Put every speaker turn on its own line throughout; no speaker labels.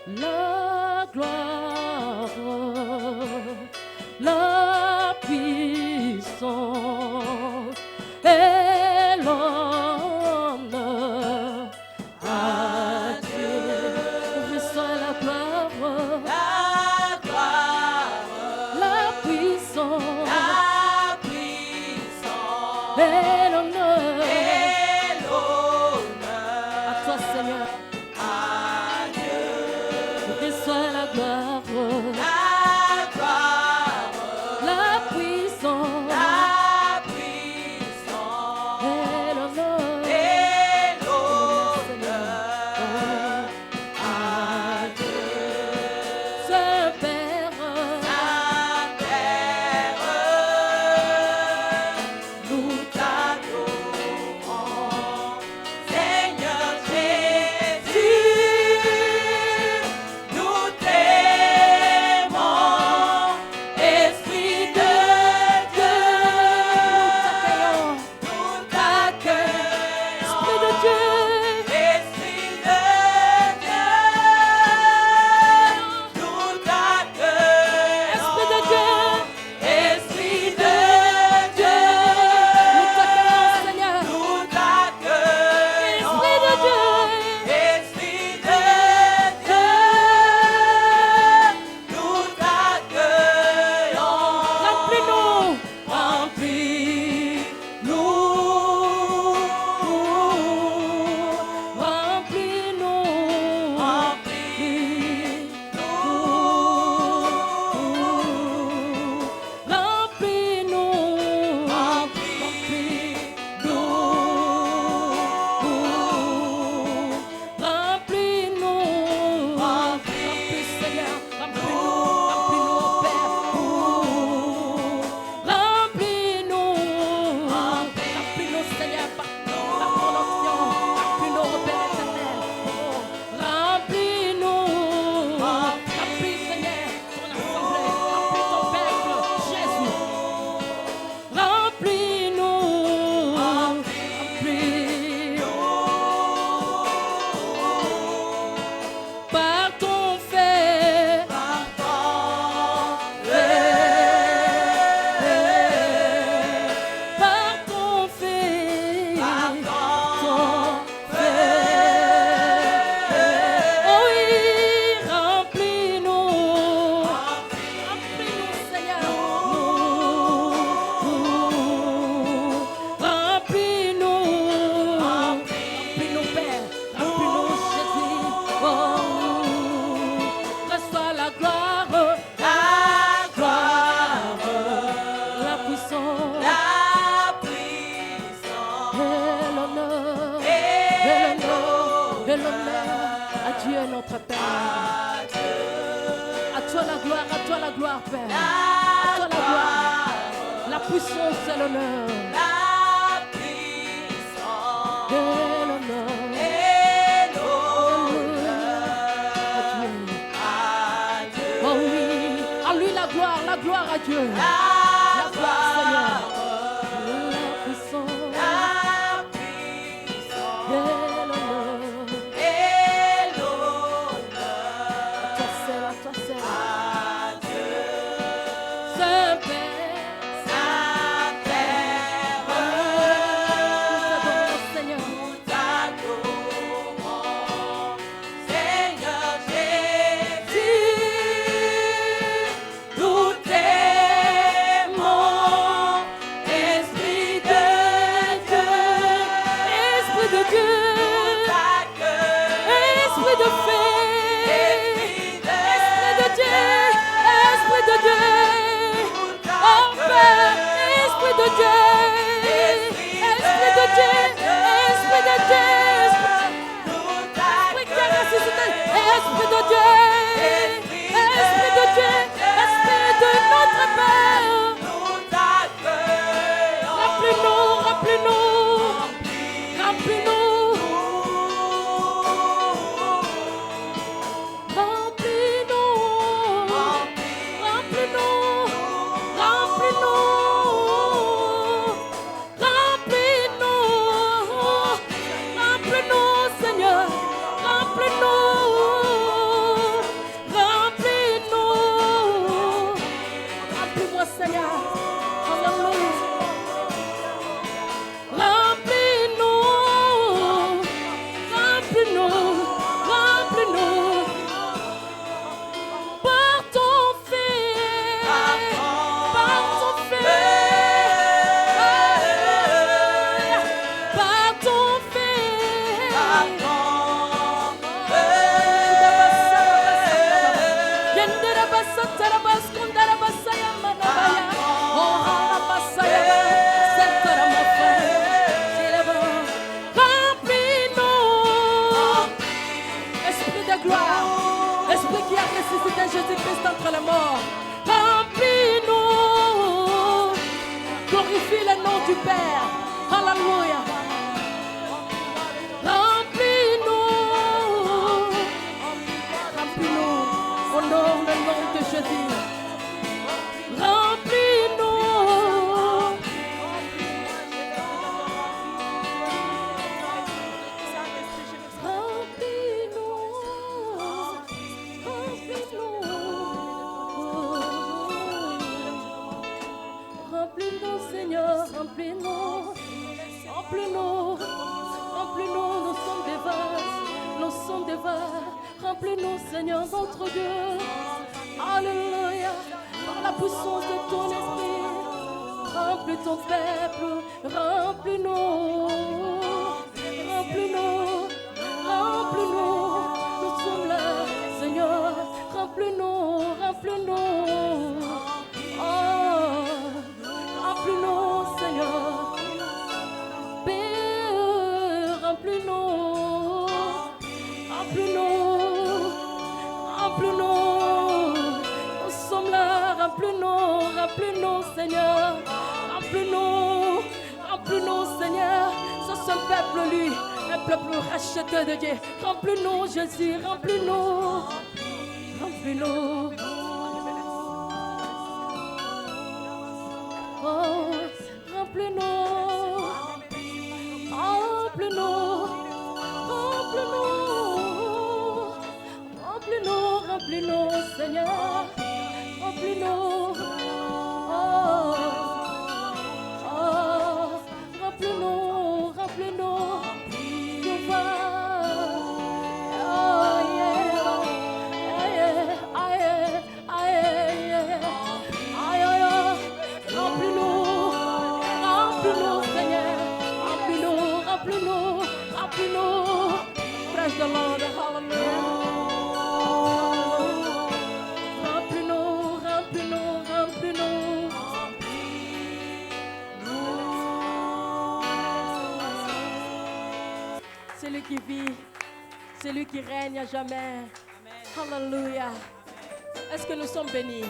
la gloire, la puissance et l'honneur à Dieu. Reçois la gloire, la puissance et l'honneur à toi, Seigneur. Reçois la gloire, la puissance et l'honneur à Dieu. Saint-Père, nous t'adorons.
Seigneur Jésus, nous t'aimons. Esprit de Dieu, nous t'accueillons.
Esprit de Dieu,
Esprit de Dieu, nous t'accueillons.
Esprit de Dieu,
Esprit de Dieu,
nous t'accueillons, Seigneur.
nous t'accueillons.
Esprit de Dieu,
Esprit de Dieu, nous t'accueillons.
remplis-nous,
Remplis-nous,
remplis-nous, remplis-nous, remplis, Seigneur, remplis-nous, Père. Remplis-nous, Seigneur, par ton onction, remplis-nous, Père éternel. Remplis-nous, remplis, Seigneur, ton assemblée, remplis ton peuple, Jésus. Remplis-nous, par ton fait, par ton fait, oh oui, remplis-nous, Seigneur, remplis-nous, Père, remplis-nous, Jésus, oh, reçois la gloire, la puissance, et l'honneur à Dieu notre Père. À toi la gloire, Père. À toi la gloire, la puissance et l'honneur. Et l'honneur à Dieu. Oh oui, à lui la gloire à Dieu. La gloire, Seigneur. La puissance et l'honneur. À toi seul. Saint-Père, nous t'adorons, Seigneur.
Seigneur Jésus, nous t'aimons. Esprit de Dieu,
Esprit de Dieu, Esprit de fée, Esprit de Dieu, Esprit de Dieu, oh Père, Esprit de Dieu, Esprit de Dieu, Esprit de Dieu, Esprit qui a ressuscité, Esprit de Dieu, Esprit de Dieu, Esprit de notre Père, remplis-nous, remplis-nous, remplis-nous. Remplis-nous, Seigneur, remplis-nous. Remplis-moi, Seigneur. Alléluia. Remplis-nous. Remplis-nous. Remplis-nous. Par ton feu. Par ton feu. Par ton feu. Esprit de gloire, esprit qui a ressuscité Jésus-Christ entre les morts, remplis-nous, glorifie le nom du Père, alléluia. Remplis-nous, remplis-nous, honore le nom de Jésus. Remplis-nous. Remplis-nous, Seigneur, remplis-nous. Remplis-nous, remplis-nous, nous sommes des vases, nous sommes des vases. Remplis-nous, Seigneur, notre Dieu. Alléluia, par la puissance de ton esprit. Remplis ton peuple, remplis-nous, remplis-nous, remplis-nous. Nous sommes là, Seigneur, remplis-nous, remplis-nous. Oh, remplis-nous, Seigneur. Père, remplis-nous, remplis-nous, remplis-nous. Nous sommes là, remplis-nous, remplis-nous, Seigneur. Remplis-nous, remplis-nous, Seigneur. Ce seul peuple, lui, un peuple racheté de Dieu. Remplis-nous, Jésus, remplis-nous, remplis-nous. Oh, remplis-nous, remplis-nous, remplis-nous, remplis-nous, remplis-nous, Seigneur, remplis-nous. Oh, oh, remplis-nous, remplis-nous, nous va. Oh, yeah, yeah, aïe, aïe, yeah. Aïe, aïe, aïe. Remplis-nous, remplis-nous, Seigneur, remplis-nous, remplis-nous, remplis-nous. Praise the Lord, hallelujah. Remplis-nous, remplis-nous, remplis-nous. C'est lui qui vit, c'est lui qui règne à jamais. Hallelujah. Est-ce que nous sommes bénis?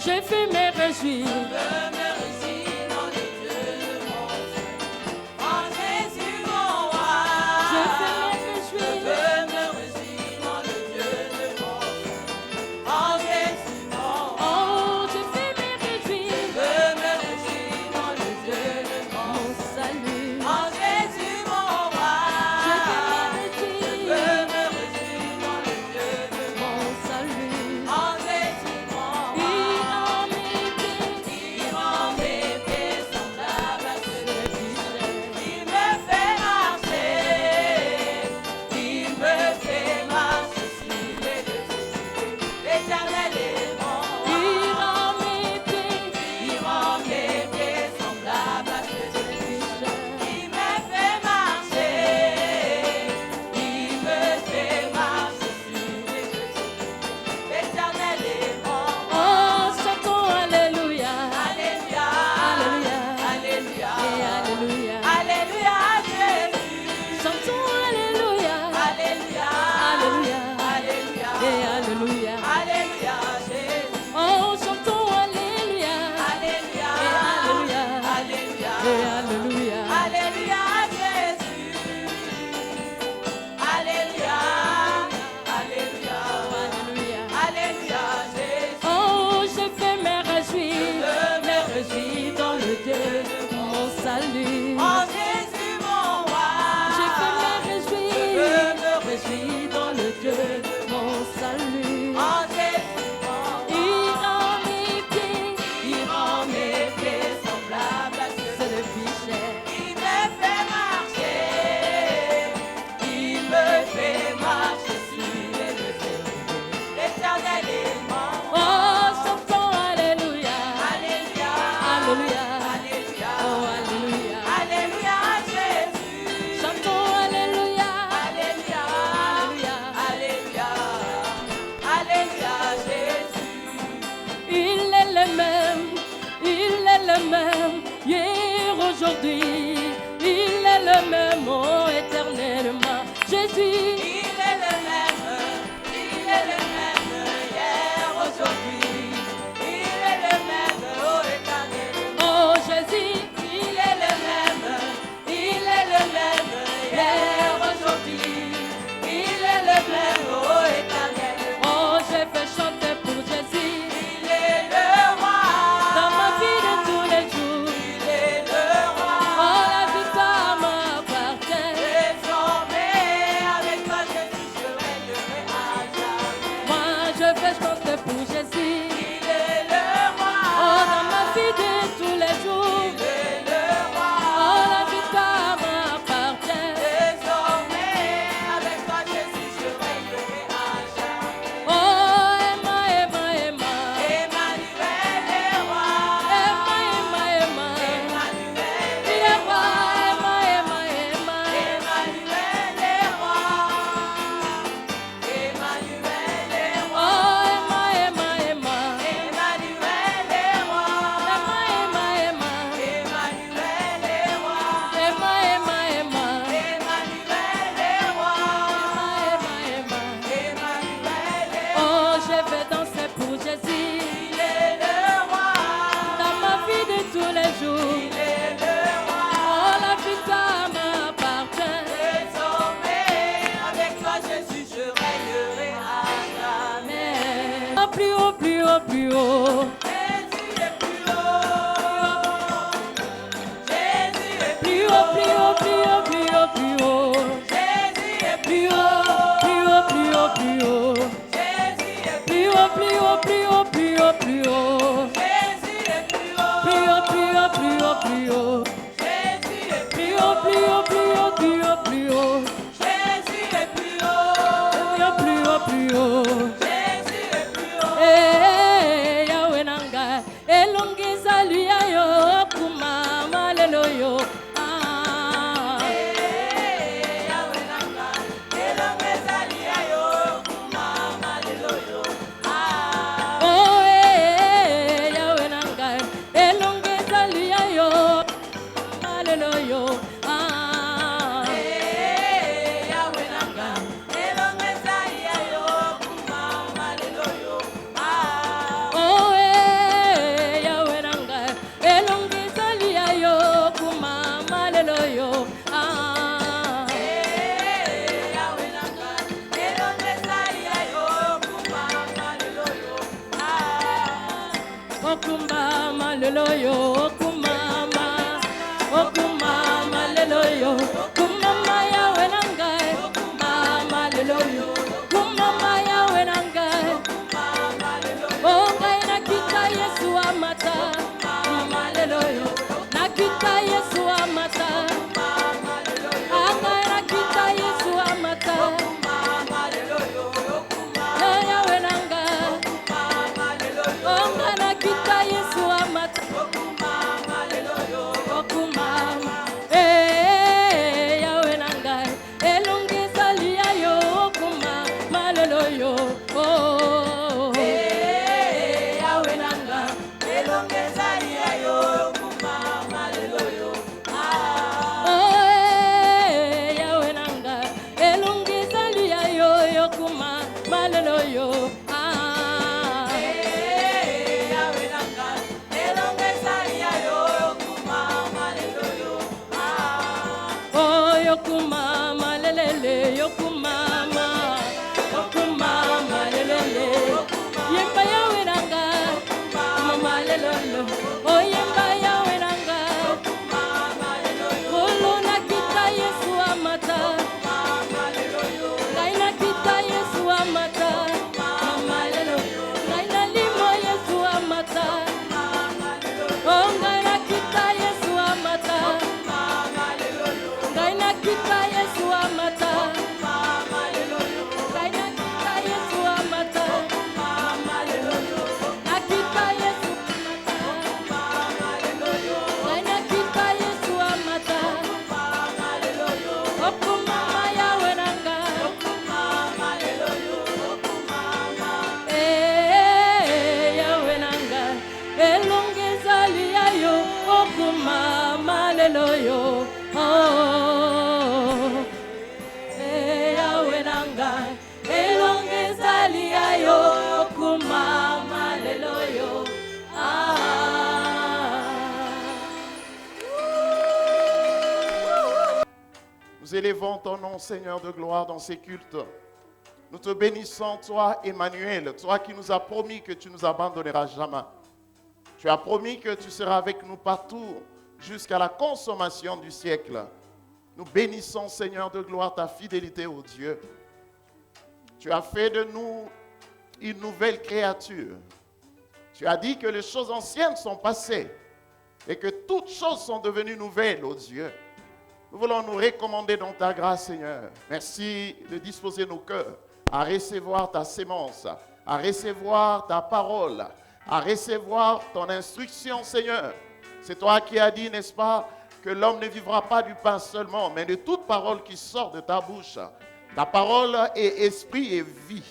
J'ai fait mes réjouis. Jésus.
Il est le même hier, aujourd'hui. Il est le même, oh éternel.
Oh Jésus,
Il est le même hier, aujourd'hui. Il est le même, oh éternel.
oh je vais chanter pour Jésus.
Il est le roi.
Dans ma vie de tous les jours,
Il est le roi.
oh la victoire m'appartient.
Désormais, avec toi, Jésus, je régnerai à jamais.
Moi je vais chanter pour Jésus.
Il est le roi.
Oh dans ma vie de tous les jours,
Il est le roi.
oh la victoire m'appartient.
Désormais, avec toi, Jésus, je régnerai à jamais.
Oh Emma, Emma, Emma,
Emmanuel est roi.
Emma, Emma, Emma,
Emmanuel
il
est
est roi. Emma, Emma, Emma,
Emmanuel est roi. Emmanuel est roi.
oh Emma, Emma, Emma,
Emmanuel est roi.
Emma, Emma, Emma,
Emmanuel est roi.
Emma, Emma, Emma,
Emmanuel est roi.
Emma, Emma.
Emmanuel est roi.
Oh je vais danser pour Jésus.
Il est le roi.
Dans ma vie de tous les jours,
Il est le roi.
oh la victoire m'appartient.
Désormais, avec toi, Jésus, je régnerai à jamais.
Mais plus haut, plus haut, plus haut.
Jésus est plus haut. Jésus est
Plus haut, plus haut, plus haut, plus haut, plus haut.
Jésus est
Plus haut, plus haut, plus haut, plus haut.
Jésus est
Plus haut, plus haut, plus haut, plus haut, plus haut.
Jésus est plus haut.
Plus haut, plus haut, plus haut, plus haut.
Jésus est
Plus haut, plus haut, plus haut, plus haut, plus haut.
Jésus est plus haut.
Plus haut, plus haut.
Jésus est plus haut.
Eh, Yahweh nanga, elongeza luyayo kumama lelo yo. Ah.
Yahweh nanga, elongeza liayo, kumama lelo yo. Ah.
Oh, Yahweh nanga, elongeza luyayo kumama lelo yo. Ah.
Yahweh nanga, elongeza liayo, kumama lelo yo. Ah.
Oh, Yahweh nanga, elongeza luyayo kumama lelo yo. Ah.
Yahweh nanga, elongeza liayo, kumama lelo yo. Ah.
Okumama lelo yo, okumama, okumama lelo yo, kumama Yahweh nanga, okumama lelo yo, kumama Yahweh nanga, ongai nakita Yesu amata, kumama lelo yo, nakita Yesu amata, ongai nakita Yesu amata, Yahweh nanga, ongai nakita Yesu amata. Okumama, Yahweh nanga, elongeza liayo, okumama lelo yo. Oh,
Yahweh nanga, elongeza liayo, kumama lelo yo. Ah.
oh, Yahweh nanga, elongeza liayo, okumama lelo yo. Ah,
Yahweh nanga, elongeza liayo, kumama lelo yo. Ah.
oh, yokumama lelele, yokumama, yokumama lelele. Yemba Yahweh nanga, kumama lelolo. Oh, yemba Yahweh nanga, kolo nakita Yesu amata, ngai nakita Yesu amata, mama lelo, ngai nalimo Yesu amata, oh ngai nakita Yesu amata, ngai nakita Yesu amata, ngai nakita Yesu amata, nakita Yesu amata, ngai nakita Yesu amata, okumama Yahweh nanga, Yahweh nanga, elongeza liayo, okumama lelo yo. Oh.
Nous élevons ton nom, Seigneur de gloire, dans ces cultes. Nous te bénissons, toi, Emmanuel, toi qui nous as promis que tu ne nous abandonneras jamais. Tu as promis que tu seras avec nous partout jusqu'à la consommation du siècle. Nous bénissons, Seigneur de gloire, ta fidélité, ô Dieu. Tu as fait de nous une nouvelle créature. Tu as dit que les choses anciennes sont passées et que toutes choses sont devenues nouvelles, ô Dieu. Nous voulons nous recommander dans ta grâce, Seigneur. Merci de disposer nos cœurs à recevoir ta sémence, à recevoir ta parole, à recevoir ton instruction, Seigneur. C'est toi qui as dit, n'est-ce pas, que l'homme ne vivra pas du pain seulement, mais de toute parole qui sort de ta bouche. Ta parole est esprit et vie.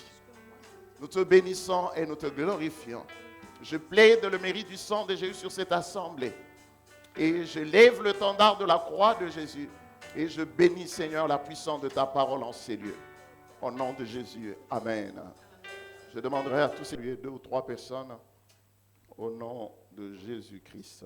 Nous te bénissons et nous te glorifions. Je plaide le mérite du sang de Jésus sur cette assemblée. Et je lève le tendard de la croix de Jésus. Et je bénis, Seigneur, la puissance de ta parole en ces lieux. Au nom de Jésus. Amen. Je demanderai à tous ces lieux, 2 ou 3 personnes, au nom de Jésus-Christ.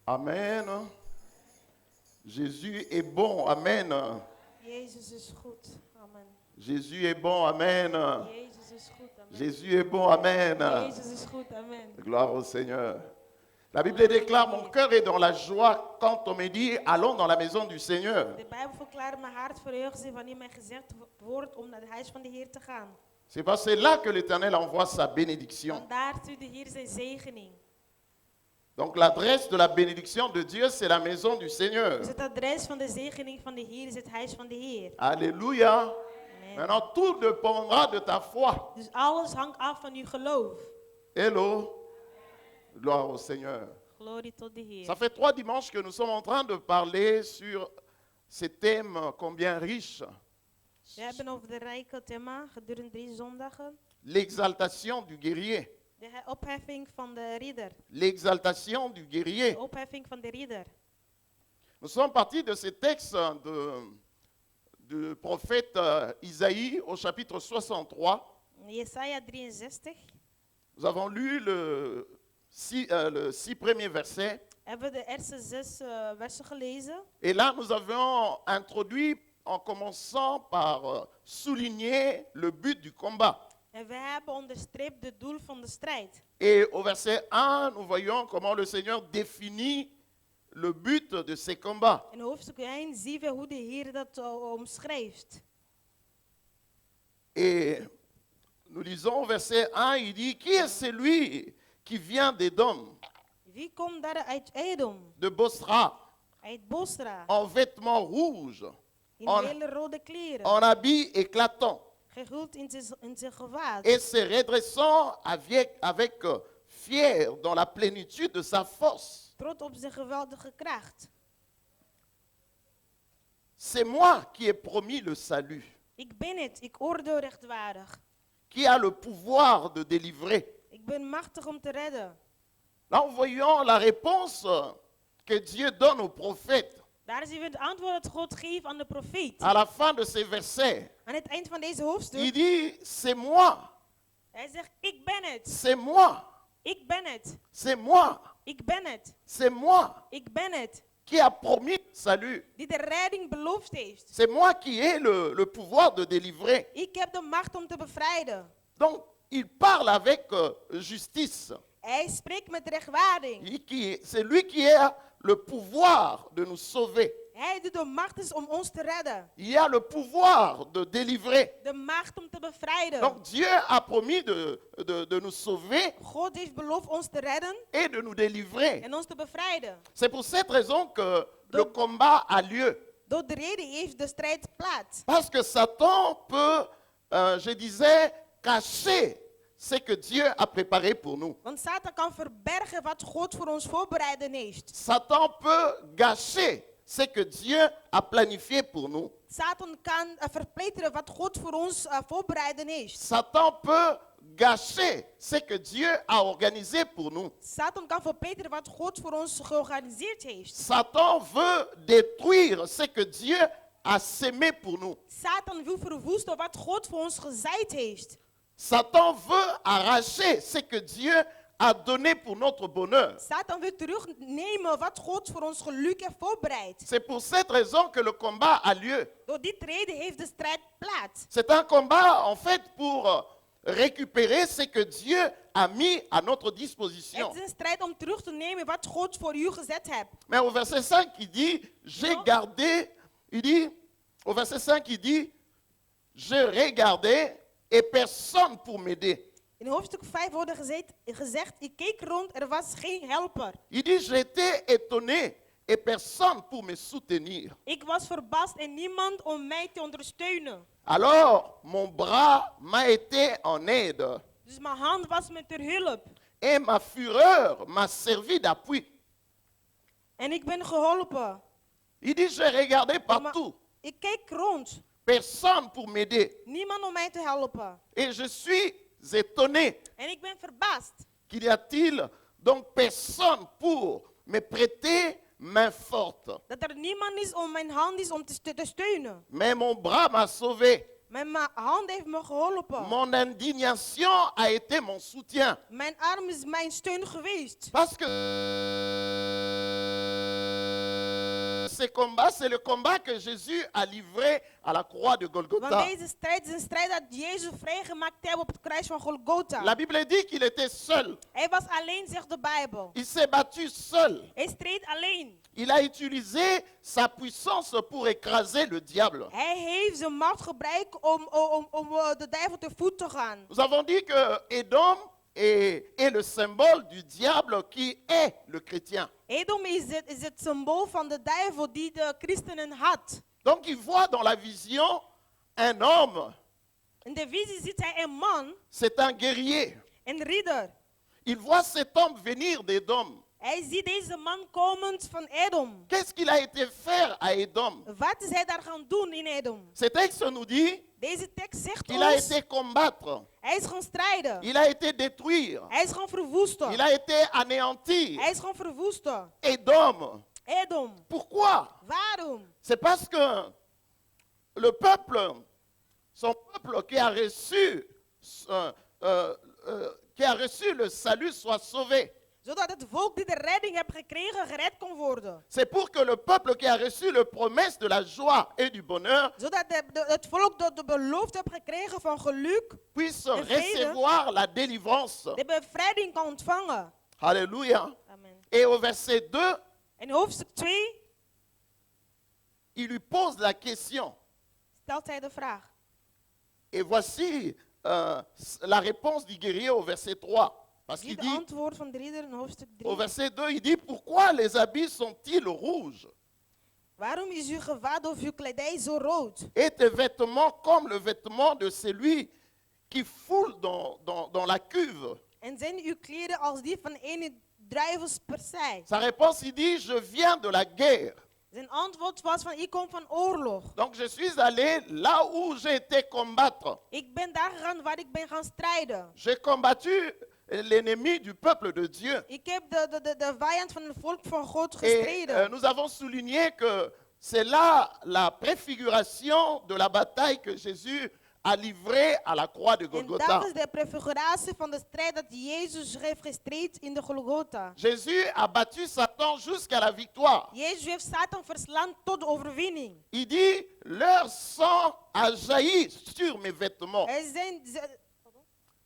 Amen. Jésus est bon. Amen.
Jezus is goed. Amen.
Jésus est bon. Amen.
Jezus is goed. Amen.
Jésus est bon. Amen.
Jezus is goed. Amen.
Gloire au Seigneur. La Bible déclare, mon cœur est dans la joie quand on me dit, allons dans la maison du Seigneur.
De Bijbel verklaart, mijn hart verheugt zich wanneer mij gezegd wordt om naar het huis van de Heer te gaan.
C'est parce que c'est là que l'Éternel envoie sa bénédiction.
Vandaar stuurt de Heer zijn zegening.
Donc l'adresse de la bénédiction de Dieu, c'est la maison du Seigneur.
Dus het adres van de zegening van de Heer is het huis van de Heer.
Alléluia.
Amen.
Maintenant, tout dépendra de ta foi.
Dus alles hangt af van uw geloof.
Hello. Gloire au Seigneur.
Glorie tot de Heer.
Ça fait 3 dimanches que nous sommes en train de parler sur ces thèmes combien riches.
We hebben over de rijke thema gedurende 3 zondagen.
L'exaltation du guerrier.
De opheffing van de ridder.
L'exaltation du guerrier.
De opheffing van de ridder.
Nous sommes partis de ces textes du prophète Isaïe au chapitre 63.
Jesaja 63.
Nous avons lu le 6 premiers versets.
Hebben we de eerste 6 versen gelezen.
Et là, nous avons introduit en commençant par souligner le but du combat.
En we hebben onderstreept het doel van de strijd.
Et au verset 1, nous voyons comment le Seigneur définit le but de ces combats.
In hoofdstuk 1 zien we hoe de Heer dat omschrijft.
Et nous lisons au verset 1, il dit, qui est celui qui vient d'Édom,
Wie komt daar uit Edom?
de Bosra,
Uit Bosra.
en vêtements rouges,
In
en,
hele rode kleren.
en habits éclatants,
Gehuld in zijn gewaad.
et se redressant avec fier dans la plénitude de sa force.
Trots op zijn geweldige kracht.
C'est moi qui ai promis le salut,
Ik ben het, ik oordeel rechtvaardig.
qui a le pouvoir de délivrer.
Ik ben machtig om te redden.
Là, nous voyons la réponse que Dieu donne aux prophètes.
Daar zien we het antwoord dat God geeft aan de profeet.
À la fin de ces versets,
Aan het eind van deze
il
hoofdstuk.
dit, c'est moi,
Hij zegt, ik ben het.
c'est moi,
Ik ben het.
c'est moi,
Ik ben het.
c'est moi
Ik ben het.
qui a promis le salut.
Die de redding beloofd heeft.
C'est moi qui ai le pouvoir de délivrer.
Ik heb de macht om te bevrijden.
Donc, il parle avec justice.
Hij spreekt met rechtvaardiging.
C'est lui qui a le pouvoir de nous sauver.
Hij die de macht is om ons te redden.
Il a le pouvoir de délivrer.
De macht om te bevrijden.
Donc Dieu a promis de nous sauver
God heeft beloofd ons te redden
et de nous délivrer.
en ons te bevrijden.
C'est pour cette raison que le combat a lieu.
Door de reden heeft de strijd plaats.
Parce que Satan peut, je disais, cacher ce que Dieu a préparé pour nous.
Want Satan kan verbergen wat God voor ons voorbereiden heeft.
Satan peut gâcher ce que Dieu a planifié pour nous.
Satan kan verpletteren wat God voor ons voorbereiden heeft.
Satan peut gâcher ce que Dieu a organisé pour nous.
Satan kan verpletteren wat God voor ons georganiseerd heeft.
Satan veut détruire ce que Dieu a sémé pour nous.
Satan wil verwoesten wat God voor ons gezaaid heeft.
Satan veut arracher ce que Dieu a donné pour notre bonheur.
Satan wil terugnemen wat God voor ons geluk heeft voorbereid.
C'est pour cette raison que le combat a lieu.
Door die reden heeft de strijd plaats.
C'est un combat en fait pour récupérer ce que Dieu a mis à notre disposition.
Het is een strijd om terug te nemen wat God voor u gezet hebt.
Mais au verset 5, il dit, j'ai gardé, il dit, au verset 5, il dit, je regardais et personne pour m'aider.
In hoofdstuk 5 wordt gezegd, ik keek rond, er was geen helper.
Il dit, j'étais étonné et personne pour me soutenir.
Ik was verbaasd en niemand om mij te ondersteunen.
Alors, mon bras m'a été en aide
Dus mijn hand was me ter hulp.
et ma fureur m'a servi d'appui.
En ik ben geholpen.
Il dit, j'ai regardé
Maar
partout,
ik keek rond.
personne pour m'aider.
Niemand om mij te helpen.
Et je suis étonné.
En ik ben verbaasd.
Qu'il y a-t-il donc personne pour me prêter main forte.
Dat er niemand is om mijn hand is om te steunen.
Mais mon bras m'a sauvé.
Mijn hand heeft me geholpen.
Mon indignation a été mon soutien.
Mijn arm is mijn steun geweest.
Parce que ce combat, c'est le combat que Jésus a livré à la croix de
Want
Golgotha.
deze strijd is een strijd dat Jezus vrijgemaakt heeft op het kruis van Golgotha.
La Bible dit qu'il était seul.
Hij was alleen, zegt de Bijbel.
Il s'est battu seul.
Hij streed alleen.
Il a utilisé sa puissance pour écraser le diable.
Hij heeft zijn macht gebruikt om de duivel te voet te gaan.
Nous avons dit que Édom est le symbole du diable qui est le chrétien.
Edom is het symbool van de duivel die de christenen had.
Donc il voit dans la vision un homme,
In de visie ziet hij een man,
c'est un guerrier.
een ridder.
Il voit cet homme venir d'Édom.
Hij ziet deze man komend van Edom.
Qu'est-ce qu'il a été faire à Édom?
Wat is hij daar gaan doen in Edom?
Ce texte nous dit
Deze tekst zegt
qu'il a
ons,
été combattre,
hij is gaan strijden.
il a été détruire,
Hij is gaan verwoesten.
il a été anéantir.
Hij is gaan verwoesten.
Édom.
Edom.
Pourquoi?
Waarom?
C'est parce que le peuple, son peuple qui a reçu le salut soit sauvé.
Zodat het volk die de redding heeft gekregen, gered kon worden.
C'est pour que le peuple qui a reçu la promesse de la joie et du bonheur
Zodat het volk dat de belofte heeft gekregen van geluk,
puisse
de vrede,
recevoir la délivrance.
de bevrijding kan ontvangen.
Alléluia.
Amen.
Et au verset 2,
In hoofdstuk 2
il lui pose la question.
stelt hij de vraag.
Et voici la réponse du guerrier au verset 3. Parce
Zie
qu'il
de
dit,
antwoord van de ridder in hoofdstuk
au
3.
verset 2, il dit, pourquoi les habits sont-ils rouges
Waarom is uw gewaad of uw kledij zo rood?
et tes vêtements comme le vêtement de celui qui foule dans la cuve?
En zijn uw kleren als die van een druivelspersij?
Sa réponse, il dit, je viens de la guerre.
Zijn antwoord was van, ik kom van oorlog.
Donc je suis allé là où j'ai été combattre.
Ik ben daar gegaan waar ik ben gaan strijden.
J'ai combattu l'ennemi du peuple de Dieu.
Ik heb de vijand van het volk van God
Et
gestreden.
nous avons souligné que c'est là la préfiguration de la bataille que Jésus a livrée à la croix de
En
Golgotha.
dat is de prefiguratie van de strijd dat Jezus heeft gestreden in de Golgotha.
Jésus a battu Satan jusqu'à la victoire.
Jezus heeft Satan verslaan tot de overwinning.
Il dit, leur sang a jailli sur mes vêtements.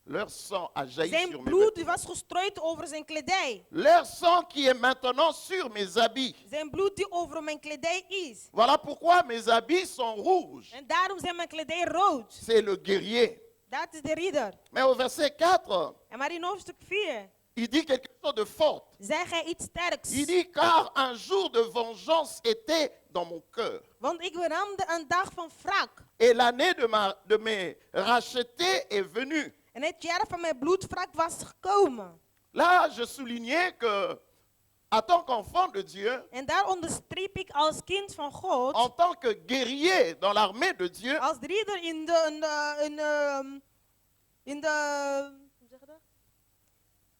Leur sang a jailli
Zijn
sur mes
bloed
vêtements.
was gestrooid over zijn kledij.
Leur sang qui est maintenant sur mes habits.
Zijn bloed die over mijn kledij is.
Voilà pourquoi mes habits sont rouges.
En daarom zijn mijn kledij rood.
C'est le guerrier.
Dat is de ridder.
Mais au verset 4,
En maar in hoofdstuk 4
il dit quelque chose de fort.
zeg hij iets sterks.
Il dit, car un jour de vengeance était dans mon cœur.
Want ik beraamde een dag van wraak.
Et l'année de mes rachetés est venue.
En het jaar van mijn bloedwrak was gekomen.
Là, je soulignais que, en tant qu'enfant de Dieu,
En daar onderstreep ik als kind van God,
en tant que guerrier dans l'armée de Dieu,
als ridder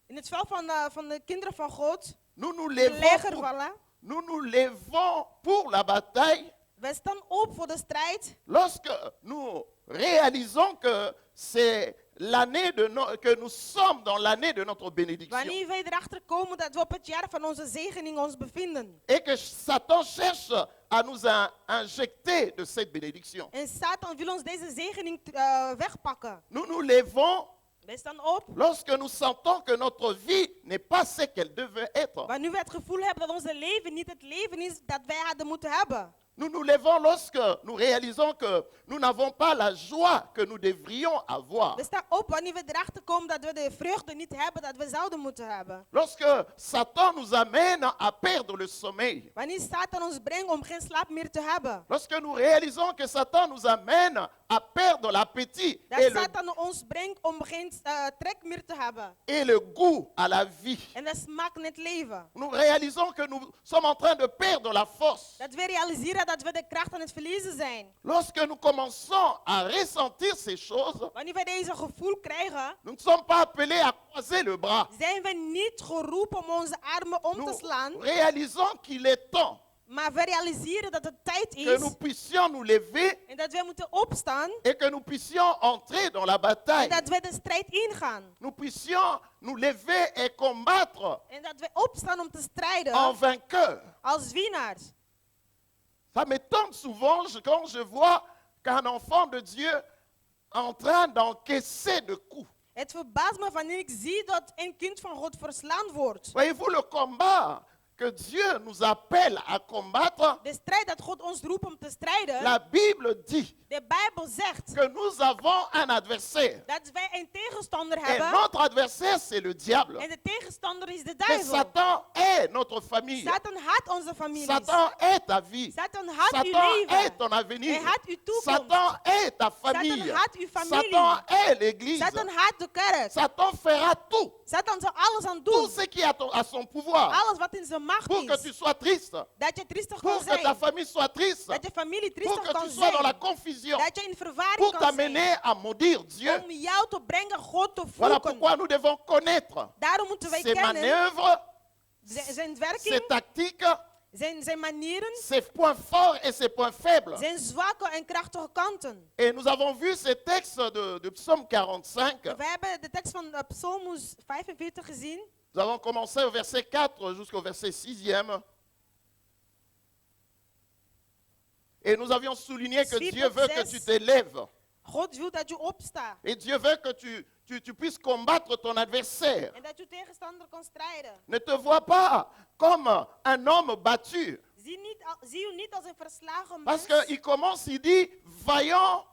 in het spel van de kinderen van God,
nous nous
de
levons
legervallen.
nous nous levons pour la bataille
Wij staan op voor de strijd
lorsque nous réalisons que c'est l'année que nous sommes dans l'année de notre bénédiction
wanneer wij erachter komen dat we op het jaar van onze zegening ons bevinden.
et que Satan cherche à nous injecter de cette bénédiction.
En Satan wil ons deze zegening wegpakken.
Nous nous levons
Wij staan op
lorsque nous sentons que notre vie n'est pas ce qu'elle devait être.
wanneer we het gevoel hebben dat onze leven niet het leven is dat wij hadden moeten hebben.
Nous nous levons lorsque nous réalisons que nous n'avons pas la joie que nous devrions avoir.
We staan op wanneer we erachter komen dat we de vreugde niet hebben dat we zouden moeten hebben.
Lorsque Satan nous amène à perdre le sommeil.
Wanneer Satan ons brengt om geen slaap meer te hebben.
Lorsque nous réalisons que Satan nous amène à perdre l'appétit
Dat Satan ons brengt om geen trek meer te hebben.
et le goût à la vie.
En de smaak in het leven.
Nous réalisons que nous sommes en train de perdre la force.
Dat we realiseren dat we de kracht aan het verliezen zijn.
Lorsque nous commençons à ressentir ces choses,
Wanneer we deze gevoel krijgen,
nous ne sommes pas appelés à croiser le bras.
zijn we niet geroepen om onze armen om te
Nous
slaan.
réalisons qu'il est temps
Maar we realiseren dat het tijd
que nous
is
puissions nous lever
en dat we moeten opstaan
et que nous puissions entrer dans la
en
bataille.
dat we de strijd ingaan.
Nous puissions nous lever et combattre
En dat we opstaan om te
en
strijden
vainqueur.
als winnaars.
Ça m'étonne souvent quand je vois qu'un enfant de Dieu est en train d'encaisser de coups.
Het verbaast me wanneer ik zie dat een kind van God verslaan wordt.
Voyez-vous le combat que Dieu nous appelle à combattre?
De strijd dat God ons roept om te strijden.
La Bible dit
De Bijbel zegt
que nous avons un adversaire.
dat wij een tegenstander
Et
hebben.
notre adversaire, c'est le diable.
En de tegenstander is de
Et
duivel.
Satan est notre famille.
Satan haat onze families.
Satan est ta vie.
Satan haat uw
Satan
leven.
est ton avenir.
Hij haat uw toekomst.
Satan est ta famille.
Satan haat uw familie.
Satan est l'église.
Satan haat de kerk.
Satan fera tout.
Satan zal alles aan
Tout
doen.
ce qui est à son pouvoir
Alles wat in zijn macht
pour que tu
is.
sois triste.
Dat je triestig
Pour
kan
que ta
zijn.
famille soit triste.
Dat je familie
Pour
triestig
que
kan
tu sois dans la
zijn.
confusion.
Dat je in verwarring
Pour
kan
t'amener
zijn.
à maudire Dieu.
Om jou te brengen God te
Voilà
vloeken.
pourquoi nous devons connaître
Daarom moeten wij
ses
kennen
manœuvres,
zijn
ses
werking,
tactiques,
zijn manieren,
ses points forts et ses points faibles.
zijn zwakke en krachtige kanten.
Et nous avons vu ces textes de Psaume 45.
We hebben de tekst van Psalmus 45 gezien.
Nous avons commencé au verset 4 jusqu'au verset 6e. Et nous avions souligné que Dieu veut que tu t'élèves.
God wil dat je opstaat.
Et Dieu veut que tu puisses combattre ton adversaire.
En dat je tegenstander kan strijden.
Ne te vois pas comme un homme battu.
Zie je niet als een verslagen
Parce
mens.
qu'il commence, il dit, vaillant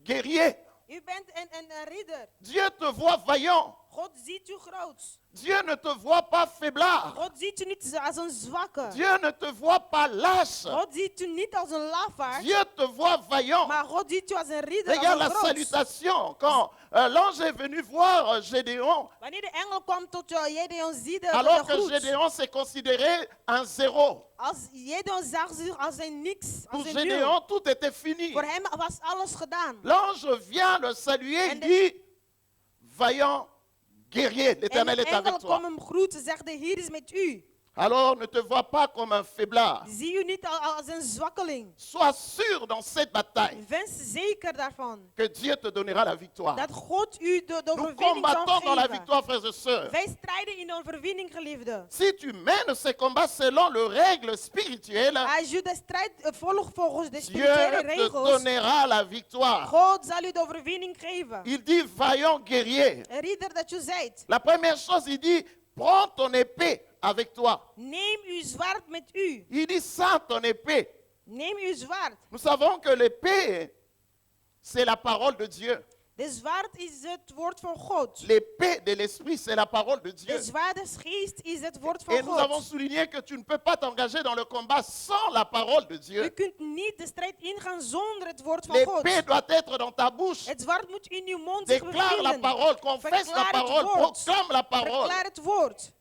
guerrier.
U bent een ridder.
Dieu te voit vaillant.
God ziet u groot.
Dieu ne te voit pas faiblard.
God ziet u niet als een zwakke.
Dieu ne te voit pas lâche.
God ziet u niet als een lafaard.
Dieu te voit vaillant.
Maar God ziet u als een ridder,
Regarde
als
la
een groot.
salutation. Quand l'ange est venu voir Gédéon,
Wanneer de engel kwam tot Gedeon, zie de
alors que
groet.
Gédéon s'est considéré un zéro.
Als Gedeon zag zich als een niks,
Pour
als een nul.
Gédéon, tout était fini.
Voor hem was alles gedaan.
L'ange vient le saluer, il dit, vaillant guerrier,
En
l'Éternel
de
est avec
engel kwam
toi.
hem groeten, zegt de Heer is met u.
Alors ne te vois pas comme un faiblard.
Zie u niet als een zwakkeling.
Sois sûr dans cette bataille
Wens zeker daarvan
que Dieu te donnera la victoire.
dat God u de
Nous
overwinning zal
combattons dans la
geven.
victoire, frères et sœurs.
Wij strijden in de overwinning, geliefde.
Si tu mènes ces combats selon les règles spirituelles,
Als je de strijd volgt volgens de
Dieu
spirituele
te
regels,
donnera la victoire.
God zal u de overwinning geven.
Il dit vaillant guerrier.
Een ridder dat je zijt.
La première chose, il dit prends ton épée avec toi.
Neem uw zwaard met u.
Il dit sans ton épée.
Neem uw zwaard.
Nous savons que l'épée, c'est la parole de Dieu.
De zwaard is het woord van God.
L'épée de l'esprit, c'est la parole de Dieu.
De zwaardesgeest is het woord
Et
van
nous avons
God.
souligné que tu ne peux pas t'engager dans le combat sans la parole de
U
Dieu.
kunt niet de strijd ingaan zonder het woord van God.
L'épée doit être dans ta bouche.
Het zwaard moet in uw mond zich
Déclare la
bevinden.
parole, confesse la
Verklaar het
parole,
woord.
proclame la parole.
Verklaar het woord.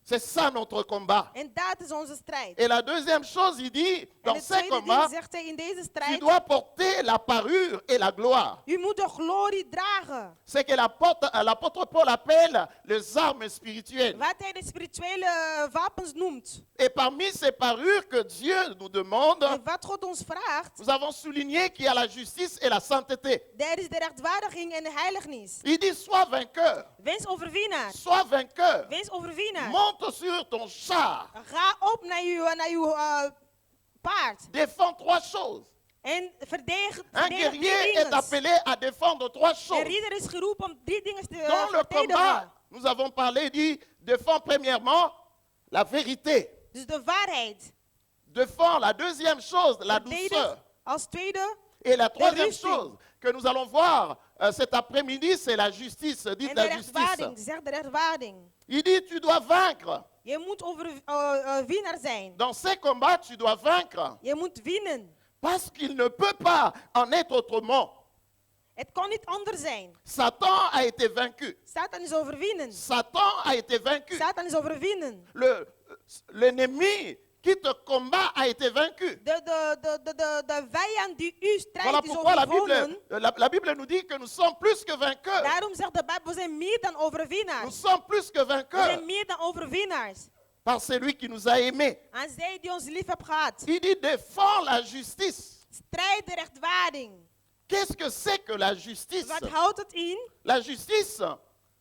C'est ça notre combat.
En dat is onze strijd.
Et la deuxième chose, il dit,
En
dans
het
ce
tweede ding
combat,
zegt hij in deze
tu
strijd.
dois porter la parure et la gloire.
U moet de glorie dragen.
C'est que l'apôtre Paul appelle les armes spirituelles.
Wat hij de spirituele wapens noemt.
Et parmi ces parures que Dieu nous demande,
En wat God ons vraagt.
nous avons souligné qu'il y a la justice et la sainteté.
Daar is de rechtvaardiging en de heilignis.
Il dit, sois vainqueur,
Wees overwinnaar.
sois vainqueur.
Wees overwinnaar.
Monte sur ton char.
Ga op naar uw paard.
Défends trois choses.
En verdedig
Un
drie
guerrier est
dingen.
appelé à défendre trois
Een
choses.
ridder is geroepen om drie dingen te
Dans le combat,
verdedigen.
nous avons parlé, il dit, défends premièrement la vérité.
Dus de waarheid.
Défends la deuxième chose, la
Verdedig
douceur.
als tweede.
Et la troisième
rusting.
chose que nous allons voir cet après-midi, c'est la justice. Dites
En de
la
rechtvaarding.
justice.
Zeg de rechtvaarding.
Il dit, tu dois vaincre.
Je moet winnaar zijn.
Dans ces combats, tu dois vaincre.
Je moet winnen.
Parce qu'il ne peut pas en être autrement.
Het kan niet anders zijn.
Satan a été vaincu.
Satan is overwinnen.
Satan a été vaincu.
Satan is overwinnen.
L'ennemi qui te combat a été vaincu.
De vijand die u
Voilà
strijdt is
pourquoi
overwonnen.
la Bible nous dit que nous sommes plus que vainqueurs.
Daarom zegt de Bijbel, we zijn meer dan
Nous
overwinnaars.
sommes plus que
We
vainqueurs
zijn meer dan overwinnaars.
par celui qui nous a aimés.
Aan zij die ons lief heeft gehad.
Il dit défends la justice.
Strijd de rechtvaarding.
Qu'est-ce que c'est que la justice?
Wat houdt het in?
La justice,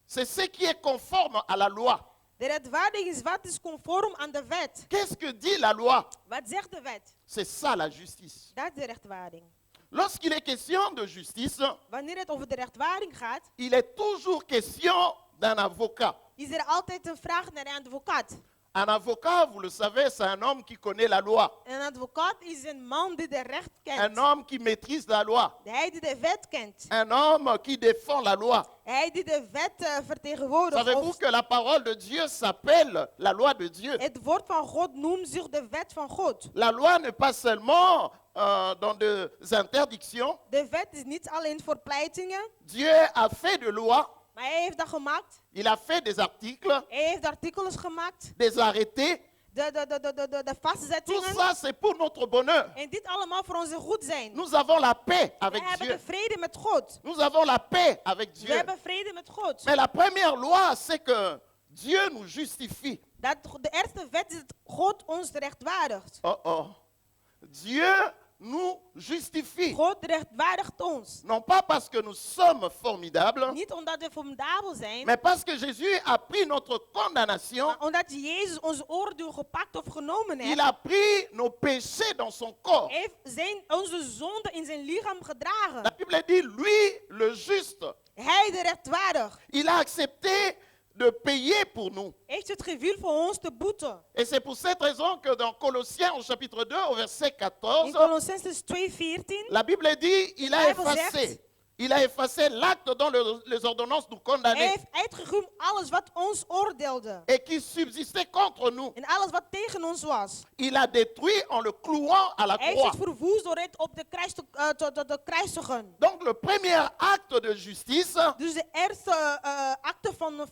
c'est ce qui est conforme à la loi.
De rechtvaardiging is wat is conform aan de wet.
Qu'est-ce que dit la loi?
Wat zegt de wet?
C'est ça la justice.
Dat is de rechtvaardiging.
Lorsqu'il est question de justice,
Wanneer het over de rechtvaardiging gaat,
il est toujours question d'un avocat.
is er altijd een vraag naar een advocaat.
Un avocat, vous le savez, c'est un homme qui connaît la loi.
Een advocaat is een man die de recht
Un
kent.
homme qui maîtrise la loi.
Hij die de wet kent.
Un homme qui défend la loi.
Hij die de wet vertegenwoordigt.
Savez-vous
Of
que la parole de Dieu s'appelle la loi de Dieu?
het woord van God noemt zich de wet van God.
La loi n'est pas seulement dans des interdictions.
De wet is niet alleen voor pleitingen,
Dieu a fait de lois,
maar hij heeft dat gemaakt.
il a fait des articles,
Hij heeft artikels gemaakt.
des arrêtés.
De
Tout
vastzettingen.
ça, c'est pour notre bonheur.
En dit allemaal voor onze goed zijn.
Nous avons la paix
We
avec
hebben
Dieu.
de vrede met God.
Nous avons la paix avec
We
Dieu.
hebben vrede met God.
Mais la première loi, c'est que Dieu nous justifie.
De eerste wet is dat God ons rechtvaardigt.
Oh oh. Dieu nous justifie.
God rechtvaardigt ons.
Non pas parce que nous sommes formidables,
Niet omdat we formidabel zijn,
mais parce que Jésus a pris notre condamnation.
maar omdat Jezus ons oordeel gepakt of genomen
Il
heeft.
a pris nos péchés dans son corps.
Heeft onze zonde in zijn lichaam
La
gedragen.
Bible dit, lui, le juste,
Hij de rechtvaardig.
il a accepté de payer pour nous.
Heeft het gewild voor ons te boeten.
Et c'est pour cette raison que dans Colossiens au chapitre 2 au verset
In
14,
Colossenses 2:14.
la Bible dit, il a effacé l'acte dont les ordonnances nous
Hij
condamnaient
heeft uitgeruimd alles wat ons oordeelde.
et qui subsistait contre nous.
En alles wat tegen ons was.
Il a détruit en le clouant à la
Hij heeft
croix.
het verwoest door het op de kruis te kruisigen.
Donc le premier acte de justice,
Dus de eerste acte van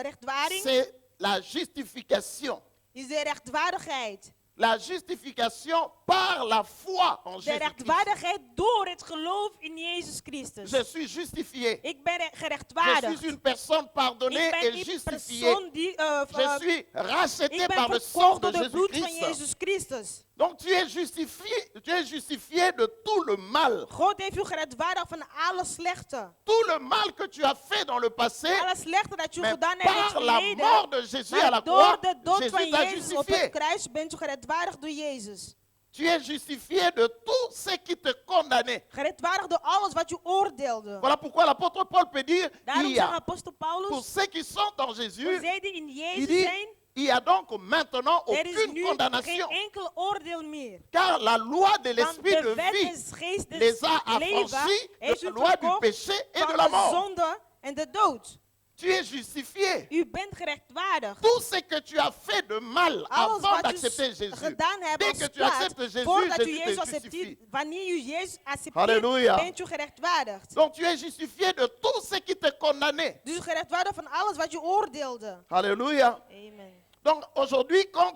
rechtvaardiging
c'est la justification.
is de rechtvaardigheid.
La justification par la foi en
De
Jésus-Christ.
rechtvaardigheid door het geloof in Jezus Christus.
Je suis justifié.
Ik ben
Je
gerechtvaardigd.
suis une personne pardonnée
Ik ben
et
die
justifiée.
persoon die
Je suis racheté
ik
par
ben
le sang
verkocht
de
door het bloed van
Jésus-Christ.
Jezus Christus.
Donc tu es justifié de tout le mal.
God heeft u gerechtvaardigd van alle slechte.
Tout le mal que tu as fait dans le passé,
Alle slechte dat je
mais
gedaan hebt in het
par la mort
verleden.
de Jésus à la
Maar
croix,
door de dood van
Jésus t'a
Jezus op het
justifié.
kruis bent u gerechtvaardigd door Jezus.
Tu es justifié de tout ce qui te condamnait.
Gerechtvaardigd door alles wat je oordeelde.
Voilà pourquoi l'apôtre Paul peut dire,
Daarom
il y
zegt
a,
apostel
pour
Paulus,
ceux qui sont en Jésus,
voor zij die in
il
Jezus
dit,
zijn,
Il n'y a donc maintenant
Er is
aucune
nu geen
condamnation.
enkel oordeel meer.
Car la loi de
Want
l'esprit
de
de
wet
vie
des geestes
les a
leven
affranchis
heeft
de
u
la loi du
verkocht
péché et de
van
la
de
mort.
zonde en de dood.
Tu es justifié.
U bent gerechtvaardigd.
Tout ce que tu as fait de mal
Alles
avant
wat
d'accepter
u
Jésus,
gedaan hebt
dès
als
que tu
kwaad,
acceptes Jésus,
voordat u
Jésus
Jezus
te
accepteert,
justifie.
wanneer u Jezus accepteert,
Halleluja.
bent u gerechtvaardigd.
Donc tu es justifié de tout ce qui te condamnait.
Dus u gerechtvaardigd van alles wat je oordeelde.
Alléluia.
Amen.
Donc aujourd'hui, quand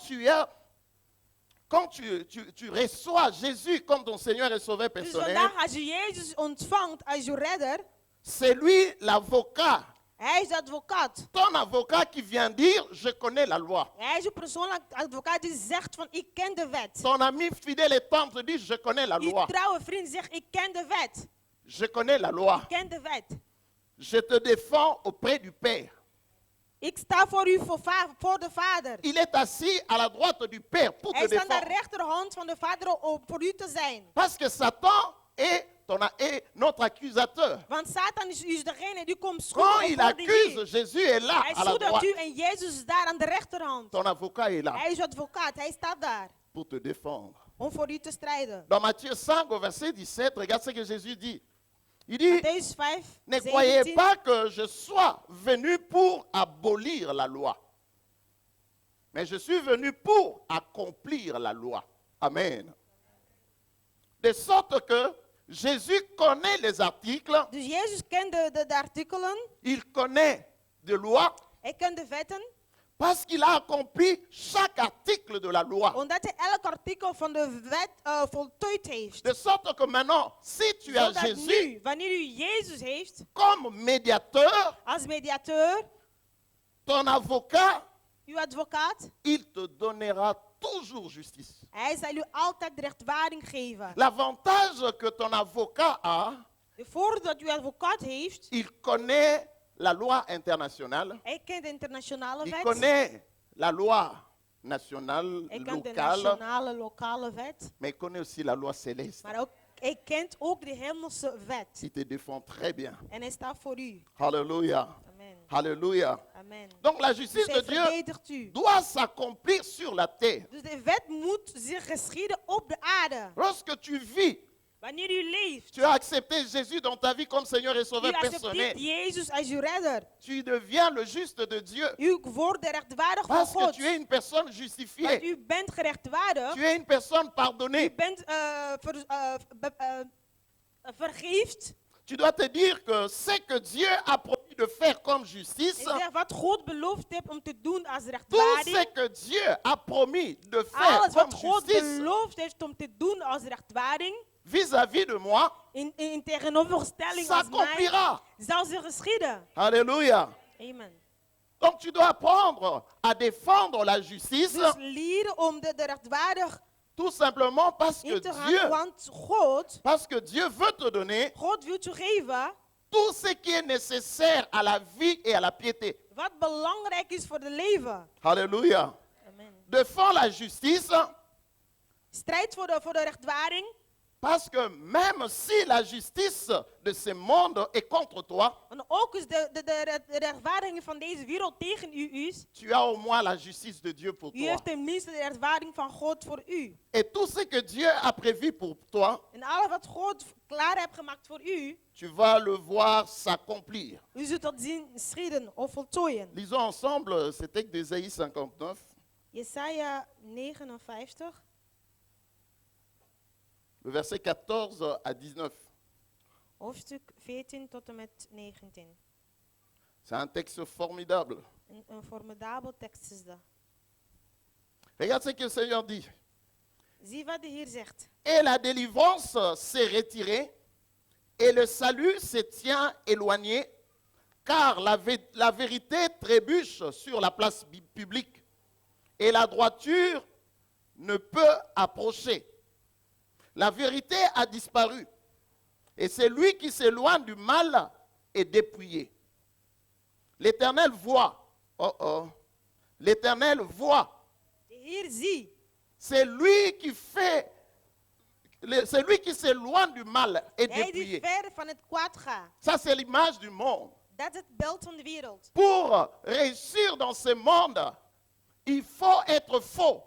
tu reçois Jésus comme ton Seigneur et Sauveur
Dus
personnel,
vandaag als je Jezus ontvangt als je redder,
c'est lui l'avocat.
hij is de advocaat.
Ton avocat qui vient dire, je connais la loi.
Hij is een persoonlijk advocaat die zegt van ik ken de wet.
Ton ami fidèle et tendre dit, je connais la
Uw
loi.
trouwe vriend zegt ik ken de wet.
Je connais la loi.
Ik ken de wet.
Je te défends auprès du Père.
Ik sta voor u voor de Vader.
Il est assis à la droite du Père pour te
Hij staat aan de
défendre.
rechterhand van de Vader om voor u te zijn.
Parce que Satan est notre accusateur.
Want Satan is degene die komt
Quand
schuldig
il
voor de
accuse,
Heer.
Jésus est là
Hij
à la
zoekt
droite.
u en Jezus is daar aan de rechterhand.
Ton avocat est là
Hij is advocaat, hij staat daar
pour te défendre.
om voor u te strijden.
Dans Matthieu 5, au verset 17, regarde ce que Jésus dit. Il dit,
Matthäus 5,
ne croyez
17.
pas que je sois venu pour abolir la loi. Mais je suis venu pour accomplir la loi. Amen. De sorte que Jésus connaît les articles,
Dus Jezus kent de artikelen,
il connaît de loi,
hij kent de wetten,
parce qu'il a accompli chaque article de la loi.
omdat hij elk artikel van de wet voltooid heeft.
De sorte que maintenant, si tu as
Zodat
Jésus
nu, wanneer u Jezus heeft
comme médiateur,
als mediateur,
ton avocat,
uw advocaat,
il te donnera toujours justice.
hij zal u altijd rechtvaardiging geven.
L'avantage que ton avocat a,
De voordeel dat uw advocaat heeft,
il connaît la loi internationale,
hij kent de internationale
il
wet,
connaît la loi nationale,
hij kent de
locale,
nationale, lokale wet,
mais il connaît aussi la loi céleste.
maar ook, hij kent ook de hemelse wet.
Il te défend très bien.
En hij staat voor u.
Alléluia.
Amen.
Alléluia.
Amen.
Donc la
Dus
justice
hij
de Dieu
verdedigt u.
doit s'accomplir sur la terre.
Dus de wet moet zich geschieden op de aarde.
Lorsque tu vis,
Wanneer u leeft,
tu as accepté Jésus dans ta vie comme Seigneur et
u
Sauveur
accepteert
personnel.
Jezus als uw redder.
Tu deviens le juste de Dieu.
U wordt de rechtvaardig van
Parce que
God.
tu es une personne
Want
justifiée.
u bent gerechtvaardigd.
Tu es une personne
U
pardonnée.
bent vergeeft.
Tu dois te dire que ce que Dieu a promis de faire comme
En
justice,
zeg wat God beloofd heeft om te doen als
tout
rechtvaardig.
ce que Dieu a promis de faire
Alles
comme
wat God
justice
beloofd heeft om te doen als rechtvaardig.
vis-à-vis de moi,
In tegenoverstelling als mij.
s'accomplira.
Zal zich geschieden.
Alléluia.
Amen.
Donc tu dois apprendre à défendre la justice
Dus leren om de rechtvaardig
tout simplement parce que
in te gaan. Want
que Dieu veut te donner
God wil je geven
tout ce qui est nécessaire à la vie et à la piété.
wat belangrijk is voor het leven.
Alléluia.
Amen.
Défends la justice
Strijd voor de rechtvaardig.
parce que même si la justice de ce monde est contre toi,
En ook is de rechtvaardiging van deze wereld tegen u is.
tu as au moins la justice de Dieu pour
U
toi.
heeft tenminste de rechtvaardiging van God voor u.
Et tout ce que Dieu a prévu pour toi,
En alles wat God klaar heeft gemaakt voor u,
tu vas le voir s'accomplir.
u zult dat zien schieden of voltooien.
Lisons ensemble ce texte d'Ésaïe 59,
Jesaja 59,
le verset 14 à 19.
hoofdstuk 14 tot en met 19.
C'est un texte formidable.
Een formidabel tekst is dat.
Regarde ce que le Seigneur dit.
Zie wat de Heer zegt.
Et la délivrance s'est retirée, et le salut se tient éloigné, car la vérité trébuche sur la place publique, et la droiture ne peut approcher. La vérité a disparu, et celui qui s'éloigne du mal est dépouillé. L'Éternel voit, l'Éternel voit.
De Heer zie.
C'est lui qui fait, c'est lui qui s'éloigne du mal et
Hij die
dépouillé.
ver van het kwaad gaat.
Ça, c'est l'image du monde.
Dat is het beeld van de wereld.
Pour réussir dans ce monde, il faut être faux.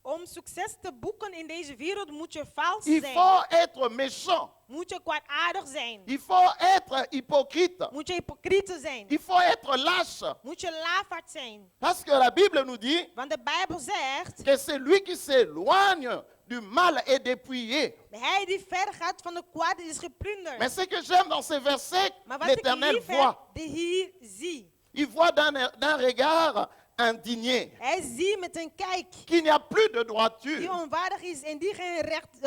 Om succes te boeken in deze wereld moet je vals
Il
zijn.
faut être méchant.
Moet je kwaadaardig zijn.
Il faut être hypocrite.
Moet je hypocriete zijn.
Il faut être lâche.
Moet je lafaard zijn.
Parce que la Bible nous dit
Want de Bijbel zegt,
que c'est lui qui s'éloigne du mal est dépouillé.
hij die ver gaat van de kwaad is geplunderd.
Mais ce que j'aime dans ces versets,
Maar wat ik
l'Éternel
lief heb,
voit.
de hier zie.
Il voit d'un regard indigné
Hij ziet met een kijk
qu'il n'y a plus de
die
droiture.
onwaardig is en die geen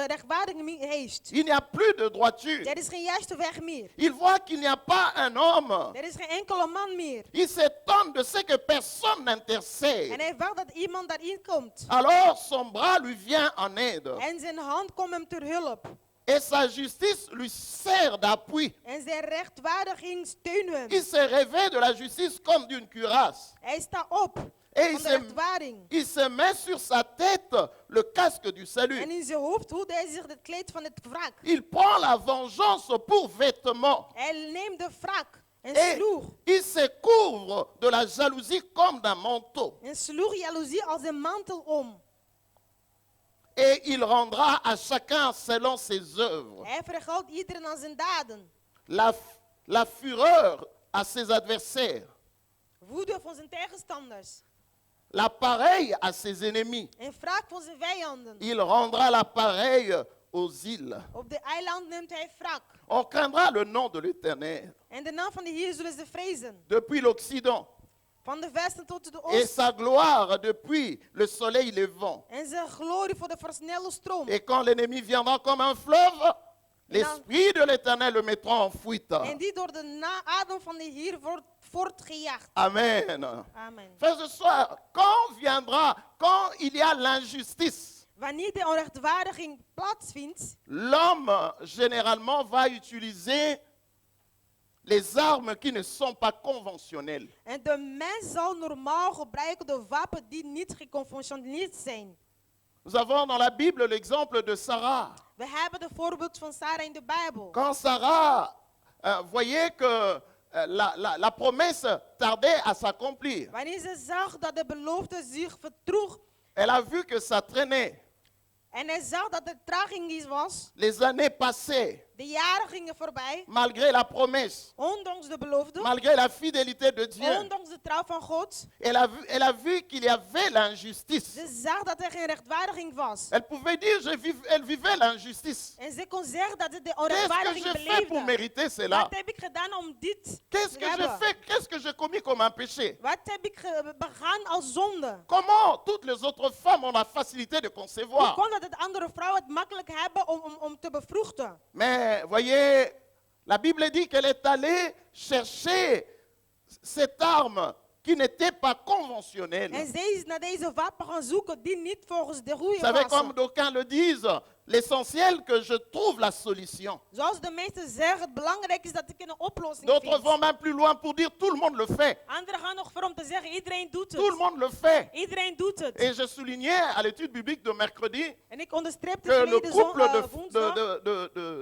rechtvaardiging meer heeft.
Il n'y a plus de droiture.
Er is geen juiste weg meer.
Il voit qu'il n'y a pas un homme.
Er is geen enkele man meer.
Il s'étonne de ce que personne n'intercède.
En hij wacht dat iemand daarin komt.
Alors son bras lui vient en aide.
En zijn hand komt hem ter hulp.
Et sa justice lui sert d'appui.
En zijn rechtvaardiging steunt hem.
Il se réveille de la justice comme d'une cuirasse.
Hij staat op
Et
van de rechtvaardiging.
il se met sur sa tête le casque du salut.
En in zijn hoofd hoedt hij zich het kleed van het wrak.
Il prend la vengeance pour vêtement.
Hij neemt de wrak en
Et
sloeg.
il se couvre de la jalousie comme d'un manteau.
En sloeg jaloezie als een mantel om.
Et il rendra à chacun selon ses œuvres.
Hij vergeldt iedereen aan zijn daden.
La fureur à ses adversaires.
Woede van zijn tegenstanders.
La pareille à ses ennemis.
En wraak van zijn vijanden.
Il rendra la pareille aux îles.
Op de eiland neemt hij wraak.
On craindra le nom de l'Éternel
En de naam van de Heer zullen ze vrezen.
depuis l'Occident
Van de westen tot de
et
oosten.
sa gloire depuis le soleil levant.
En zijn glorie voor de versnelde stroom.
Et quand l'ennemi viendra comme un fleuve, l'Esprit de l'Éternel le mettra en fuite.
En die door de adem van de Heer wordt voortgejaagd.
Amen.
Amen.
Frères et sœurs, quand il y a l'injustice,
Wanneer de onrechtvaardiging plaatsvindt,
l'homme généralement va utiliser les armes qui ne sont pas conventionnelles.
en de mens zal normaal gebruiken de wapen die niet geconventioneerd zijn.
Nous avons dans la Bible l'exemple de Sarah.
We hebben de voorbeeld van Sarah in de Bijbel.
Quand Sarah voyait que la promesse tardait à s'accomplir,
Wanneer ze zag dat de belofte zich verdroeg
elle a vu que ça traînait.
en hij zag dat er traging was,
Les années passaient,
de jaren gingen voorbij,
malgré la promesse,
ondanks de belofte,
malgré la fidélité de Dieu.
ondanks de trouw van God.
Elle a vu qu'il y avait l'injustice.
Ze zag dat er geen rechtvaardiging was.
Elle pouvait dire, elle vivait l'injustice.
En ze kon zeggen dat ze de
Qu'est-ce que
onrechtvaardiging
j'ai fait pour
beleefde.
mériter cela?
Wat heb ik gedaan om dit
Qu'est-ce
te
que j'ai
hebben?
fait? Qu'est-ce que j'ai commis comme un péché?
Wat heb ik begaan als zonde?
Comment toutes les autres femmes ont la facilité de
Hoe
concevoir?
kon dat andere vrouwen het makkelijk hebben om te bevruchten?
Mais voyez, la Bible dit qu'elle est allée chercher cette arme qui n'était pas conventionnelle.
En zij is naar deze wapen gaan zoeken die niet volgens de
Vous
goede
savez, comme
was.
d'aucuns le disent, l'essentiel que je trouve la solution.
Zoals de meesten zeggen, het belangrijk is dat ik een oplossing
D'autres vont
vind.
même plus loin pour dire tout le monde le fait.
Anderen gaan nog ver om te zeggen, iedereen doet
Tout le
het.
monde le fait.
Iedereen doet het.
Et je soulignais à l'étude biblique de mercredi
En ik onderstreepte
que le
verleden
couple
woensdag,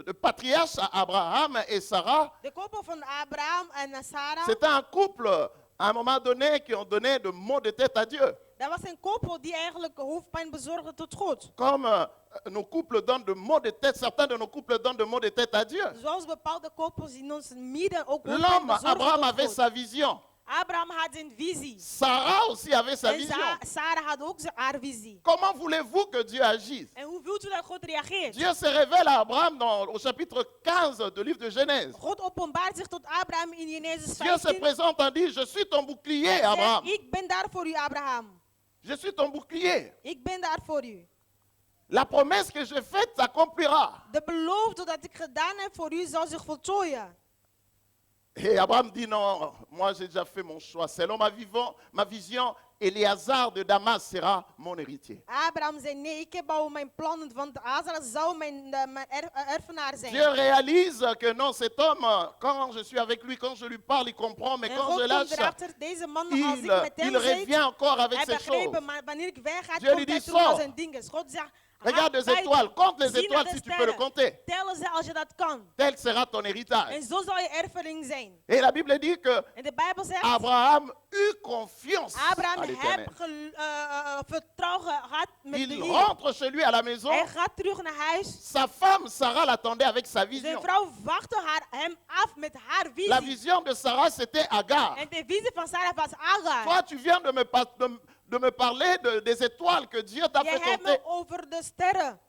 de patriarches Abraham et Sarah,
de koppel van Abraham en Sarah,
c'était un couple à un moment donné qui ont donné de maux de tête à Dieu.
dat was een koppel die eigenlijk hoofdpijn bezorgde tot God.
Comme nos couples donnent de maux de tête, certains de nos couples donnent de maux de tête à Dieu.
Zoals bepaalde koppels in ons midden ook hoofdpijn
L'homme,
bezorgden
Abraham
tot
avait
God.
sa vision.
Abraham had zijn visie.
Sarah aussi avait sa
En
vision.
Sarah had ook haar visie.
Comment voulez-vous que Dieu agisse?
En hoe wilt u dat God reageert?
Dieu se révèle à Abraham au chapitre 15 du livre de Genèse.
God openbaart zich tot Abraham in Genesis
Dieu se
15.
présente en dit, je suis ton bouclier,
Hij
Abraham.
zegt, ik ben daar voor u, Abraham.
Je suis ton bouclier.
Ik ben daar voor u.
La promesse que j'ai faite s'accomplira.
De belofte dat ik gedaan heb voor u zal zich voltooien.
Et Abraham dit non, moi j'ai déjà fait mon choix. Selon ma vision, Éléazar de Damas sera mon héritier.
Abraham zei, nee, ik heb al mijn plannen, want Azar zou mijn erfenaar zijn.
Dieu réalise que non, cet homme, quand je suis avec lui, quand je lui parle, il comprend, mais
En
quand
God
je
komt
lâche,
erachter, deze man, als ik met
il
hem
revient
zit,
encore avec
hij
ces
begrepen,
choses.
maar wanneer ik wegga,
Dieu lui
komt hij
dit,
terug naar
sors.
zijn dingen. God zegt,
Regarde les
buiten,
étoiles, compte les
zie naar
étoiles
de
si tu peux le
sterren.
compter.
Tel ze als je dat kan.
Tel sera ton héritage.
En zo zal je erfening zijn.
Et la Bible dit que
En de Bijbel zegt,
Abraham eu confiance à
Abraham
l'Éternel.
heeft vertrouwen gehad met de
Il
Heer.
rentre chez lui à la maison.
Hij gaat terug naar huis.
Sa femme Sarah l'attendait avec sa
Zijn
vision.
vrouw wachtte hem af met haar
La
visie.
vision de Sarah, c'était Agar.
En de visie van Sarah was Agar.
Toi, tu viens de me parler des étoiles que Dieu t'a
Jij
fait
hebt
compter.
me over de sterren.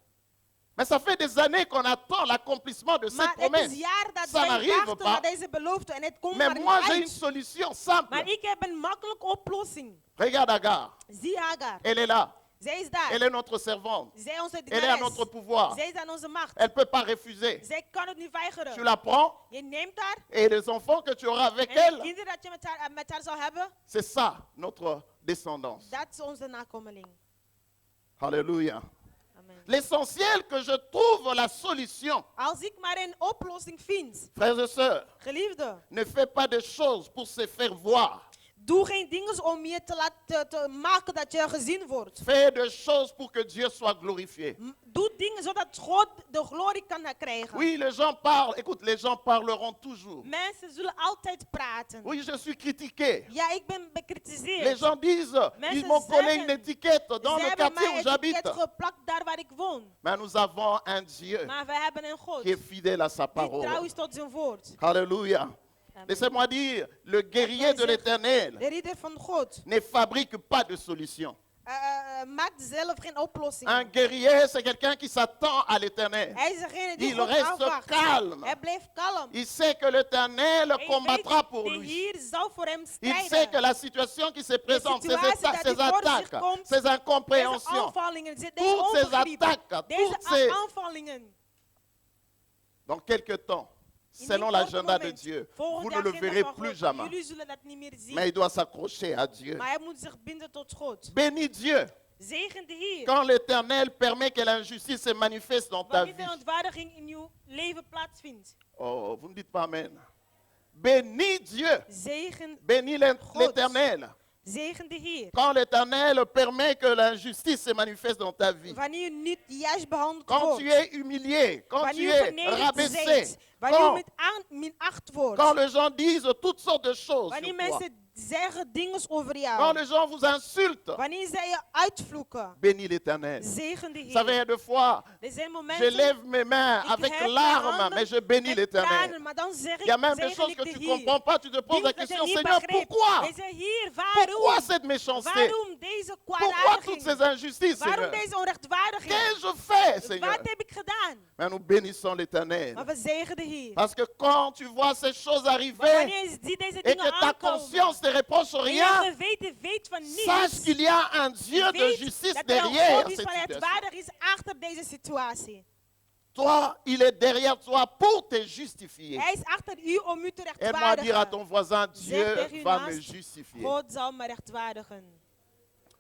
Mais ça fait des années qu'on attend l'accomplissement de cette
Maar het
promesse.
is jaar dat
Ça
wij
n'arrive
wachten
pas.
naar deze belofte en het komt
Mais
maar niet
moi, j'ai une
uit.
solution simple.
Maar ik heb een makkelijke oplossing.
Regarde Agar.
Zie Hagar.
Elle est là.
Zij is daar.
Elle est notre servante.
Zij is onze
Elle est à
dienares.
notre pouvoir.
Zij is aan onze macht.
Elle ne peut pas refuser.
Zij kan het niet weigeren.
Tu la prends
Je neemt haar.
et les enfants que tu auras avec
En de
elle,
kinderen dat je met haar zou hebben,
c'est ça notre descendance.
dat is onze nakomeling.
Alléluia.
Amen.
L'essentiel que je trouve la solution,
Als ik maar een oplossing vind,
frères et sœurs,
geliefde,
ne fais pas de choses pour se faire voir.
doe geen dingen om je te maken dat je gezien wordt.
Fais des choses pour que Dieu soit glorifié.
Doe dingen zodat God de glorie kan krijgen.
Oui, les gens parlent. Écoute, les gens parleront toujours.
Mensen zullen altijd praten.
Oui, je suis critiqué.
Ja, ik ben bekritiseerd.
Les gens disent,
Mensen
ils m'ont collé
zeggen,
une étiquette dans
Ze
le
hebben
quartier
mij
où j'habite.
etiket geplakt daar waar ik woon.
Mais nous avons un Dieu
Maar we hebben een God
qui est fidèle à sa
die trouw
parole.
is tot zijn woord.
Alléluia.
Amen.
Laissez-moi dire, le guerrier de l'Éternel
De ridder van God
ne fabrique pas de solution.
maakt zelf geen oplossing.
Un guerrier, c'est quelqu'un qui s'attend à l'Éternel.
Hij is degene die
Il
God
reste
afwacht.
calme.
Hij blijft kalm.
Il sait que l'Éternel
Hij
combattra
weet,
pour
de
lui.
Heer zal voor hem
Il sait que
strijden.
la situation qui se présente, ses,
situatie dat
ses
die voor zich
attaques,
komt,
ses
Deze
incompréhensions,
aanvallingen, deze
toutes ces
onbegrip,
attaques,
deze
toutes ces...
aanvallingen.
Dans quelque temps,
In
selon
een
l'agenda
kort
de
moment,
Dieu,
volgend
vous ne
jaar
le
agenda
verrez
van
plus
God,
jamais.
Jullie zullen dat niet meer zien.
Mais il doit s'accrocher à Dieu.
Maar hij moet zich binden tot God.
Bénis Dieu
Zegen de Heer.
quand l'Éternel permet que l'injustice se manifeste dans ta
Wanneer
vie.
de ontwaardiging in uw leven plaatsvindt.
Oh, vous ne dites pas Amen. Bénis Dieu.
Zegen,
Bénis l'Éternel.
zegen de Heer.
Quand l'Éternel permet que l'injustice se manifeste dans ta vie.
Wanneer u niet juist behandeld
Quand
wordt.
tu es humilié, quand
Wanneer
tu
u
es
vernederd
rabaissé,
bent. Wanneer u
quand,
met minacht wordt.
quand les gens disent toutes sortes de choses
Wanneer
sur toi,
mensen zeggen dingen over
quand
jou.
les gens vous insultent,
Wanneer zij je uitvloeken.
bénis l'Éternel.
Zegen de
Vous savez,
Heer.
des fois,
Er zijn
je
momenten.
lève mes mains
Ik
avec
heb mijn
larmes,
handen
mais je bénis
met
l'Éternel.
tranen, maar dan zeg
Il y a
ik,
même des
zegen
choses
ik
que
de
tu ne
Heer.
comprends pas, tu te poses la
Dingen dat
question,
je niet
Seigneur,
begreep.
pourquoi?
Je zegt, Heer,
Pourquoi
waarom?
cette méchanceté?
Waarom deze
Pourquoi toutes ces
kwaadaardiging?
injustices,
Waarom
Seigneur?
deze onrechtvaardiging?
Qu'ai-je fait, Seigneur?
Wat heb ik gedaan?
Mais nous bénissons l'Éternel.
Maar we zegen de Heer.
Parce que quand tu vois ces choses
Maar
arriver
wanneer je ziet deze
et
dingen
que ta
aankomen,
conscience te reproche
en
rien,
je geweten weet van
sache
niets,
qu'il y a un Dieu de
weet
justice
dat er een
derrière
God is
cette
van
situation.
rechtvaardig is achter deze situatie.
Toi, il est derrière toi pour te justifier.
Hij is achter u om u te
Aide-moi à dire à ton
rechtvaardigen.
voisin,
Zeg
Dieu
tegen uw
va me
naast,
justifier.
God zal me rechtvaardigen.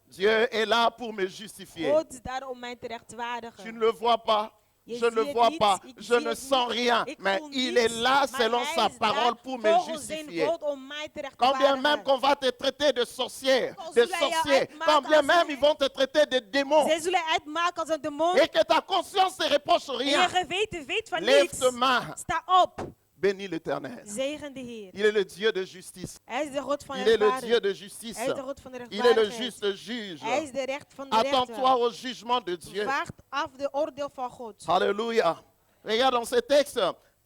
Dieu est là pour me justifier.
God is daar om mij te
Tu ne
rechtvaardigen.
le vois pas,
Je
je ne
zie
le
het
vois
niet,
pas,
ik
je
zie
ne
het
sens
niet,
rien,
ik
mais
voel
il
niets,
est là
maar
selon
hij
sa
is
parole
daar
pour me
volgens zijn
justifier.
woord om mij te
Quand bien même
rechtvaardigen.
qu'on va te traiter de sorcière,
Als
de
zullen je
sorcier,
uitmaken
quand bien
als
même
een-
ils vont te traiter de démon,
Zij zullen uitmaken als een demon.
et que ta conscience te reproche
En je
rien,
geweten weet van
lève
niets.
tes mains,
Sta op.
bénis l'Éternel.
Zegen de Heer.
Il est le Dieu de justice.
Hij is de God van
Il est le Dieu
rechtvaardigheid.
de justice.
Hij is de God van de
Il est le
rechtvaardigheid.
juste juge.
Hij is de recht van de
Attends-toi
rechter.
au jugement de Dieu.
Wacht af de oordeel van God.
Alléluia. Regarde dans ce texte,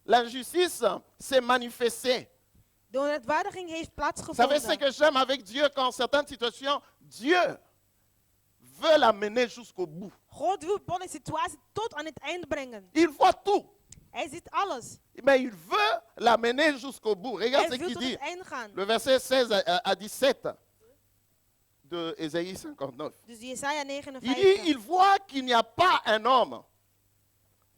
l'injustice s'est manifestée.
De onrechtvaardiging heeft
Vous savez ce
plaatsgevonden.
que j'aime avec Dieu quand certaines situations, Dieu veut l'amener jusqu'au bout.
God wil de situatie tot aan het einde brengen.
Il voit tout,
Hij ziet alles.
mais il veut l'amener jusqu'au bout. Regarde
Hij
ce
wil
qu'il
tot
dit.
het einde gaan.
Le verset 16 à 17 de Ésaïe 59.
Dus Jesaja
Il dit,
59.
il voit qu'il n'y a pas un homme.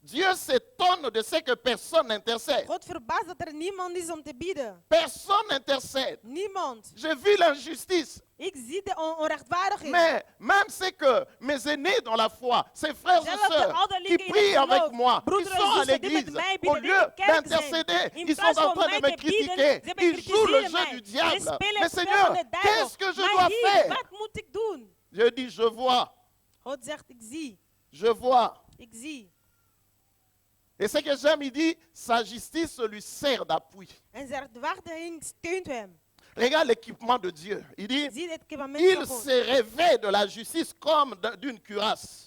Dieu s'étonne de ce que personne n'intercède.
God verbaast dat er niemand is om te bieden.
Personne n'intercède.
Niemand.
J'ai vu l'injustice.
Ik zie de onrechtvaardiging.
Mais même c'est que mes aînés dans la foi, ces frères et
Zelfs de
sœurs qui
ouderlingen in
prient
het geloof,
avec moi, qui
broeders en
sont à
zusters die met
l'église,
mij
au
bidden, die
lieu
in de kerk zijn,
d'intercéder,
in
ils sont
plaats
en
van
train de
mij
me
te bidden,
critiquer.
ze
Ils jouent le
bekritiseren
jeu
mij.
du
Ze
diable.
spelen
Mais
het spel van
Seigneur,
de duivel.
qu'est-ce que je
Maar
dois
Heer,
faire?
wat moet ik doen?
Je dis, je vois,
God zegt, ik zie.
je vois.
Ik zie.
Et ce que j'aime, il dit, sa justice lui sert d'appui.
En zijn rechtvaardiging steunt hem.
Regarde l'équipement de Dieu. Il dit,
Zie het equipament
il
van God.
se revêt de la justice comme d'une cuirasse.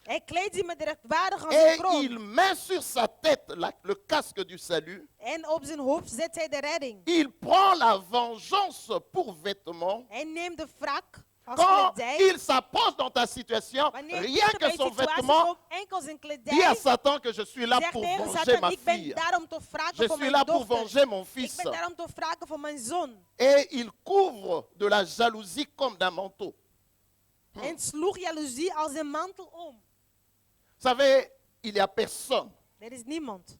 Hij kleedt zich met de rechtvaardige als een
Et
kroon.
il met sur sa tête le casque du salut.
En op zijn hoofd zet hij de redding.
Il prend la vengeance pour vêtement.
Hij neemt de wrak als
Quand
kledij.
il s'approche dans ta situation,
Wanneer
rien
iemand
que
bij
son
situatie
vêtement
komt, enkel zijn
dit à
kledij,
Satan que je suis là
zegt
pour
tegen
venger
Satan,
ma
ik ben
fille.
daar om te wraken
Je
voor
suis
mijn
là pour
dochter.
venger mon
Ik
fils.
ben daar om te wraken voor mijn zoon.
Et il couvre de la jalousie comme d'un manteau.
En sloeg jaloezie als een mantel om.
Vous savez, il n'y a personne,
Er is niemand.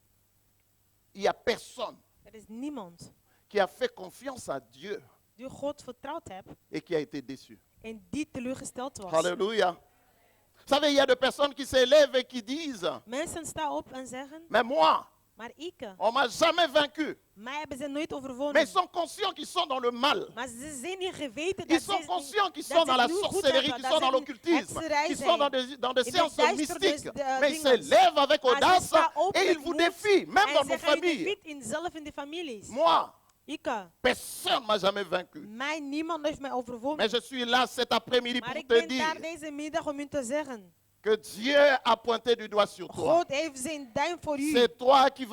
il n'y a personne
Er is niemand
qui a fait confiance à Dieu
die God vertrouwd heeft
et qui a été déçu.
en die teleurgesteld was.
Alléluia. Vous savez, il y a des personnes qui s'élèvent et qui disent,
Mensen staan op en zeggen,
mais moi,
maar ik,
on m'a jamais vaincu.
mij hebben ze nooit
Mais
overwonnen.
ils sont conscients qu'ils sont dans le mal.
Maar ze zijn niet geweten
Ils
dat
sont
ze
conscients qu'ils
dat
sont
ze
dans la
het nu goed
sorcellerie,
hebben,
qu'ils
dat
sont
ze
dans
in
l'occultisme,
hekserij
qu'ils sont
zijn.
dans des
In de
séances
duisternis,
mystiques.
de
Mais ils
dingen.
se lèvent avec
Maar ze
audace
staan op
et
met
ils vous
moed
défient, même
en
dans
ze
nos
gaan je
familles.
defeat in zelf in de families.
Moi,
Ik,
personne ne m'a jamais vaincu.
mij, niemand heeft mij overwonnen.
Mais je suis là cet après-midi
Maar
pour
ik
te
ben
dire
daar deze middag om u te zeggen.
que Dieu a pointé du doigt sur toi.
God heeft zijn duim voor u.
C'est toi que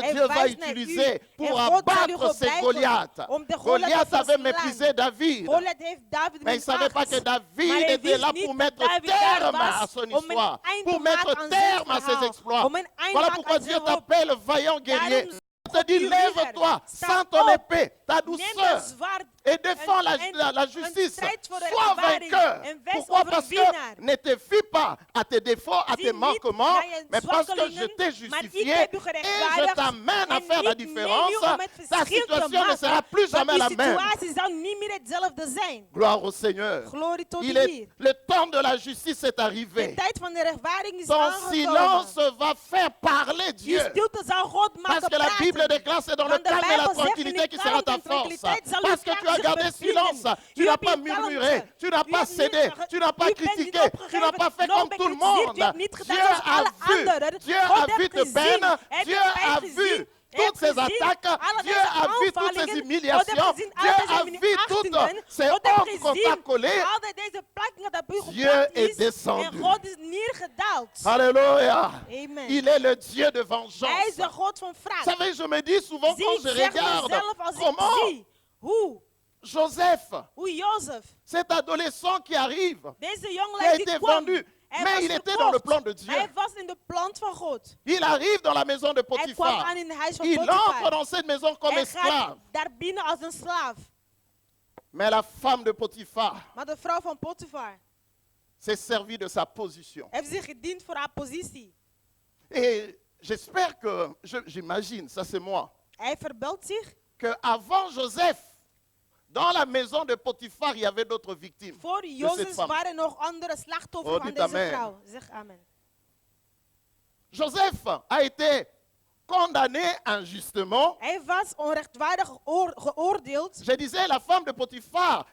Hij
Dieu va
wijst naar
utiliser
u.
pour
En God zal u
abattre ces
gebruiken
Goliaths.
om de Goliath
Goliath
te
avait
verslaan.
méprisé David.
Goliath heeft David
Mais il ne savait pas que
Maar
David
hij
était
wist
là
niet
pour
dat
mettre
David daar
terme
was
à son
om een
histoire,
eind
pour
te
mettre
maken aan zijn
terme à ses
verhaal,
exploits.
om een eind
Voilà
te
pourquoi
maken
Dieu
aan zijn hoop.
t'appelle vaillant guerrier.
Daarom
Il te dit,
God u
lève-toi,
leert. Sta
sans ton
op.
épée, ta
Neem
douceur,
een zwaard
et défends la
een
justice.
strijd voor de
Sois
rechtvaardiging.
vainqueur.
En wees
Pourquoi? Parce que
overwinnaar.
ne te fie pas à tes défauts, à
Zie
tes
niet
manquements,
naar je
mais parce que
zwakkelingen,
je t'ai
maar ik
justifié
heb u
et je
gerechtvaardigd
t'amène à
en
faire la
ik neem u
différence.
om het
Ta
verschil te
situation ne sera
maken,
plus
want
jamais la
die
même.
situatie zal niet meer hetzelfde zijn.
Gloire au Seigneur.
Glorie tot
Il
de
est,
Heer.
le temps de la justice est
De
arrivé.
tijd van de rechtvaardiging is
Ton
aangekomen.
silence va faire parler
Die
Dieu.
stilte zal God
Parce
maken
que la
praten.
Bible déclare c'est dans le
Want de
calme et la
Bijbel zegt, in
tranquillité
de
qui sera ta
kalmte en
force.
tranquiliteit zal uw
Parce que
kracht
tu as
zich
gardé
bevinden.
silence, tu
U
n'as
hebt
pas
in
murmuré,
kalmte.
tu n'as
U
pas
hebt niet
cédé,
ge-
tu n'as pas
u bent niet
critiqué, tu n'as
opgegeven,
pas fait
nog
comme tout le
bekritiseerd,
monde.
u hebt niet
Dieu
gedaan zoals
a
alle
vu,
anderen.
Dieu
God
a
heeft
vu tes
gezien,
peines,
heeft
Dieu
je pijn
a
gezien,
vu
heeft
toutes ces
gezien
attaques,
alle
Dieu
deze
a vu toutes ces
aanvallingen, God
humiliations,
heeft gezien
Dieu
alle
a
deze
vu toutes
minachtingen,
ces
God heeft
hontes qu'on t'a
gezien
collées.
al deze plakkingen dat u
Dieu
geplakt
est
is
descendu.
en God is neergedaald.
Alléluia.
Amen.
Il est le Dieu de
Hij
vengeance.
is de God van
Vous
wraak.
savez, je me dis souvent
Zie,
quand
ik
je
zeg
regarde
mezelf als ik
comment
zie hoe Jozef,
cet adolescent qui arrive,
deze
qui a
jongeling die
été
kwam,
vendu,
hij
mais
was
il était dans le
verkocht.
plan de Dieu.
Hij was in de plan van God.
Il arrive dans la maison de
Hij kwam
Potiphar.
aan in het huis van
Il entre
Potifar.
dans cette maison comme
Hij
esclave.
gaat daar binnen als een slaaf.
Mais la femme de Potiphar
Maar de vrouw van Potifar
s'est servie de sa position.
heeft zich gediend voor haar positie.
Et j'espère que, j'imagine, ça c'est moi,
Hij verbeeldt zich.
que avant Joseph, dans la maison de Potiphar, il y avait d'autres victimes
Voor
de cette
Jozef
femme.
waren nog andere slachtoffers
Oh,
van
dit
deze
amen.
vrouw. Zeg amen.
Joseph a été condamné injustement.
Hij was onrechtvaardig geoordeeld.
Je disais, la femme de Potiphar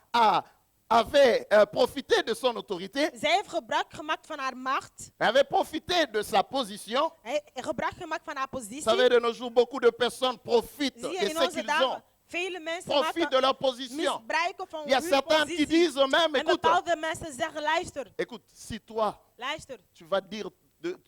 avait profité de son autorité,
Zij heeft gebruik gemaakt van haar macht.
avait profité de sa position.
Hij heeft gebruik gemaakt van haar
Vous
positie.
savez, de nos jours, beaucoup de personnes profitent
Zie je
de
in
ce
onze
qu'ils ont,
dagen, vele mensen
profitent de
maken
leur position.
misbruiken van
Il y a
hun
certains qui
positie.
disent même,
En
écoute,
bepaalde mensen zeggen, luister,
si toi,
luister.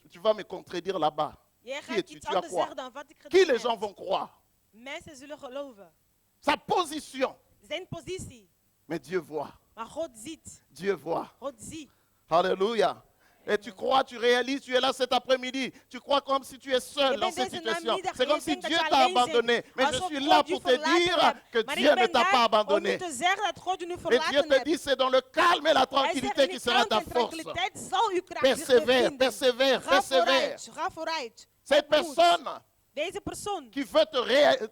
tu vas me contredire là-bas,
Jij
qui
gaat
es-tu?
iets
Tu as
anders
quoi?
zeggen dan wat ik
Qui
gedaan
les gens
heb.
vont croire?
Mensen zullen geloven.
Sa position.
Zijn positie.
Mais Dieu voit.
Maar God ziet.
Dieu voit.
God ziet.
Alléluia. Et tu crois, tu réalises, tu es là cet après-midi. Tu crois comme si tu es seul
Je
dans
ben
cette
deze
situation.
namiddag
C'est
en
comme
je
si
denkt dat
Dieu
je
t'a
alleen bent.
abandonné. Mais je
Alsof
suis
God
là
je
pour te
verlaten
dire
hebt.
que
Maar
Dieu
ik
ne
ben
t'a pas
daar om
abandonné.
u te zeggen dat God u nu
Et Dieu
verlaten
te
hebt.
dit, c'est dans le calme et la
Hij
tranquillité
zegt, in
qui
die
sera
kalmte
ta
en
force.
tranquiliteit zal uw kracht zich
Persévère,
bevinden.
persévère,
Ga
persévère.
vooruit, ga vooruit.
Cette
Heb moed.
personne
Deze persoon
qui veut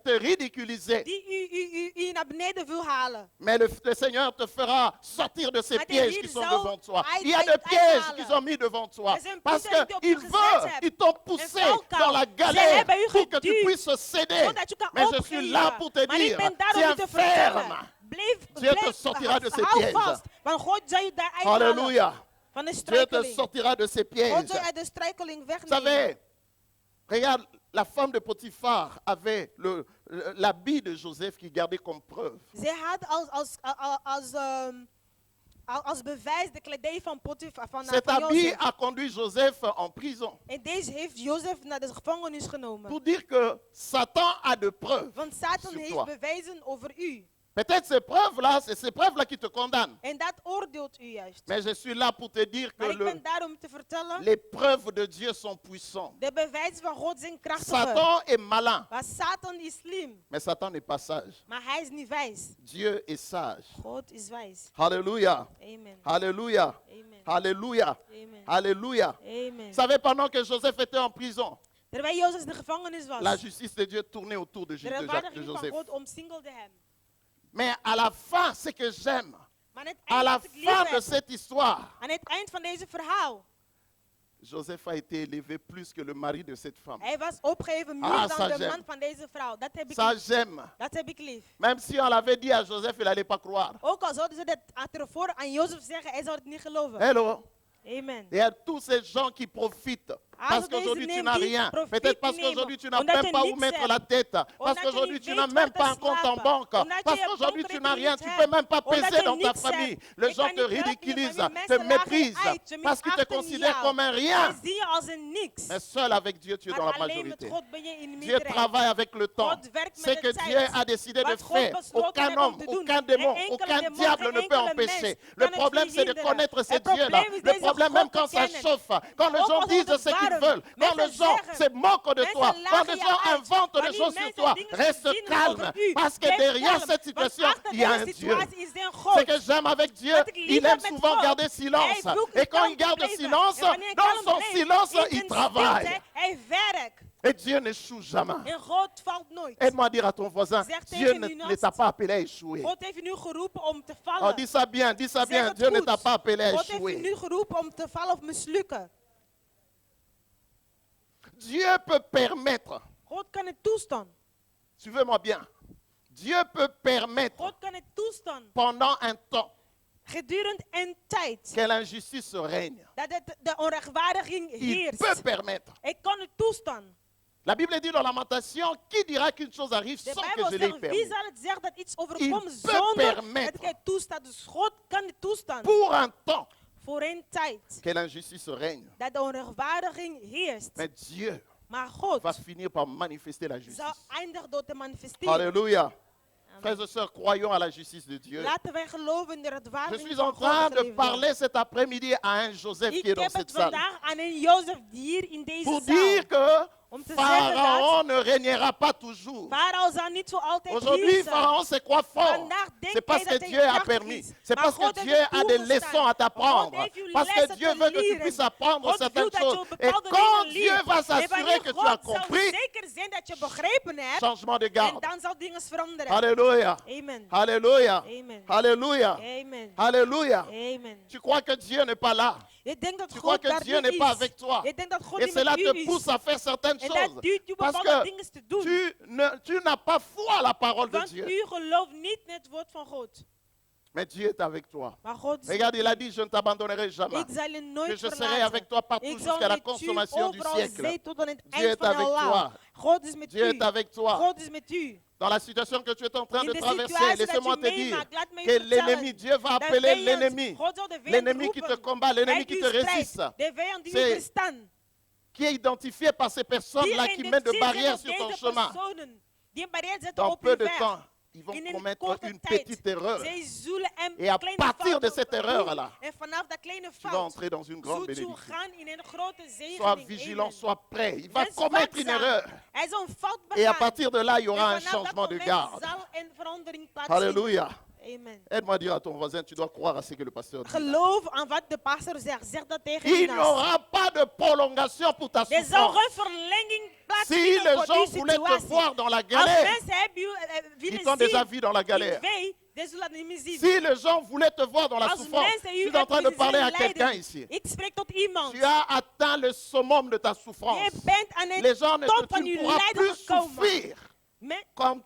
te ridiculiser,
die u naar beneden wil halen.
mais le Seigneur te fera sortir de ces
Maar de
pièges
Heer
qui sont
zal
devant toi.
uit-
Il y a
uit-
des pièges
uithalen.
qu'ils ont mis devant toi.
Er zijn
Parce
punten die op
qu'ils
je gezet
veulent,
hebben.
ils t'ont
Een
poussé
valkuil.
dans la
Ze
galère
hebben u
pour que tu
geduwd,
puisses céder.
zodat je kan
Mais je
opgeven.
suis là pour te
Maar ik
dire,
ben daar om je te
tiens ferme.
vertellen. Blijf,
Dieu te sortira de ces
hou
pièges.
vast, want God zal je daar uithalen
Alléluia.
van de
Dieu te
struikeling.
sortira de ces
God
pièges.
zal uit de struikeling
Vous savez,
wegnemen.
Regarde, la femme de Potiphar avait l'habit de Joseph qui gardait comme preuve.
Zij had als bewijs de kledij van Potifar van
Cet habit
Jozef.
a conduit Joseph en prison.
En deze heeft Jozef naar de gevangenis genomen.
Pour dire que Satan a de preuves
Want Satan
sur
heeft
toi.
bewijzen over u.
Peut-être ces preuves-là, c'est ces preuves-là qui te condamnent.
En dat oordeelt u juist.
Mais je suis là pour te dire
Maar
que
ik ben daar om te vertellen,
les preuves de Dieu sont puissantes.
de bewijzen van God zijn krachtig.
Satan est malin,
Maar Satan is slim,
mais Satan n'est pas sage.
maar hij is niet wijs.
Dieu est sage.
God is wijs.
Alléluia.
Amen.
Alléluia.
Amen.
Alléluia.
Amen.
Alléluia.
Amen.
Vous savez, pendant que Joseph était en prison,
Terwijl Jozef in de gevangenis was,
la justice de Dieu tournait autour de
de rechtvaardiging van
Joseph.
God omsingelde hem.
Mais à la fin, ce que j'aime,
Maar aan het
à
eind
la
wat ik lief
fin de
heb,
cette histoire,
aan het eind van deze verhaal,
Joseph a été élevé plus que le mari de cette femme.
hij was opgeheven meer
Ah,
dan
ça
de
j'aime.
man van deze vrouw. Dat heb ik
Ça,
lief.
j'aime.
Dat heb ik lief.
Même si on l'avait dit à Joseph, il n'allait pas croire.
Ook al zouden ze dat tevoren aan Jozef zeggen, hij zou het niet geloven.
Hello.
Amen.
Il y a tous ces gens qui profitent. Parce qu'aujourd'hui, tu n'as rien. Peut-être parce qu'aujourd'hui, tu n'as même pas où mettre la tête. Parce qu'aujourd'hui, tu n'as même pas un compte en banque. Parce qu'aujourd'hui, tu n'as rien. Tu ne peux même pas peser dans ta famille. Les gens te ridiculisent, te méprisent. Parce qu'ils te considèrent comme un rien.
Zie je als een niks.
Mais seul avec Dieu, tu es dans la
Maar alleen met
majorité.
God ben je in de
Dieu
meerderheid.
travaille avec le temps.
God werkt
Ce
met
que
de
Dieu
tijd.
a décidé de
Wat God
faire,
besloten
aucun
heeft om
homme,
te doen.
aucun
En
démon,
enkele
aucun
demon,
diable
geen
ne peut
enkele
empêcher.
mens
Le
kan het
problème, c'est de
verhinderen.
connaître ces
Het
dieux-là.
probleem is
Le
deze
problème,
God
même
te
quand ça
kennen.
chauffe, quand les
Ook
gens
als
disent
het
ce qu'ils
warm.
veulent, quand
Mensen
les gens
zeggen,
se moquent de
mensen
toi, quand les
lachen
gens
je uit.
inventent des
Wanneer
choses sur
mensen
toi,
dingen
reste
verzinnen
calme.
over u,
Parce que
blijf
derrière
kalm.
cette
Want
situation,
achter
il y a
deze
un Dieu.
situatie is er een
Ce
God.
que j'aime avec Dieu,
Wat ik lief
il
heb
aime
met
souvent
God.
garder silence.
Hij zoekt
Et quand
kalm
il garde
te blijven.
silence,
En wanneer hij
dans
kalm
son
blijft,
silence,
in
il
zijn
travaille.
stilte, hij werkt.
Et Dieu n'échoue jamais.
En God valt nooit.
Aide-moi à dire à ton voisin,
Zeg
Dieu
tegen
ne
u
ne
naast.
t'a pas appelé à échouer.
God heeft u nu geroepen om te
Oh,
vallen.
dis ça bien, dis ça
Zeg
bien.
het
Dieu ne
goed.
t'a pas appelé à
God heeft u
échouer.
nu geroepen om te vallen of mislukken.
Dieu peut permettre,
God kan het toestaan.
suivez-moi bien, Dieu peut permettre
God kan het toestaan.
pendant un temps
Gedurende een tijd.
que l'injustice règne.
Dat de onrechtvaardiging
Il
heerst.
peut permettre.
Ik kan het toestaan.
La Bible dit dans Lamentation, qui dira qu'une chose arrive
De
sans
Bijbel
que je l'ai
zegt, wie
permis?
zal het zeggen dat iets
Il
overkomt
peut
zonder
permettre.
dat ik het toestaat. Dus God kan het toestaan.
Pour un temps
Voor een tijd.
que l'injustice règne.
Dat de onrechtvaardiging heerst.
Mais Dieu
Maar God
va finir par manifester la
zal
justice.
eindigen door te manifesteren.
Alléluia. Frères et sœurs, croyons à la justice de Dieu.
Laten wij geloven in de
Je
rechtvaardiging
suis
van
en
God.
train de
geliefden.
parler cet après-midi à un Joseph qui
Ik
est dans
heb
cette
het
salle.
vandaag aan een Jozef hier in deze
Pour
zaal.
dire que
Om te zeggen
Pharaon ne régnera pas toujours.
Farao zal niet zo altijd
Aujourd'hui,
heersen.
Pharaon se croit fort.
Vandaag denkt
C'est parce
hij
que
dat
Dieu
hij
a
krachtig
permis.
is.
C'est
Maar
parce que
God heeft
Dieu
het
a des
toegestaan.
leçons à t'apprendre.
God heeft u
Parce que
lessen
Dieu
te
veut que tu
leren.
puisses apprendre
God
certaines
wil dat je
choses.
op
Et
bepaalde
quand
dingen
Dieu
leert.
va
En
s'assurer
wanneer
que tu as
God zal
compris,
zeker zijn dat je begrepen hebt.
changement de
En
garde.
dan zal dingen veranderen.
Alléluia.
Amen.
Alléluia.
Amen.
Alléluia.
Amen.
Alléluia.
Amen.
Tu crois que Dieu n'est pas là.
Je denkt dat
Tu crois
God
que
daar
Dieu
niet
n'est pas
is.
avec toi.
Je denkt dat God
Et
niet
cela
met u
te
is.
pousse à faire certaines
En
choses.
dat duwt je
Parce
bepaalde
que
dingen te doen.
tu n'as pas foi à la parole de
Want
Dieu.
u gelooft niet in het woord van God.
Mais Dieu est avec toi.
Maar God
Regarde, il a dit, je ne t'abandonnerai jamais.
ik zal je
Que
nooit
je serai
verlaten.
avec toi partout
Ik zal
jusqu'à la
met u
consommation du
overal
siècle.
zijn tot aan het
Dieu
eind
est
van
avec
Allah.
toi.
God is met
Dieu
u.
est avec toi.
God is met u.
Dans la situation que tu es en train
In
de
de
traverser,
situatie
laissez-moi
dat
te
je
dire
meemaakt, laat mij
que
vertellen.
l'ennemi, Dieu va
De
appeler
vijand,
l'ennemi.
God zal de vijand
L'ennemi qui te
roepen.
combat, l'ennemi
Hij
qui
u
te
strijdt.
résiste.
De vijand die u
C'est-
weerstaan.
Qui est identifié par ces personnes-là qui mettent de barrières sur ton chemin.
Die een barrière zetten
Dans
op
peu
uw
de
weg.
temps, ils vont
In een
commettre
korte
une
tijd.
petite erreur.
Zij zullen een
Et à
kleine
partir
fout
de cette
doen.
erreur-là,
En vanaf dat kleine
tu vas
fout
entrer dans une grande
zult u
bénédiction.
gaan in een grote
Sois
zegening.
vigilant,
Amen.
sois prêt. Il va
Wees
commettre une
waakzaam.
erreur.
Hij zal een fout
Et à
begaan.
partir de là, il y aura
En
un
vanaf
changement
dat
de
moment
garde.
zal een verandering plaatsvinden.
Alléluia.
Amen.
Aide-moi à dire à ton voisin, tu dois croire à ce que le pasteur dit.
Geloof aan wat de pastor zegt. Zeg dat tegen
Il
je
n'y
naast.
aura pas de prolongation pour ta
Er zal
souffrance.
geen verlenging
Si
plaatsvinden
les
voor
gens
uw
voulaient te
situatie.
voir dans la
Als
galère,
mensen hebben u
ils
willen
t'ont déjà
zien
vu dans la
in
galère.
vee, ze zullen het niet meer zien.
Si les gens voulaient te voir dans la
Als
souffrance,
mensen
je
u
suis en train de
willen
parler à
zien
quelqu'un
lijden,
ici.
ik spreek tot iemand.
Tu as atteint le summum de ta
Je
souffrance.
bent aan
Les
het
gens
top
tu
van
ne
uw
pourras
lijden
plus
gekomen.
souffrir
Me-
comme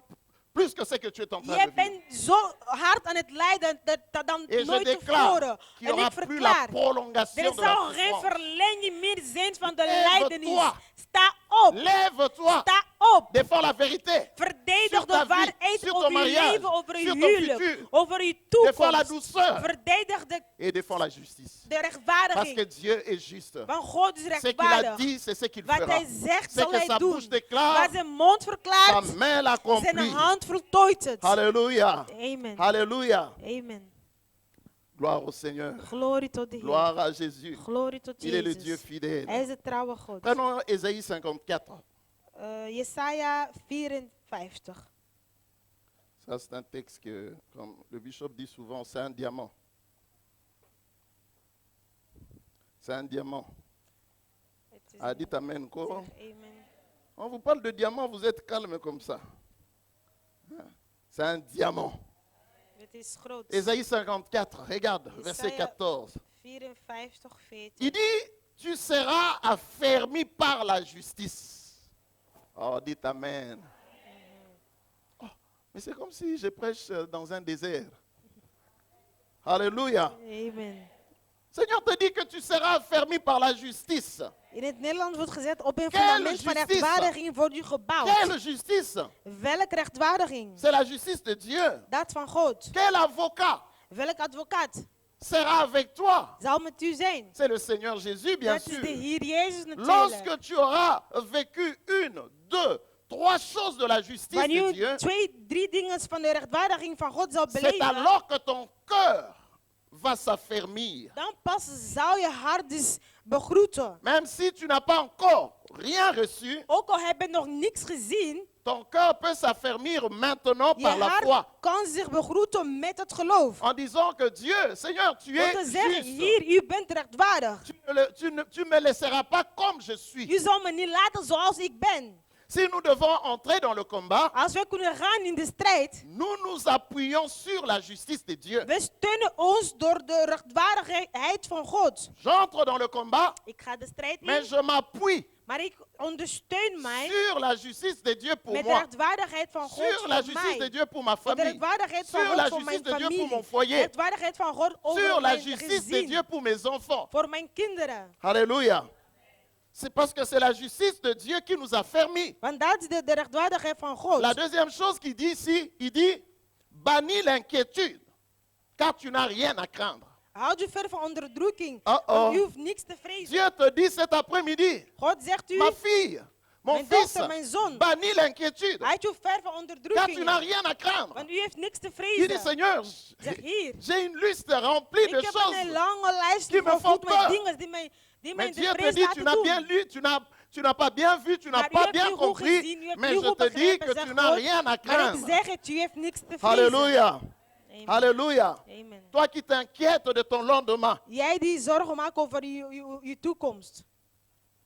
plus que ce que tu es en train
Je
de vivre.
bent zo hard aan het lijden dan
Et je
nooit
déclare
tevoren.
qu'il n'y
En
aura
ik
plus la
verklaar,
prolongation
er
de la
zal geen
souffrance.
verlenging meer zijn van de
Lève-toi.
lijdenis. Sta op.
Lève-toi.
Sta op.
Défends la vérité.
Verdedig
Sur ta
de
vie,
waarheid
sur
over
ton
uw
mariage,
leven, over uw
sur ton
huwelijk,
futur.
over uw
Défends la
toekomst.
douceur.
Verdedig
Et défends la justice.
de
Parce que
rechtvaardiging.
Dieu est juste.
Want God is
Ce qu'il a
rechtvaardig.
dit, c'est ce qu'il
Wat
fera.
hij zegt,
C'est
zal
que
hij
sa
doen.
bouche déclare,
Waar zijn mond
sa
verklaart,
main
zijn
l'accomplit.
hand voltooit het.
Alléluia.
Amen.
Alléluia.
Amen.
Gloire au Seigneur.
Glorie tot de Heer.
Gloire à Jésus.
Glorie tot
Il est le Dieu
Jezus. Hij
fidèle.
is de trouwe God.
Prenons Ésaïe 54.
Jesaja 54.
Ça, c'est un texte que, comme le bishop dit souvent, c'est un diamant. C'est un diamant.
Het is
Ah, dites Amen. Quoi?
Amen.
On vous parle de diamant, vous êtes calme comme ça. Hein? C'est un diamant.
Het is groot.
Ésaïe 54, regarde, verset
Jesaja
14.
54, 14.
Il dit, tu seras affermi par la justice. Oh, dites Amen. Oh, mais c'est comme si je prêche dans un désert. Alléluia.
Amen.
Seigneur te dit que tu seras affermi par la justice.
In het Nederlands wordt gezet op een
Quelle
fundament van
justice?
rechtvaardiging wordt u gebouwd.
Quelle justice?
Welke rechtvaardiging?
C'est la justice de Dieu.
Dat van God.
Quel avocat
Welk advocaat
sera avec toi?
zal met u zijn?
C'est le Seigneur Jésus, bien
Dat is
sûr.
de Heer Jezus natuurlijk.
Lorsque tu auras vécu une, deux, trois choses de la justice
Wanneer
de
u
Dieu,
2, 3 dingen van de rechtvaardiging van God zal
c'est
beleven,
alors que ton cœur va s'affermir.
dan pas zal je hart dus begroeten.
Même si tu n'as pas encore rien reçu,
Ook al heb je nog niks gezien,
ton cœur peut s'affermir maintenant
je
par la foi.
hart kan zich begroeten met het geloof.
En disant que Dieu, Seigneur, tu
Om te
es
zeggen,
juste.
hier, u bent rechtvaardig.
Tu me laisseras pas comme je suis.
U zal me niet laten zoals ik ben.
Si nous devons entrer dans le combat,
Als we kunnen gaan in de strijd,
nous nous appuyons sur la justice de Dieu.
we steunen ons door de rechtvaardigheid van God.
J'entre dans le combat,
Ik ga de strijd
mais
in,
je m'appuie
maar ik ondersteun mij
sur la justice de Dieu pour
met de
moi,
rechtvaardigheid van God
sur la
voor
justice de
mij.
Dieu pour ma
Met de
famille,
rechtvaardigheid van
sur
God
la
voor
justice
mijn
de Dieu pour
familie.
mon
De
foyer,
rechtvaardigheid van God over
sur la
mijn
justice de
gezin.
Dieu pour mes enfants.
Voor mijn kinderen.
Alléluia. C'est parce que c'est la justice de Dieu qui nous a fermis.
Want dat is de rechtvaardigheid van God.
La deuxième chose qu'il dit ici, il dit, bannis l'inquiétude, car tu n'as rien à craindre.
Houd je ver van onderdrukking.
Uh-oh.
Want u hoeft niks te vrezen.
Dieu te dit cet après-midi,
God zegt u,
ma fille, mon
Mijn
fils,
dochter, mijn zoon.
bannis l'inquiétude,
houd je ver van
car tu
onderdrukking.
n'as rien à craindre.
Want u heeft niks te
Il dit,
vrezen.
Seigneur,
Zeg hier.
j'ai une liste remplie
Ik
de
heb een
choses.
lange lijst
die me
gevuld
font
met
peur.
dingen die mij
Mais
in
Dieu
de
te
vrees
dit, tu
laten
n'as bien
doen.
lu, tu n'as pas bien vu, tu n'as
Maar u
pas
hebt
bien
niet goed
compris,
gezien, u hebt
mais
niet
je
goed
te dis
begrepen,
que
zegt
tu n'as
God.
rien à
Maar ik
craindre.
zeg het, u heeft niks te vrezen.
Alléluia.
Amen.
Alléluia.
Amen.
Toi qui t'inquiètes de ton lendemain,
Jij die zorgen maakt over je toekomst.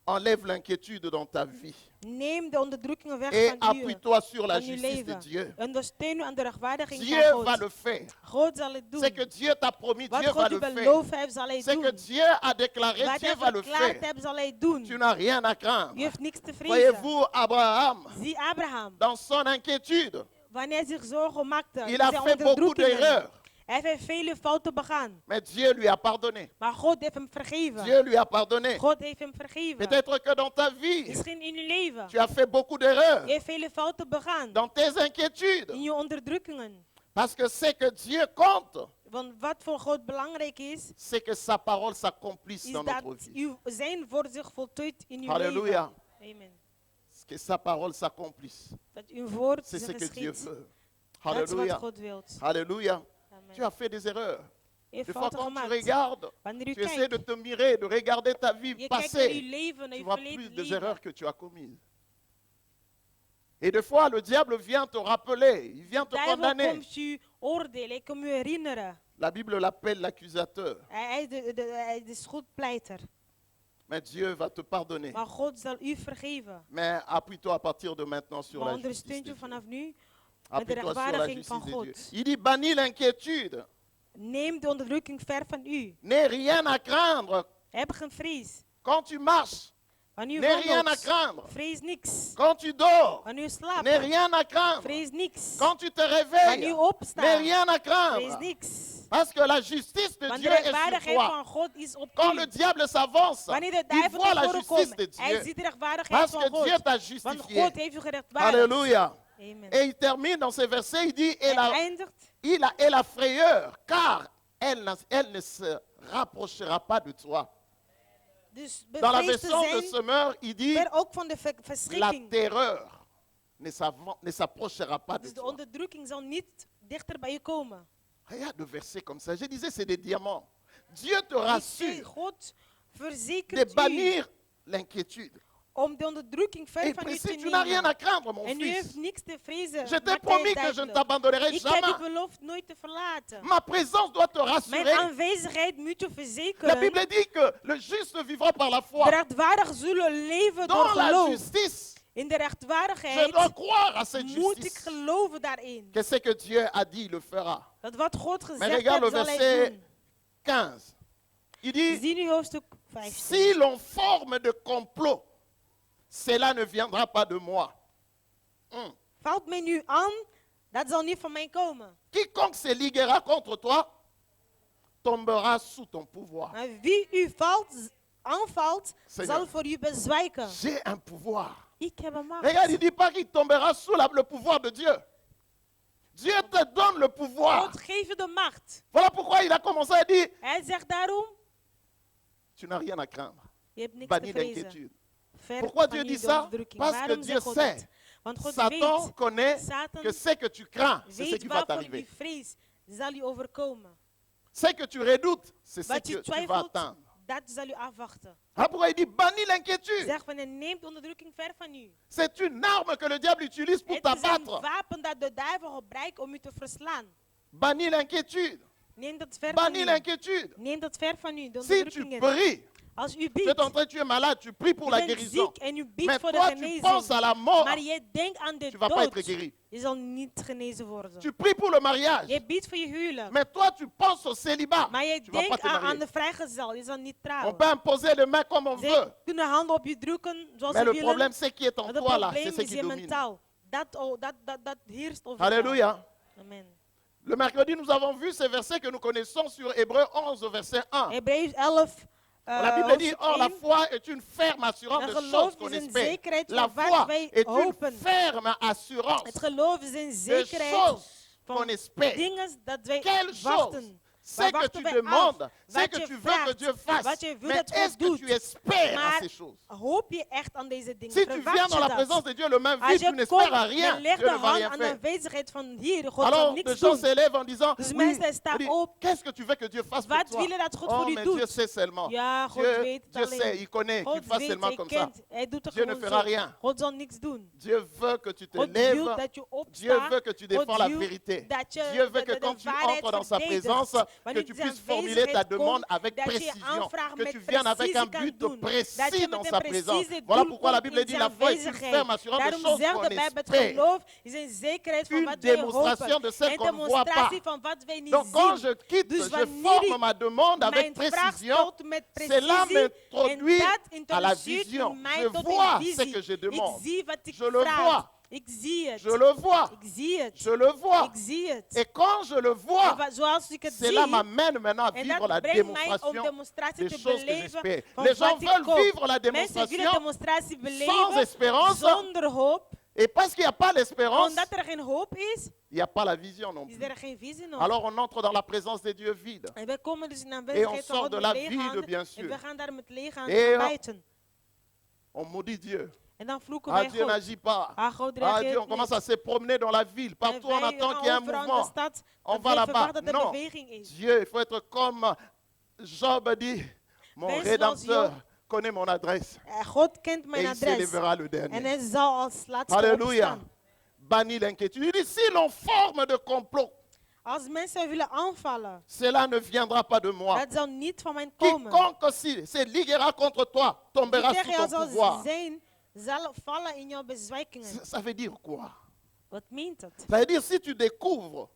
enlève l'inquiétude dans ta vie
Neem de onderdrukkingen weg
et
van u.
appuie-toi sur la
Van uw
justice de
leven.
Dieu.
Ondersteun u aan de rechtvaardiging
Dieu
van
va
God.
le faire.
God zal het doen.
C'est que Dieu t'a promis,
Wat
Dieu va
God u
le faire.
beloofd heeft, zal hij
C'est que
doen.
Dieu a déclaré,
Wat
Dieu
hij
va le
verklaard
faire.
heeft, zal hij doen.
Tu n'as rien à
U
craindre.
heeft niks te vrezen.
Voyez-vous, Abraham,
Zie Abraham,
dans son inquiétude,
wanneer hij zich zorgen maakte,
il
in
a
zijn
fait beaucoup
onderdrukkingen.
d'erreurs.
Hij heeft vele fouten begaan.
Mais Dieu lui a pardonné.
Maar God heeft hem vergeven.
Dieu lui a pardonné.
God heeft hem vergeven.
Peut-être que dans ta vie,
Misschien in uw leven.
tu as fait beaucoup d'erreurs
Je heeft vele fouten begaan.
dans tes inquiétudes.
In je onderdrukkingen.
Parce que c'est que Dieu compte,
Want wat voor God belangrijk is,
c'est que sa parole s'accomplisse
is
dans
dat
notre vie.
zijn woord zich voltooit in uw
Alléluia.
leven. Amen.
Que sa parole s'accomplisse.
Dat uw woord
C'est ce
zich
que Dieu
geschiet.
veut.
Dat is wat
Alléluia.
God wilt.
Alléluia.
Amen.
Tu as fait des erreurs.
Je heeft
Des fois,
fouten
quand tu
gemaakt.
regardes,
Wanneer u
tu essaies de
kijkt,
te mirer, de regarder ta vie
je kijkt naar uw
passée.
leven, naar
Tu
uw
vois plus
verleden
des
leven.
erreurs que tu as commises. Et des fois, le diable vient te rappeler, il vient te
Duivel
condamner.
komt u oordelen, hij komt u herinneren.
La Bible l'appelle l'accusateur.
Hij is hij is de schuldpleiter.
Mais Dieu va te pardonner.
Maar God zal u vergeven.
Mais appuie-toi à partir de maintenant sur
Maar
la justice
ondersteunt
de
u
Dieu.
vanaf nu met de
Appuie-toi sur la
rechtvaardiging
justice
van
de Dieu.
God.
Il dit, bannis l'inquiétude.
Neem de onderdrukking ver van u.
N'aie rien à craindre
Heb geen vrees.
quand tu marches
Wanneer u
n'aie rien à
wandelt,
craindre.
vrees niks.
Quand tu dors,
Wanneer u slaapt,
n'aie rien à craindre.
vrees niks.
Quand tu te
Wanneer
réveilles,
u opstaat,
n'aie rien à
vrees
craindre.
niks.
Parce que la justice de
Want
Dieu
de
est sur
rechtvaardigheid
toi.
van God is op
Quand
u.
le diable s'avance,
Wanneer de
il
duivel
voit la
naar voren
justice
komt,
de
hij
Dieu.
ziet de rechtvaardigheid
Parce
van
que
God.
Dieu t'a
Want
justifié.
God heeft u gerechtvaardigd.
Alléluia.
Amen.
Et il termine dans ces versets, il dit, et
Hij eindigt.
la frayeur, car elle ne se rapprochera pas de toi.
Dus
Dans la
bevreesd te
version de
zijn,
Semeur, il dit,
maar ook van de
la
verschrikking.
terreur ne s'approchera pas de
Dus de
toi.
onderdrukking zal niet dichter bij je komen.
Regarde le verset comme ça. Je disais, c'est des diamants. Dieu te
Ik zei,
rassure
God
de
verzekert u
bannir l'inquiétude.
om de onderdrukking
Et
ver
il
van u te
précise, tu n'as rien à
nemen.
craindre, mon
En u
fils.
heeft niks te vrezen.
Je t'ai
Matthijs
promis que je ne
duidelijk.
t'abandonnerai
Ik heb u
jamais.
beloofd nooit te verlaten.
Ma présence doit te
Mijn
rassurer.
aanwezigheid moet u
La
verzekeren.
Bible dit que le juste vivra par la
De
foi.
rechtvaardigen zullen leven door
Dans la
geloof.
justice,
In de
je
rechtvaardigheid
dois croire à cette
moet ik
justice.
geloven daarin.
Que ce que Dieu a dit, il le fera.
Dat wat God
Mais
gezegd
regarde
heeft,
le
zal hij
verset
doen.
15. Il dit,
Zie nu hoofdstuk 15.
si l'on forme de complot, cela ne viendra pas de moi.
Valt mij nu aan, dat zal niet van mij komen.
Quiconque se liguera contre toi tombera sous ton pouvoir.
Maar wie u aanvalt,
Seigneur.
zal voor u bezwijken.
J'ai un pouvoir.
Ik heb een macht.
Regarde, il ne dit pas qu'il tombera sous le pouvoir de Dieu. Dieu te donne le pouvoir.
God geeft je de macht.
Voilà pourquoi il a commencé à dire,
Hij zegt daarom,
tu n'as rien à craindre.
je hebt niks te
Banni
vrezen.
d'inquiétude.
Ver
Pourquoi
van
Dieu
u
dit
de
ça?
onderdrukking.
Parce que
Waarom
Dieu
zegt God
sait.
dat? Want God
Satan
weet,
connaît
Satan
que ce que tu crains, c'est ce
weet
qui va
waarvan u
t'arriver.
vreest, zal u overkomen.
Ce que tu redoutes, c'est ce
Wat
que
je
tu vas
twijfelt,
atteindre.
dat zal u afwachten.
Voilà pourquoi il dit bannis l'inquiétude.
Zeg van, en neemt de onderdrukking ver van u.
C'est une arme que le diable utilise pour
Het is een
t'abattre.
wapen dat de duivel gebruikt om u te verslaan.
Bannis l'inquiétude.
Neem dat ver van
Bannis
u.
l'inquiétude.
Neem dat ver van u, de
Si tu
onderdrukkingen.
pries,
Als u
tu es
biedt,
en train, tu es malade, tu pries pour la
je bent
guérison.
ziek en u biedt
Mais
voor de
toi, tu penses
genezing.
à la mort,
Maar je denkt aan de
tu vas pas être
dood.
guéri.
Je zal niet genezen worden.
Tu pries pour le mariage,
Je biedt voor je huwelijk.
mais toi, tu penses au célibat.
Maar je
Tu vas pas
denkt
te
aan
marier.
de vrijgezel. Je zal niet
On
trouwen.
peut imposer les mains comme on veut.
Ze kunnen handen op je drukken zoals
Mais
ze
le problème,
willen.
c'est qui est en
Maar het
toi là.
probleem
C'est ce
is
qui
je
domine.
mentaal. Dat heerst over jou.
Alléluia.
Amen.
Le mercredi, nous avons vu ces versets que nous connaissons sur Hébreu 11, verset 1.
Hebreeën 11.
La Bible dit,
hoofdstuk
or la
1.
foi est une ferme assurance
En
de
geloof
choses qu'on
is een
espère.
zekerheid
La
van wat
foi
wij
est une
hopen.
ferme assurance
Het geloof is een
de
zekerheid
choses
van
qu'on espère.
dingen dat wij
Quelle chose?
wachten.
C'est
Waar
que
wachten
tu
wij
demandes,
af?
c'est
Wat
que
je
tu veux
vraagt,
que Dieu fasse.
wat je wil
Mais
dat God
est-ce que
doet.
tu espères à
Maar
ces choses?
hoop je echt aan deze dingen?
Si tu
Verwacht
viens dans
je
la
dat?
présence de Dieu le main
Als
vide, tu
je
n'espères
komt
à rien.
en legt
Dieu
de
ne va
hand
rien
aan de
faire.
aanwezigheid van hier, God zal
Alors,
niks
des gens
doen.
s'élèvent en disant,
Dus
oui,
mensen staan
on dit,
op.
qu'est-ce que tu veux que Dieu fasse pour
Wat
toi?
wil je dat God
Oh,
voor u
mais Dieu
doet?
sait seulement.
Ja, God
Dieu,
weet het
Dieu
alleen.
sait, il connaît, qu'il
God
fasse
weet,
seulement
hij
comme ça.
kent. Hij doet er
Dieu ne
gewoon
fera
zo.
rien.
God zal niks doen.
Dieu veut que tu te
God
lèves.
wil dat je
Dieu
opstaat.
veut que tu défends
God
la
wil
vérité.
dat je
Dieu veut
de
que quand tu
waarheid
entres dans sa
verdedigt.
présence, que
Wanneer
tu
je in
puisses
zijn
formuler ta
aanwezigheid
demande
komt,
avec
dat je
précision.
aanvraag
Que
met
tu viennes avec
precisie
un
kan
but
doen. Dat
précis
je
dans
met
sa
een
présence.
precieze
Voilà
doel
pourquoi la
komt
Bible
in
dit
zijn
la foi est une
aanwezigheid.
ferme assurance de
Daarom
choses
zegt
qu'on
de Bijbel, het
espère.
geloof is een zekerheid van
Une
wat wij
démonstration
hopen.
de celle
Een
qu'on ne voit
demonstratie
pas.
van wat wij niet
Donc quand
zien.
je quitte,
Dus
je
wanneer
forme
ik
ma demande avec
mijn vraag
précision.
stelt met
Cela
precisie en
m'introduit
dat
à la
introduceert
vision.
mij
Je
tot
vois
een
ce
visie.
que je
Ik
demande.
zie wat ik
Je le
vraag.
vois.
Ik zie het.
Je le vois.
Ik zie het.
Je le vois.
Ik zie het.
Et quand je le vois,
Zoals ik het
cela
zie,
m'amène maintenant à
en
vivre
dat
la
brengt mij om
démonstration
demonstratie
des
te
choses que
beleven
j'espère.
van
Les gens
wat ik
veulent
koop.
vivre la
Mensen willen
démonstration
demonstratie
sans
beleven
espérance.
zonder hoop.
Et parce qu'il n'y a pas l'espérance,
Omdat er geen hoop is,
il n'y a pas la vision non
is
plus.
er geen visie nog.
Alors on entre dans la présence de Dieu vide.
En we komen dus in de
Et on
aanwezigheid van
sort
God
de
met
la
lege
vide,
handen.
bien
En
sûr.
we gaan daar met lege
Et
handen naar buiten.
On maudit Dieu.
En dan vloeken
Ah,
wij
Dieu
God.
n'agit pas.
Ah, God
Ah,
reageert
Dieu, on
niet.
commence à se promener dans la ville.
En
Partout on
wij
attend
gaan
qu'il y ait un
overal in de
mouvement.
stad,
On
dat
va
wij
là-bas.
verwachten dat er
Non.
beweging is.
Dieu, il faut être comme Job dit. Mon
Wees
rédempteur
zoals Job.
connaît mon adresse.
God kent
Et
mijn
il
adres.
s'élèvera le
En
dernier.
hij zal als laatste
Alléluia.
opstaan.
Bannis l'inquiétude. Il dit, si l'on forme de complot,
Als mensen willen aanvallen,
cela ne viendra pas de moi.
dat zal niet van mij komen.
Quiconque se liguera contre toi tombera
Die tegen jou
sous ton
zal
pouvoir.
zijn, zal vallen in jouw bezwijkingen.
Ça veut dire quoi?
Wat meent het?
Ça veut dire si tu découvres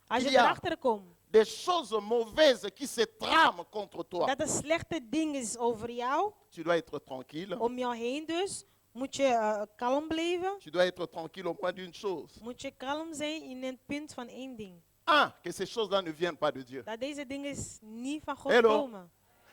Als je
il y a
erachter komt
des choses mauvaises qui se trament contre toi,
dat er slechte dingen is over jou,
tu dois être tranquille.
om jou heen dus, moet je kalm blijven.
Tu dois être tranquille au moins d'une chose.
Moet je kalm zijn in het punt van één ding.
Un, que ces choses-là ne viennent pas de Dieu.
Dat deze dingen niet van God
Hello.
komen.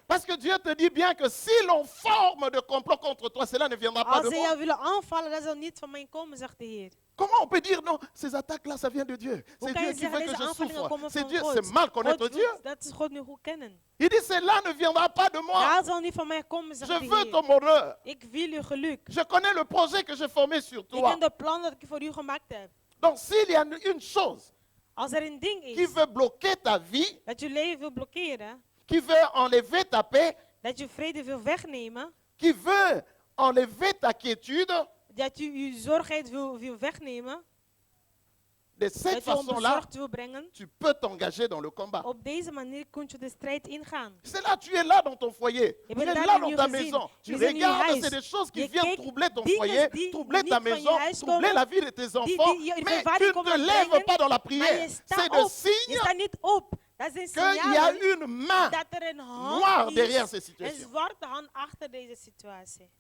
Parce que Dieu te dit bien que si l'on forme de complot contre toi, cela ne viendra pas
Als
de
ze
moi.
jou willen aanvallen, dat zal niet van mij komen, zegt de Heer.
Comment on peut dire non, ces attaques-là, ça vient de Dieu.
Hoe
C'est
kan
Dieu
je
qui
zeggen,
veut que
deze
je
aanvallingen
souffre.
komen
C'est
van
Dieu,
God?
c'est mal connaître
God
Dieu.
wil dat is God nu goed kennen.
Il dit cela ne viendra pas de moi.
Dat zal niet van mij komen, zegt
Je
de
veux
Heer.
ton bonheur.
Ik wil uw geluk.
Je connais le projet que j'ai formé sur
Ik
toi.
ken de plan dat ik voor u gemaakt heb.
Donc s'il y a une chose
Als er een ding
qui
is
veut bloquer ta vie,
dat je leven wil blokkeren,
qui veut enlever ta paix,
dat je vrede wil wegnemen,
qui veut enlever ta quiétude,
dat je je zorgheid wil wegnemen,
de cette
dat je
façon-là,
onbezorgd wil brengen,
tu peux t'engager dans le combat.
op deze manier kun je de strijd ingaan.
C'est là, tu es là dans ton foyer,
Je
tu es
bent daar
là
in
dans
je
ta
gezin,
maison, tu
je bent in je
regardes,
huis.
c'est des choses qui
Je
viennent
kijkt
troubler ton
dingen
foyer,
die
troubler
niet
ta
van je
maison,
huis
troubler
komen,
la vie de tes
die
enfants,
je
mais
verwarring
tu ne
komen
te lèves
brengen,
pas dans la
Maar
prière.
je
C'est
staat
de
op. Je
signe
staat niet op. Dat is een
qu'il y a
signaal
une main
dat er een hand
noire
is,
derrière ces
een
situations.
zwarte hand achter deze situatie.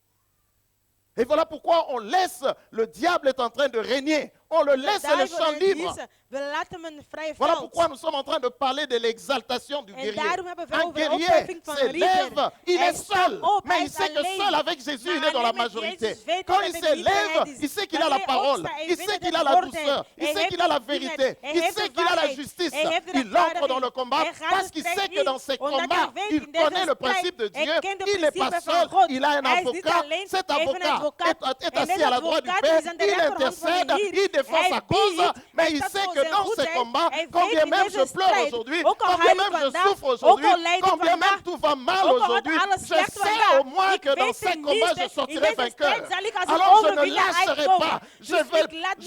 Et voilà pourquoi on laisse, le diable est en train de régner. On le laisse le champ libre.
We laten hem een vrij
Voilà
veld.
pourquoi nous sommes en train de parler de l'exaltation du
En
guerrier.
daarom hebben we
Un
over de
guerrier
opheffing van een ridder.
s'élève, il
Hij
est
staat
seul,
op,
mais
hij
il
is
sait que
alleen.
seul avec Jésus, il
Maar
est dans la
alleen met
majorité.
Jezus weet
Quand
hij
il
dat hij
s'élève,
meerderheid is.
il sait qu'il a la
Wanneer hij
parole,
opstaat, hij
il
weet
sait
dat
qu'il
hij
a la
woord
douceur,
heeft.
il
Hij
sait
heeft
qu'il a la
de goedheid,
vérité,
hij
il
heeft de
sait qu'il a la
waarheid,
justice.
hij heeft de
Il entre dans le
rechtvaardiging.
combat
Hij gaat
parce
de
qu'il
strijd
sait que dans ses
omdat hij
combats,
weet
il
in deze
connaît le
strijd,
principe de
hij
Dieu.
kent de
Il n'est pas
principes van
seul,
God.
il a un
Hij is niet
avocat.
alleen,
Cet
hij heeft een
avocat
advocaat.
est
En
assis
deze
à la droite du
advocaat
Père,
is aan de
il
rechterhand van de
intercède,
Heer.
il défend
Hij
sa cause,
biedt,
mais
hij
il
staat
sait
voor
que
zijn
dans ses
goedheid.
combats,
Hij
quand
weet
bien
in
même
deze
je pleure
strijd,
aujourd'hui,
ook al
quand bien
huil ik
même je
vandaag,
souffre
ook
aujourd'hui,
al lijd ik
quand bien même
vandaag,
tout va mal
ook al gaat
aujourd'hui,
alles
je
slecht
sais
vandaag,
au moins
ik
que dans
weet
ces combats, je
tenminste,
sortirai
in deze
vainqueur.
strijd zal ik als een
Alors je ne
overwinnaar
lâcherai
uitkomen.
pas,
Dus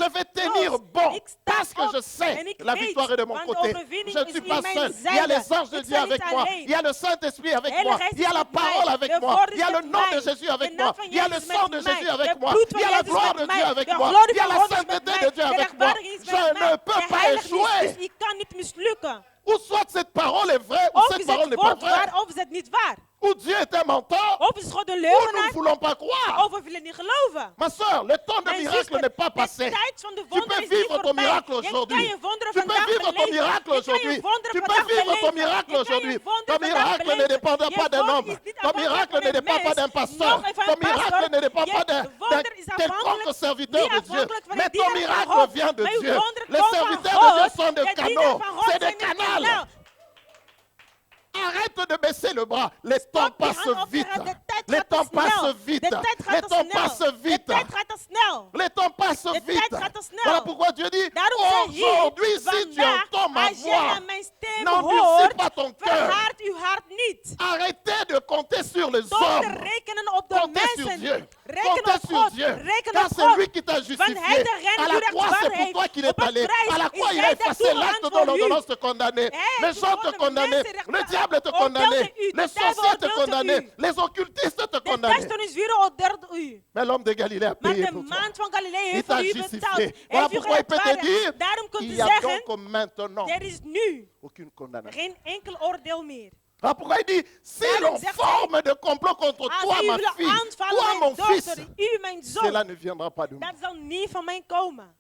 je vais tenir bon,
Ik sta
parce que
op
je sais
en ik
la
weet,
victoire est de mon
want de
côté.
overwinning
Je ne
is
suis
in
pas
mijn
seul, il y a
zijde.
les anges de
Ik
Dieu
sta niet
avec moi,
alleen.
il y a le Saint-Esprit avec
Heilige
moi,
Geest
il y a
is
la
met mij.
parole avec
De
moi,
woord is
il y a le
met
nom de
mij.
Jésus avec
De
moi,
naam van
il y a le
Jezus
sang
met
de
mij.
Jésus avec
De
moi,
bloed
il
van
y a la
Jezus
gloire
met
de
mij.
Dieu avec
De
moi,
glorie
il y a
van
la
God is met
sainteté
mij.
de Dieu
De
avec moi.
rechtvaardiging is
Je
met mij.
ne peux
De
pas
heiligheid
échouer.
is, ik kan niet mislukken.
Ou soit cette parole est vraie, ou
Of
cette
is
parole
het
n'est pas
woord
vraie.
waar, of is het niet waar.
Ou Dieu est un menteur,
Of is God een
ou nous ne
leugenaar,
voulons pas croire.
of we willen niet geloven.
Ma soeur, le temps de
Mijn
miracle
zuster,
n'est pas
de
passé.
tijd van de
Tu
wonderen
peux
is niet
vivre ton
voorbij.
miracle
Je kan
aujourd'hui.
je wonderen
Tu peux
vandaag
vivre ton
beleven.
miracle
Je kan
aujourd'hui.
je wonderen
Tu peux
vandaag
vivre ton
beleven.
miracle
Je kan je
aujourd'hui.
wonderen
Ton
vandaag
miracle ne
beleven.
dépend
Je
pas d'un
wonder
homme.
is niet
Ton
afhankelijk
miracle
van
ne
een
dépend pas
mens,
d'un pasteur.
nog van
Ton
een pastor.
miracle ne dépend
Je
pas d'un
wonder is
quelconque
afhankelijk
serviteur
niet
de Dieu.
afhankelijk van
Mais
een
ton
dienaar van
miracle
God.
vient de
Maar uw
Dieu.
wonder
Les
komt van
serviteurs de Dieu
God.
sont des
De dienaar
canaux.
van God
C'est des
zijn een kanaal.
canaux. Arrête de baisser le bras. Les temps
Stop je
passent
hand op te
vite.
gaan. De tijd
Les
gaat te
temps
snel.
passent vite.
De tijd
Les
gaat te
temps
snel.
passent
De
vite.
tijd gaat te snel.
Les temps passent
De
vite.
tijd gaat te snel.
Voilà pourquoi Dieu dit,
Daarom zei Heer,
aujourd'hui, si tu
vandaag,
entends ma
als je
voix,
naar mijn stem
n'endurcis
hoort,
pas ton cœur.
verhard uw hart niet.
Arrêtez de compter sur les
Door te
hommes.
rekenen op de
Comptez sur
mensen.
Dieu.
Reken
Comptez
op
sur
God.
Dieu.
Reken
Car
op
c'est
God.
lui qui t'a
Want
justifié.
hij degene
À
die
la croix, c'est
rechtvaardig
pour toi
heeft.
qu'il est
Op het
allé.
kruis
À la
is
croix, il
hij
a effacé
daartoe
l'acte
gegaan
dont
voor u.
l'ordonnance te condamnait.
Hij
Les gens te
begon de
condamnaient.
mensen
Le diable te
oordeelde
condamnait.
u.
Les
De duivel
sorciers te
oordeelde
condamnaient.
u.
Les occultistes te
De
condamnaient.
duisternisvuren oordeelde u.
Mais l'homme de Galilée a
Maar
payé
de
pour toi.
maand van Galilea
Il
heeft voor
t'a
u
justifié.
betaald.
Voilà
Heeft u
pourquoi il peut te
gerechtvaardigd.
dire,
Daarom kunt
il
u
y a
zeggen,
donc maintenant
er is nu
aucune condamnation.
geen enkel oordeel meer.
Voilà pourquoi il dit, si
Daarom
l'on
zegt
forme de complot contre
Als
toi,
u
ma
wil
fille,
aanvallen,
toi, mon
mijn
fils,
dochter, u, mijn
cela
zoon,
ne viendra pas de moi.
dat zal niet van mij komen.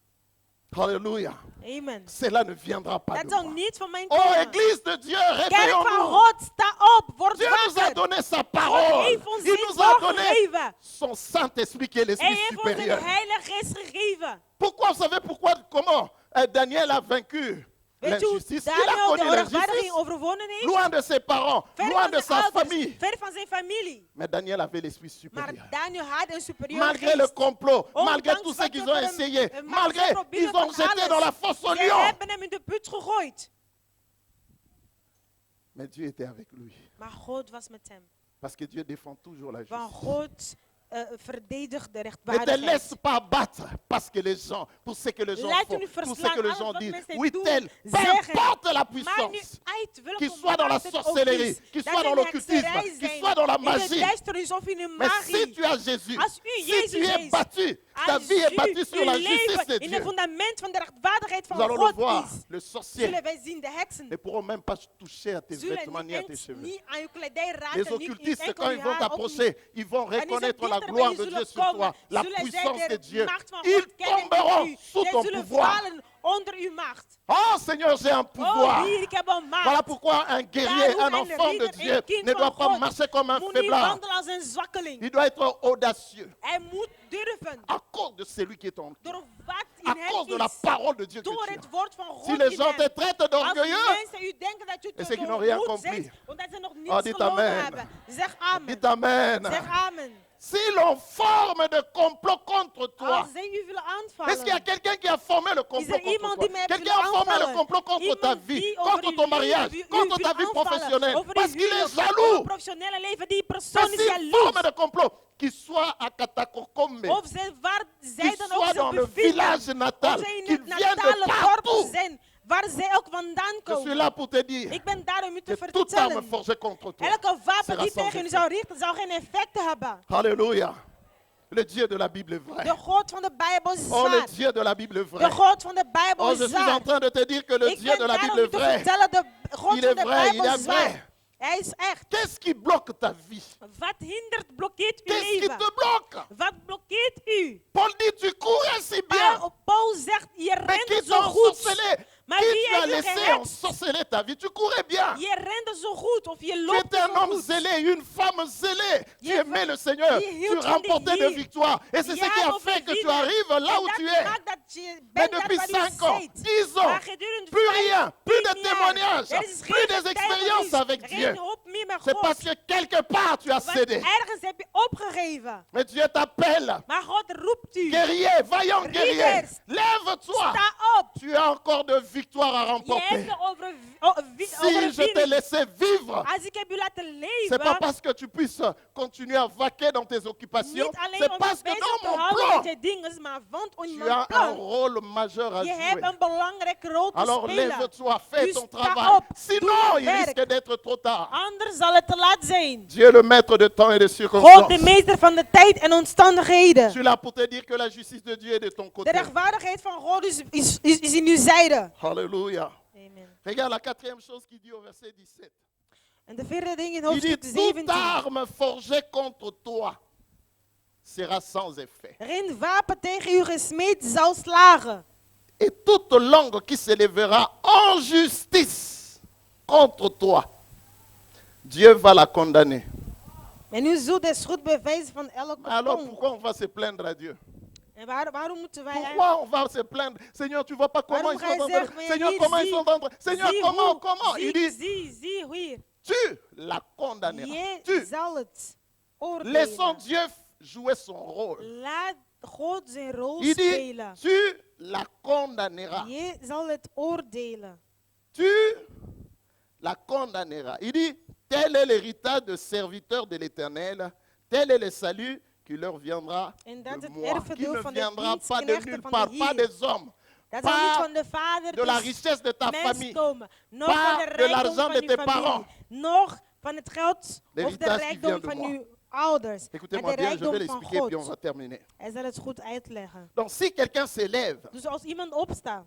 Alléluia.
Amen.
Cela ne viendra pas
Dat
de
zal
moi.
niet van mij
Oh,
komen.
Église de Dieu,
Kerk van
réveillons-nous.
God, sta op, word
Dieu nous a
wakker.
donné sa
God
parole.
heeft ons
Il
zijn
nous a
woord
donné
gegeven.
son Saint-Esprit qui est
Hij
l'Esprit
heeft ons een
supérieur.
heilige geest gegeven.
Pourquoi, vous savez pourquoi, comment Daniel a vaincu
Weet je hoe
l'injustice? Il a
Daniel de
connu
onrechtvaardiging
l'injustice.
overwonnen heeft?
Loin de ses parents,
Ver
loin
van
de
zijn
sa
ouders,
famille.
ver van zijn familie.
Mais Daniel avait l'Esprit
Maar
supérieur.
Daniel had een superieur
Malgré le
geest.
complot,
Ondanks
malgré tout ce
wat
qu'ils
er
ont
hem-
essayé,
maar
malgré
ze proberen
ils ont
van
jeté
alles.
dans la fosse au
Ze
lion.
hebben hem in de put gegooid.
Mais Dieu était avec lui.
Maar God was met hem.
Parce que Dieu défend toujours la
Want
justice.
God verdedig de
Ne te
rechtvaardigheid.
laisse pas abattre parce que les gens, pour ce que les gens
Laat je
font,
niet
tout ce
verslaan,
que les
alles
gens
wat
disent.
mensen
Oui,
doen,
tel, peu
zeggen.
importe la
Maar nu
puissance,
uit welke
qu'il soit dans la
macht het ook
sorcellerie,
is,
qu'il
dat
soit dans
in
l'occultisme,
hekserij
qu'il
zijn,
soit dans la
in de
magie.
duisternis of in de
Mais si
magie.
tu as Jésus,
Als u
si
Jezus
tu es
heeft,
battu, ta
als
vie est
u
bâtie sur la
uw
justice
leven
de
in
Dieu.
het fundament van de rechtvaardigheid
Nous
van
allons le
God
voir,
is,
le sorcier
zullen wij zien de heksen
ne pourront même pas toucher à tes
zullen
vêtements ni à tes
niet eens
cheveux.
niet aan uw kledij raken,
Les
niet
occultistes,
enkel
quand
uw
ils vont
haar, ook niet.
t'approcher, ils vont
En die
reconnaître la
dichter bij
gloire
u
de
zullen
Dieu sur
komen,
toi, la
zullen zij
puissance de
de
Dieu.
macht van
Ils
God kennen in
tomberont
u.
sous
Zij
ton
zullen
pouvoir.
vallen onder uw macht.
Oh Seigneur, j'ai un
Oh,
pouvoir.
hier, ik heb een macht.
Voilà pourquoi un guerrier,
Daarom
un
een
enfant de
ridder,
Dieu
een kind
ne
van
doit pas
God
marcher comme un
moet niet
faiblard.
wandelen als een zwakkeling.
Il doit être audacieux
Hij moet durven.
à cause de celui qui est en toi,
Door wat
à
in
cause de
hem
la
is.
parole de Dieu que
Door
tu
het
as.
woord van God
Si les
in
gens te
hem.
traitent
Als
d'orgueilleux,
mensen u denken dat u
et
te
ceux qui n'ont rien
moed
compris.
bent, omdat ze nog
Oh,
niets
dites
gelopen
amen.
hebben. Zeg amen.
dites Amen.
Zeg amen.
Si l'on forme de complot contre toi,
Als zij u willen
est-ce qu'il y a
aanvallen.
quelqu'un qui a formé le complot
er
contre
iemand
toi?
die mij
Quelqu'un a
wil
formé le
aanvallen?
complot contre ta
Iemand
vie,
die over
contre
uw
ton mariage,
leven, u
contre
wil
ta vie
aanvallen,
professionnelle,
over uw
parce qu'il est
huwelijk, over
jaloux.
uw professionele leven. Die
Mais
persoon is
s'il
jaloers.
forme de complot, qu'il soit à Katakokombe,
Of zij, waar zij
qu'il
dan ook
soit
zich
dans le
bevinden.
village natal,
Of zij in
qu'il
het
vienne de
natale dorp
partout.
zijn. Waar zij ook vandaan
Je suis
komen.
là pour te dire
Ik ben daar om u te
que toute arme
vertellen.
forgée contre toi
Elke wapen
sera
die
sans
tegen u
effet.
zou richten, zou geen effect hebben.
Alléluia. Le Dieu de la Bible est vrai.
De God van de Bijbel is
Oh, le
waar.
Dieu de la Bible est
De
vrai.
God van de Bijbel
Oh,
is
je suis en
waar.
train de te dire que le
Ik
Dieu
ben
de la
daar om
Bible
u
est
te
vrai.
vertellen, de God
Il
van
est
de
vrai,
Bijbel
il est
is waar.
vrai.
Hij is echt.
Qu'est-ce qui bloque ta vie?
Wat hindert, blokkeert uw
Qu'est-ce qui
leven?
te bloque?
Wat blokkeert u?
Paul dit, tu courais si bien.
Paul zegt, je
Mais qui
rende
t'a
zo goed.
ensorcelé?
Maar
Qui
wie
tu as
heeft u
laissé
gehext?
ensorceler ta vie? Tu courais bien.
Je rende zo goed of je
Tu
loopt
étais un
zo
homme
goed.
zélé, une femme zélée. Tu
Je
aimais le Seigneur.
je
Tu
hield van de
remportais des
Heer.
victoires. Et c'est ce
Je
qui a
had
fait que tu
overwinning.
arrives là
En
où
dat
tu es.
maakt dat je
Mais
bent daar
depuis
waar u
5 ans,
zit.
10 ans,
Maar gedurende
plus rien, plus de
15 jaar,
témoignages,
er is
plus
geen
des expériences
getuigenis,
avec Dieu.
geen hoop meer met
C'est
God.
parce que quelque part tu as
Want
cédé.
ergens heb je opgegeven.
Mais Dieu t'appelle.
Maar God roept u.
Guerrier, vaillant guerrier.
Ridders.
Lève-toi.
Sta op.
Tu as encore de victoires à
Je
remporter.
hebt de
Si je t'ai
overwinning.
laissé vivre,
Als ik heb u laten
c'est pas
leven,
parce que tu puisses continuer à vaquer dans tes occupations.
niet alleen
C'est
om
parce
je
que
bezig te
dans mon
houden
plan,
met je dingen, maar want in
tu
mijn
as un
plan,
rôle majeur à
je hebt
jouer.
een belangrijke rol te
Alors
spelen.
lève-toi, fais
Dus
ton
sta
travail.
op, doe
Sinon,
je
il
werk.
risque d'être trop tard.
Anders zal het te laat zijn.
Dieu, le maître de temps et de
God,
circonstances.
de meester van de tijd en
Je
omstandigheden.
suis là pour te dire que la justice de Dieu est de ton
De
côté.
rechtvaardigheid van God is in uw zijde.
Alléluia.
Amen.
Regarde la quatrième chose qu'il dit au verset 17.
En de vierde ding in
Il
hoofdstuk
dit, toute
17.
arme forgée contre toi sera sans effet.
Geen wapen tegen u gesmeed zal slagen.
Et toute langue qui se lèvera en justice contre toi, Dieu va la condamner.
En u zult de schuld bewijzen van elke
Mais alors
tong.
pourquoi on va se plaindre à Dieu?
En waarom moeten wij
Pourquoi on va se plaindre? Seigneur, tu vois pas comment
Waarom
ils
ga
sont
je
en train
zeggen,
de...
maar
Seigneur,
hier,
comment ils
zie-
sont en train... Seigneur,
zie
comment?
hoe,
Il dit,
zie hier.
tu la condamneras.
Je
Tu.
zal het
Laissons
oordelen.
Dieu jouer son rôle.
Laat God zijn rol
Il dit,
spelen.
tu la condamneras.
Je zal het oordelen.
Tu la condamneras. Il dit, tel est l'héritage de serviteurs de l'Éternel, tel est le salut qui leur viendra
En dat
de
het
moi, qui
erfdeel
ne
van de
viendra pas de
dienstknechten
nulle
van
part,
de
pas
Heer.
des hommes,
Dat zal niet
pas
van de vader
de la
des
richesse de ta
mens
famille,
komen. Nog
pas
van de
de
rijkdom
l'argent
van
de
uw
tes
familie.
parents.
Nog van het geld of de
L'héritage qui
rijkdom
vient de
van
moi.
uw ouders. Maar
Écoutez-moi
de
bien, je vais
rijkdom van
l'expliquer puis on
God.
va terminer.
Hij zal het goed uitleggen.
Donc si quelqu'un s'élève
Dus als iemand opstaat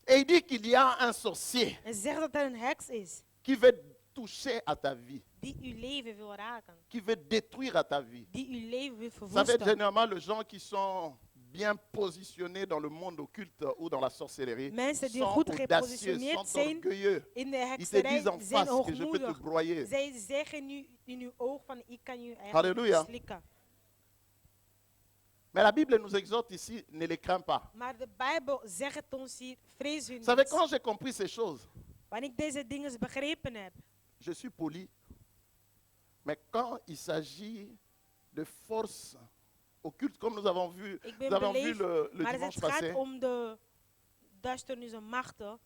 et il dit qu'il y a un sorcier
en zegt dat er een heks is
qui veut toucher à ta vie,
die uw leven wil raken,
qui veut détruire à ta vie,
die uw leven wil
ça va être
verwoesten.
généralement les gens qui sont bien positionnés dans le monde occulte ou dans la sorcellerie,
Mensen die
sont
goed
audacieux,
gepositioneerd
sont
zijn
orgueilleux.
in de
Ils te
hekserij,
disent en
zijn
face que je peux te
hoogmoedig.
broyer.
Zij zeggen nu in uw oog van ik kan u
Halleluja.
eigenlijk slikken.
Mais la Bible nous exhorte ici, ne les crains pas.
Maar de Bijbel zegt het ons hier, vrees u
Vous savez,
niet.
quand j'ai compris ces choses,
Wanneer ik deze dingen begrepen heb,
je suis poli. Mais quand il s'agit de forces occultes, comme nous avons vu,
ik ben
nous avons vu
beleefd,
le
maar als
dimanche
het gaat
passé,
om de duisternis en machten,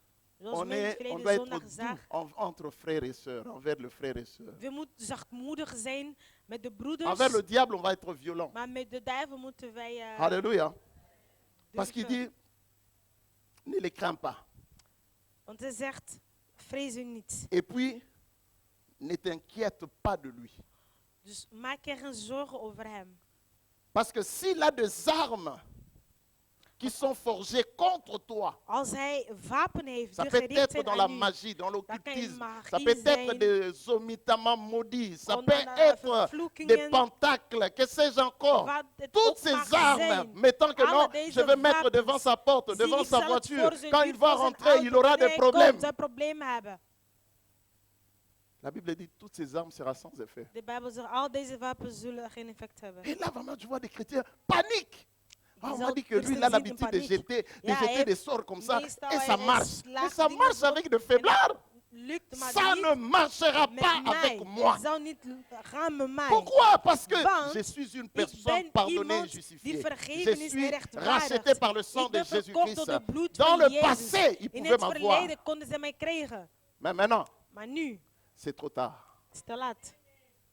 Zoals
On,
men in het
on
verleden
doit être
zondag
doux
zag.
entre frères et sœurs, envers le frère et sœur.
We moeten zachtmoedig zijn met de
Envers
broeders.
le diable, on va être violent.
Maar met de duivel moeten wij
Alléluia. Parce qu'il
durven.
dit, ne les crains pas.
Want hij zegt, vrees u niet.
Et puis, ne t'inquiète pas de lui.
Dus maak je geen zorgen over hem.
Parce que s'il a des armes qui sont forgées contre toi,
Als hij wapen heeft
ça
die
peut
gericht
être
zijn
dans la
aan u,
magie, dans
kan
l'occultisme,
magie
ça peut être
zijn.
des omitaments maudits, ça
Kon
peut
dan,
être des
vervloekingen,
pentacles, que sais-je encore.
wat het
Toutes
ook
ces
mag
armes,
zijn.
mettant que
Alle
non,
deze
je vais mettre
wapens
devant sa porte,
zie
devant
ik
sa
zal het
voiture.
voor zijn
Quand
deur
il va
van zijn
rentrer, il
auto
aura des
wanneer hij
problèmes.
komt, zij problemen hebben.
La Bible dit toutes ces armes seront sans effet.
De Bijbel zegt, al deze wapens zullen geen effect hebben.
Et là, vraiment, tu vois des chrétiens paniquent. Ah, on
Ils
m'a
ont
dit que lui, il a
christen zien in
l'habitude de
paniek.
jeter,
Ja, hij
des sorts comme ça.
meestal
Et ça
hij
marche.
slaat
Mais ça
dingen
marche
zo.
avec de faiblards.
Lukt maar
Ça
niet
ne marchera
met
pas
mij.
avec moi.
Het zou niet gaan met mij.
Pourquoi? Parce que
Want
je suis une
ik
personne
ben
pardonnée et
iemand die
justifiée.
vergeven
Je
is
suis
en rechtvaardigd.
racheté par le sang
Ik
de
ben verkocht door
Jésus-Christ.
het bloed
Dans
van
le
Jezus.
passé, ils
In
pouvaient
het
m'avoir.
verleden konden ze mij krijgen.
Mais maintenant,
Maar nu
c'est trop tard.
is het te laat.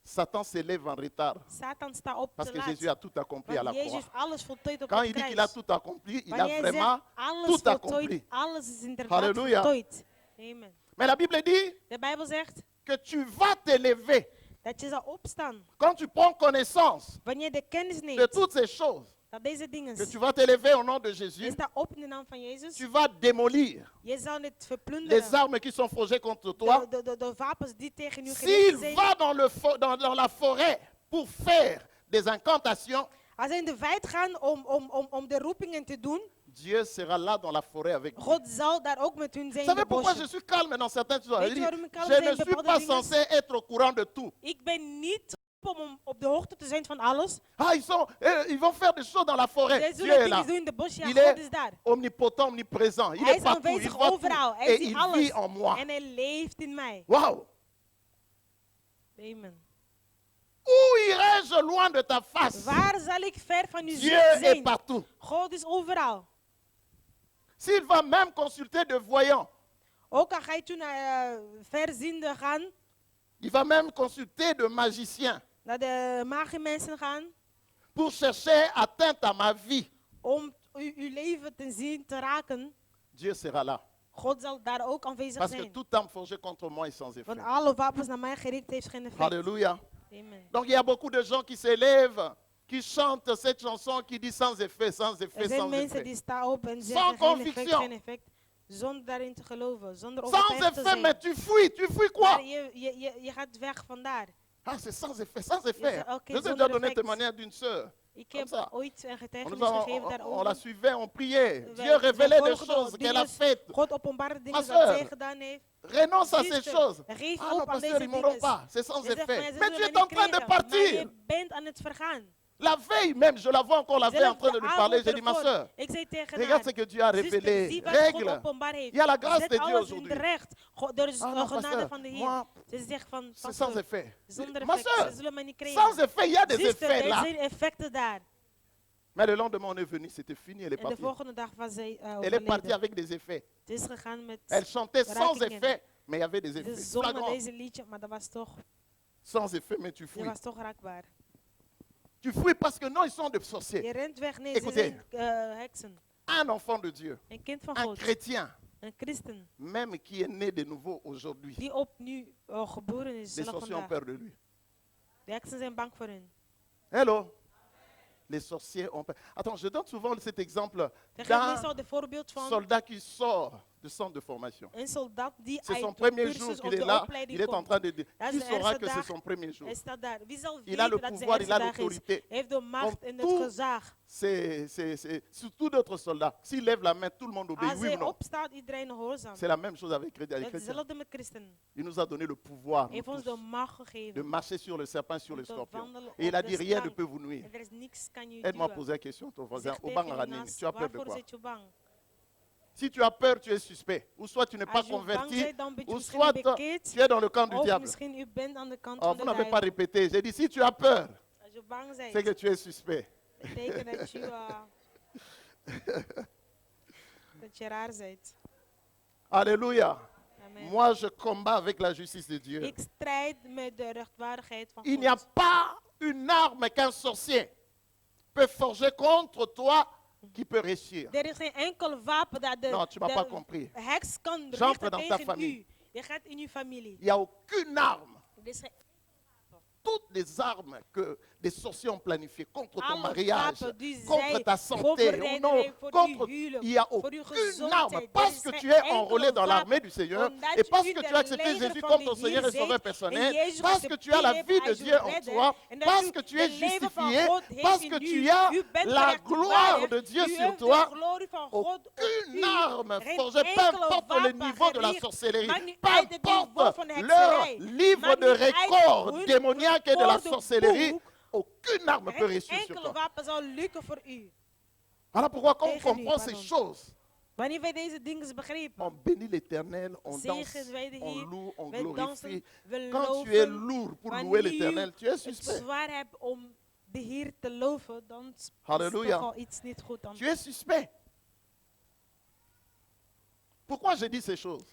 Satan s'élève en retard
Satan staat op
parce
te
que
laat.
Jésus a tout accompli à la
Want Jezus
croix.
heeft alles voltooid op
Quand
het
il dit
kruis.
qu'il a tout accompli, il a
Wanneer hij
vraiment
zegt, alles
tout
voltooid,
accompli.
alles is inderdaad
Halleluja.
voltooid. Amen.
Mais la Bible dit
De Bijbel zegt
que tu vas t'élever
dat je zal opstaan.
quand tu prends connaissance
Wanneer je de kennis
de
neemt
toutes ces choses.
dat deze dingen,
Que tu vas t'élever au nom de
je
Jésus.
sta op in de naam van Jezus.
Tu vas démolir
Je zal het
les
verplunderen.
armes qui sont forgées contre toi.
De wapens die tegen u
S'il
gericht zijn.
va dans la forêt pour faire des incantations,
Als zij in de wijk gaan om de roepingen te doen,
Dieu sera là dans la forêt avec vous.
God zal daar ook met hun zijn
Vous
in de
savez pourquoi
bosje.
je suis calme dans certaines choses?
Weet
Il
je
dit,
waarom ik kalm
je
ben
ne
in
suis
bepaalde
pas
dingen?
censé être au courant de tout.
Ik ben niet om op de hoogte te zijn van alles.
Ah, ils vont faire des choses dans la forêt.
Zij
Dieu
zullen
est là.
dingen doen in de bos. Ja,
Il
God is
est
daar.
omnipotent, omniprésent. Il
Hij
est
is
partout, il
aanwezig
voit
overal.
tout.
Hij
Et
ziet
il
alles.
vit en moi.
En hij leeft in mij.
Waouh!
Amen.
Où irai-je loin de ta face?
Waar zal ik ver van u
Dieu est
zijn?
partout.
God is overal.
S'il va même consulter de voyants,
Ook al ga je toen naar verzienden gaan,
il va même consulter de magiciens
naar de magiemensen gaan,
pour chercher atteinte à ma vie.
om uw leven te zien, te raken.
Dieu sera là.
God zal daar ook aanwezig
Parce que
zijn.
toute arme forgée contre moi est sans effet.
Want alle wapens naar mij gericht heeft geen effect.
Alléluia.
Amen.
Donc il y a beaucoup de gens qui s'élèvent, qui chantent cette chanson qui dit sans effet, sans effet,
Er zijn
sans
mensen
effet.
die staan op en
Sans
zeggen geen effect,
conviction.
geen effect. Zonder daarin te geloven, zonder
Sans
overtuigd te
effet,
zijn.
mais tu fuis quoi?
Maar je gaat weg vandaar.
Ah, c'est sans effet, sans effet.
zegt, ok,
Je vous ai
zonder
déjà donné
effect.
témoignage d'une sœur.
Ik
Comme
heb
ça.
ooit een
On,
getuigenis
nous a-
gegeven
on la
daarover.
suivait, on priait.
Wij-
Dieu
wij
révélait des
volgden
choses qu'elle a
dingen.
faites.
God openbaarde dingen
Ma sœur,
dat zij gedaan heeft.
Renonce à ces
Zuster,
choses.
geef
Ah
op
non,
aan
pasteur,
deze
ils m'auront
dingen.
pas. C'est sans
Je zegt, maar
effet.
ze
Mais
zullen
tu
mij
es en
niet
train de
krijgen, maar
partir.
je bent aan het vergaan.
La veille même, je la vois encore la veille en
Zelfs
train de
de
lui parler.
avond
J'ai dit, ma
ervoor,
soeur,
ik zei tegen
regarde ce
haar,
que Dieu a
zuster,
révélé.
zie wat God
Règle.
openbaar heeft.
Il y a la grâce
Zet
de Dieu
alles in de
aujourd'hui.
recht. Er is
Ah non,
genade
pasteur,
van de Heer.
moi,
Ze zegt van,
c'est
pastor,
sans effet.
zonder
Ma
effect,
soeur,
ze zullen mij niet
sans
krijgen.
effet, il y a des
Zuster,
effets
er
là.
zijn effecten daar.
Mais le lendemain, on est venu, c'était fini, elle est
En de
partie.
volgende dag was zij
Elle est partie
overleden.
avec des effets.
Het is gegaan met
Elle chantait sans
rakingen.
effet, mais il y avait des
Ze
effets.
zongen
Flagrants.
deze liedje, maar dat was toch,
Sans effet, mais tu
die
fouilles.
was toch raakbaar.
Tu fouilles parce que non, ils sont des sorciers.
Je rent weg, nee, ze
Écoutez.
zijn heksen.
Un enfant de Dieu,
Een kind van
un
God,
chrétien,
een christen,
même qui est né de nouveau aujourd'hui,
die opnieuw geboren is,
les
zelf
sorciers ont
vandaag.
peur de lui.
De heksen zijn bang voor hen.
Hello? Les sorciers ont peur. Attends, je donne souvent cet exemple
Ik geef
d'un
meestal de voorbeeld van
soldat qui sort du centre de formation.
een soldaat die
C'est son
uit de
premier jour
cursus of
qu'il est
de
là.
opleiding
Il est en
komt.
train de dire.
Dat
Qui
is de
saura
eerste
que c'est
dag.
son premier jour?
Hij staat daar. Wie zal
Il a le
weten dat zijn
pouvoir, il
eerste
a
dag is?
l'autorité.
Hij heeft de macht en het
tout-
gezag.
C'est surtout d'autres soldats. S'il lève la main, tout le monde obéit.
Als
Oui ou
hij
non?
opstaat, iedereen gehoorzaam.
C'est la même chose avec les chrétiens.
Hetzelfde met christenen.
Il nous a donné le pouvoir
Hij heeft
nous
ons de
tous,
macht
de
gegeven.
marcher sur le serpent, sur
om
le
te
scorpion.
wandelen
Et il a
op de
dit rien ne
slang.
peut vous nuire.
En er is niks kan je
Aide-moi à
duwen.
poser la question à ton voisin.
Zeg
Obang
tegen je
Raning,
naast,
tu as peur de
waarvoor
quoi?
zit je bang?
Si tu as peur, tu es suspect. Ou soit tu n'es pas
Als je bang
converti,
bent, dan ben je
ou
misschien
soit
niet bekeerd.
tu es dans le camp du
Of
diable.
misschien u bent aan de kant
Oh,
van
vous
de
n'avez pas
duivel.
répété. J'ai dit, si tu as peur,
Als je bang
c'est
bent,
que tu es suspect.
betekent dat je raar bent.
Alléluia.
Amen.
Moi, je combats avec la justice de Dieu.
Ik strijd met de rechtvaardigheid van
Il n'y a
God.
pas une arme qu'un sorcier peut forger contre toi qui peut réussir.
Er is geen enkel wapen dat
Non, tu m'as pas
de
compris.
heks kan
J'entre
richten
dans ta
tegen
famille.
u. Je gaat in uw familie.
Il n'y a aucune arme.
Er is geen
Toutes les armes que des sorciers ont planifiées contre ton
alle
mariage,
wapen die
contre
zij
ta santé,
voorbereid
non,
heeft voor
contre,
uw huwelijk,
il n'y a
voor uw
aucune
gezondheid.
arme.
Er
Parce
is
que
geen
tu es
enkele
enrôlé dans l'armée
wapen,
du Seigneur
omdat
et parce
u
que
de
tu as accepté
leger
Jésus
van
comme
de
ton Seigneur et
Heer
Sauveur
zijt,
personnel,
en Jezus
parce que tu as la
geaccepteerd
vie de
als
Dieu
uw
en
redder,
toi,
en dat
parce
u
que tu
de
es
leven van
justifié,
God heeft
parce
in
que
u.
tu as
U bent
la gloire de Dieu
u
sur
hebt de
toi.
glorie van God op
Aucune
u.
arme
Geen
forgée, peu
enkele
importe le
wapen
niveau de la
gericht,
sorcellerie,
maakt niet
peu
uit het niveau
importe
van de
leur
hekserij,
livre
maakt
de
niet uit
record
hun
démoniaque et de la
woordenboek.
sorcellerie, aucune arme peut
Geen
réussir sur
enkele
toi.
wapen zal lukken voor u.
Voilà pourquoi quand on
Tegen u,
comprend ces
pardon.
choses,
Wanneer wij deze dingen begrijpen,
on bénit l'Éternel, on danse,
zegen wij de
on
Heer,
loue, on
wij dansen,
glorifie.
we
Quand tu es
loven.
lourd pour louer
Wanneer
l'Éternel, tu
u
es
het
suspect.
zwaar hebt om de Heer te loven, dan is
Halleluja.
toch al iets niet goed. Dan.
Tu es suspect. Pourquoi je dis ces choses?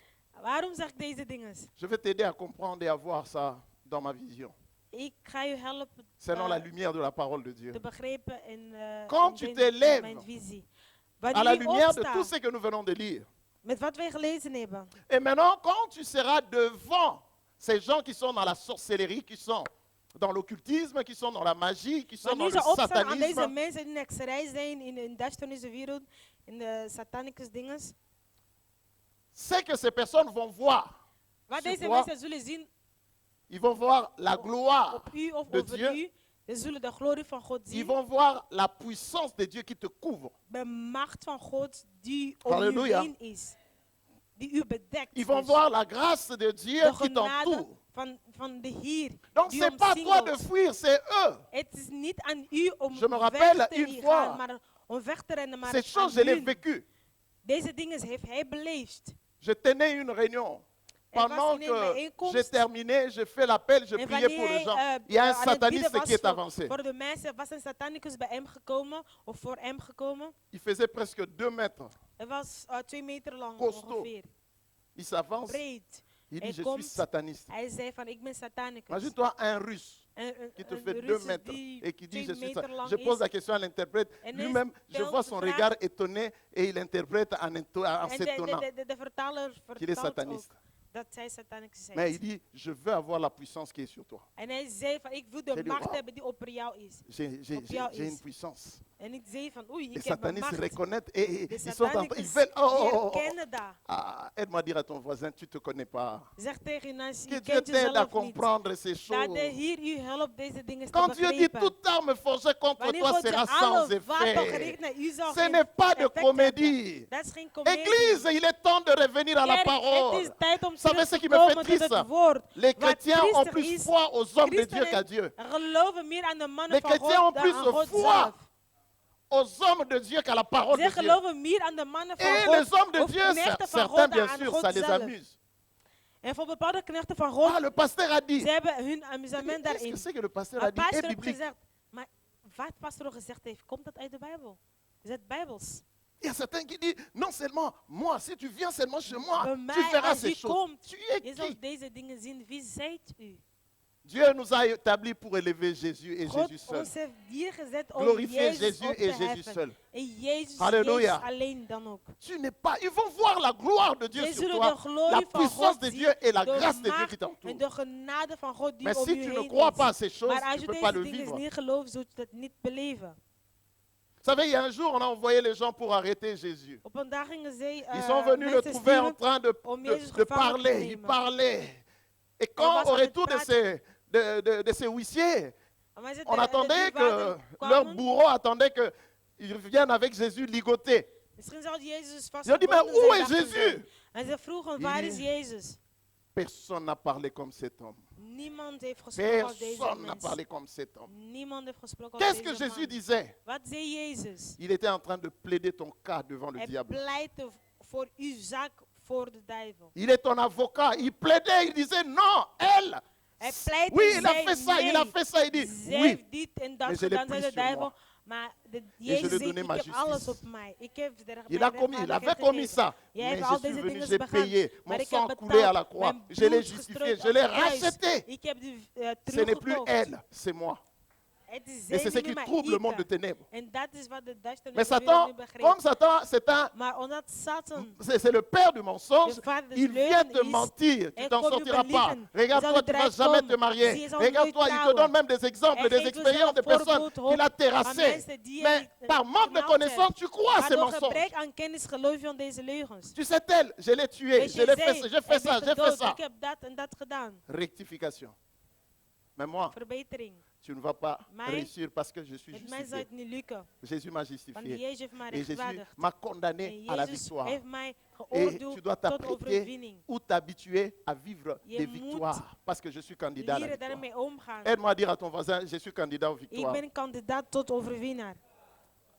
Waarom zeg ik deze dingen?
Je vais t'aider à comprendre et à voir ça dans ma vision,
Ik ga je helpen
selon la lumière de la parole de Dieu.
te begrijpen in,
Quand
in
tu
mijn-
t'élèves
mijn visie.
À
Wanneer
la
je
lumière de
opstaat
tout ce que nous venons de lire.
met wat wij gelezen hebben.
Et maintenant, quand tu seras devant ces gens qui sont dans la sorcellerie, qui sont dans l'occultisme, qui sont dans la magie, qui sont dans
Wanneer
le
ze opstaan aan deze
satanisme,
mensen die in de hekserij zijn, in de duisternis wereld, in de satanische dingen.
c'est que ces personnes vont voir.
Wat
sur
deze
toi,
mensen zullen zien
ils vont voir la gloire
op u of
de
over
Dieu.
u. Ze zullen de glorie van God
Ils
zien.
vont voir la puissance de Dieu qui te couvre.
De macht van God die om
Halleluja.
u heen is. Die u bedekt.
Ils vont
Dus
voir la grâce de Dieu
de
qui t'entoure.
genade van de Heer.
Donc
die
ce n'est pas toi de
omsingelt.
fuir, c'est eux.
Het is niet aan u om
Je me rappelle
weg te
une
gaan,
fois,
maar om weg te rennen, maar
Ces
aan
choses, je les ai
hun.
vécues.
Deze dingen heeft hij beleefd.
Je tenais une réunion.
was
Pendant
een
que
bijeenkomst.
j'ai terminé, j'ai fait l'appel, je
En
priais
wanneer
pour les
hij
gens. Il y a un
aan het bieden
sataniste
was
qui est
voor-
avancé.
voor de mensen, was een satanicus bij hem gekomen, of voor hem gekomen.
Il faisait presque 2 mètres.
Hij was 2 meter lang
Costaud.
ongeveer.
Il s'avance.
Breed.
Il
Hij
dit, je
komt,
suis sataniste.
Hij zei van, ik ben satanicus.
Imagine-toi un russe
Een
qui te
een
fait 2
Rus
mètres
die
et qui dit,
2
je suis
meter lang
Je pose
is.
la question à l'interprète.
En hij
Lui-même, je
stelt
vois
de
son
vraag.
regard étonné et il interprète en
En
s'étonnant
de vertaler
qu'il est
vertaalt
sataniste.
ook dat zij satanicus
Mais il
zijn.
dit, je veux avoir la puissance qui est sur toi.
En hij zei van, ik wil
J'ai
de
dit,
macht
wow.
hebben die op jou is.
J'ai
Op jou
une
is.
puissance.
En ik zei van, oei,
Les
ik heb een
satanistes
macht.
reconnaissent et
De
ils sont en train. Ils
satanicus
veulent. Oh,
die
oh, oh, oh.
herkennen dat.
Ah, aide-moi à dire à ton voisin, tu ne te connais pas.
Zeg tegen je naast,
Que
je
Dieu
kent
t'aide à
jezelf niet.
comprendre ces
Dat de
choses.
Heer u helpt deze dingen te
Quand Dieu dit
begrijpen.
toute arme forgée contre
Wanneer
toi
God je
sera sans
alle wapen
effet.
gericht naar u zal
Ce
geen
n'est pas de
effect
comédie.
hebben. Dat is geen comedie.
Église, il est temps de revenir à la
Kerk, het
parole.
is tijd om
Vous savez
terug
ce
te
qui me fait
komen tot
triste?
het woord.
Les
Wat
chrétiens ont
triester
plus
is,
foi aux hommes de Dieu
christenen
qu'à Dieu.
geloven meer aan de mannen
Les
van
chrétiens ont
God
plus
dan aan God
foi
zelf.
aux hommes de Dieu qu'à la parole
Zij
de Dieu.
geloven meer aan de mannen van
Et
God
les hommes de
of
Dieu,
knechten van
certains
God dan
bien
aan
sûr,
God
ça les
zelf.
amuse.
En voor bepaalde knechten van
Ah,
God,
le pasteur a dit.
ze hebben hun amusement
Qu'est-ce que
daarin.
c'est que le pasteur a
Een
dit? Est
pastor heeft
biblique.
gezegd, maar wat pastor gezegd heeft, komt dat uit de Bijbel? Is het Bijbels?
Il y a certains qui disent, non seulement moi, si tu viens seulement chez moi,
Bij
tu
mij,
verras
als
ces
u
choses.
komt,
Tu es
je zal
qui?
deze dingen zien. Wie zijt u?
Dieu nous a établis pour élever Jésus et
God
Jésus seul.
ons heeft hier gezet om
Glorifier
Jezus
Jésus
op te
et Jésus
heffen.
seul.
En Jezus,
Halleluja.
Jezus alleen dan ook.
Tu n'es pas. Ils vont voir la gloire de Dieu
Zij
sur
zullen
toi,
de glorie
la
van
puissance
God
de
zien,
Dieu et la
de
grâce de Dieu
macht
qui t'entoure.
en de genade van God die
Mais
om
si
u
tu ne
heen
crois
is.
pas à ces choses,
Maar als
tu
je
ne peux pas
deze
le
dingen
vivre.
niet gelooft, zult je dat niet beleven.
Vous savez, il y a un jour, on a envoyé les gens pour arrêter Jésus.
Op een dag gingen zij
Ils sont venus le
mensen
trouver en
sturen
train de
om Jezus gevangen te
parler. Ils
nemen.
parlaient. Et quand
was
au
aan het
retour de
praten.
ces huissiers,
Maar ze
on
de
attendait que
dierbaren
leur
kwamen.
bourreau attendait qu'ils viennent avec Jésus ligoté.
Misschien zou Jezus
Ils ont dit, mais
vastgebonden
où
zijn,
est
dachten zij.
Jésus?
En ze vroegen,
Il
waar
dit,
is Jezus?
Personne n'a parlé comme cet homme.
Niemand heeft gesproken als deze
Personne n'a
mens.
parlé comme cet homme.
Niemand heeft gesproken als
Qu'est-ce que
deze
Jésus
man.
disait?
Wat zei Jezus?
Il était en train de plaider ton cas devant le
Hij
diable.
pleitte voor uw zaak voor de duivel.
Il est ton avocat. Il plaidait, il disait non, elle.
Hij pleitte,
Oui, il a
zei
fait ça,
nee.
il a fait ça. Il dit
Zij
oui.
heeft dit en dat
Mais je l'ai
gedaan, zei
pris
de
sur
duivel.
moi.
Maar
je
Jezus
lui
zegt,
donnais
ik
ma
heb alles
justice.
op mij. Ik heb
Il avait commis ça,
Jij
mais
hebt
je
al
suis
deze
venu,
dingen
j'ai
begaan.
payé, mon
Maar ik
sang
heb
coulé à la
betaald,
croix,
mijn
je l'ai
bloed
justifié,
gestrooid
je
op
l'ai
het kruis.
racheté.
Ik heb die
Ce n'est plus
teruggekocht.
elle, c'est moi.
Het is
Et
zij,
c'est ce
niet
qui
meer
trouble le monde de
ik.
ténèbres.
En dat is wat de duisternis
Mais
de wereld
Satan,
niet begrijpt.
comme Satan,
Maar omdat Satan
c'est le père du mensonge,
de vader des
il vient
leugen
te
is,
mentir, tu
hij
t'en
komt je
sortiras pas.
beliegen.
Regarde-toi,
Hij
tu ne
zal
vas jamais
eruit
te marier.
komen. Hij zal
Regarde-toi,
nooit
il te donne
trouwen.
même des exemples,
Hij
des
geeft ons
expériences de
zelf
personnes
voorbeeld
qu'il a
van
terrassées.
mensen die
Mais
hij
par manque de
geknald
connaissance,
heeft.
tu crois à
Maar
ces
door
mensonges.
gebrek aan kennis geloof je aan deze leugens.
Tu sais tel, je l'ai tué,
Weet
je
je,
l'ai
zij,
fait, j'ai fait ça,
heb ik
j'ai fait
gedood,
ça.
ik heb dat en dat gedaan.
Rectification. Mais moi,
Verbetering.
tu ne vas pas
Mij,
réussir parce que je suis
Met mij zou
justifié.
het niet lukken.
Jésus m'a
Want
justifié.
Jezus heeft mij
Et Jésus
rechtvaardigd.
m'a condamné
En
à la
Jezus
victoire.
heeft mij
Et tu
geoordeeld
dois
tot
t'apprêter
overwinning.
ou t'habituer à vivre
Je
des
moet
victoires. Parce que je suis candidat à la
Leren
victoire.
daarmee omgaan.
Aide-moi à dire à ton voisin, je suis candidat aux
Ik
victoires.
ben een kandidaat tot overwinnaar.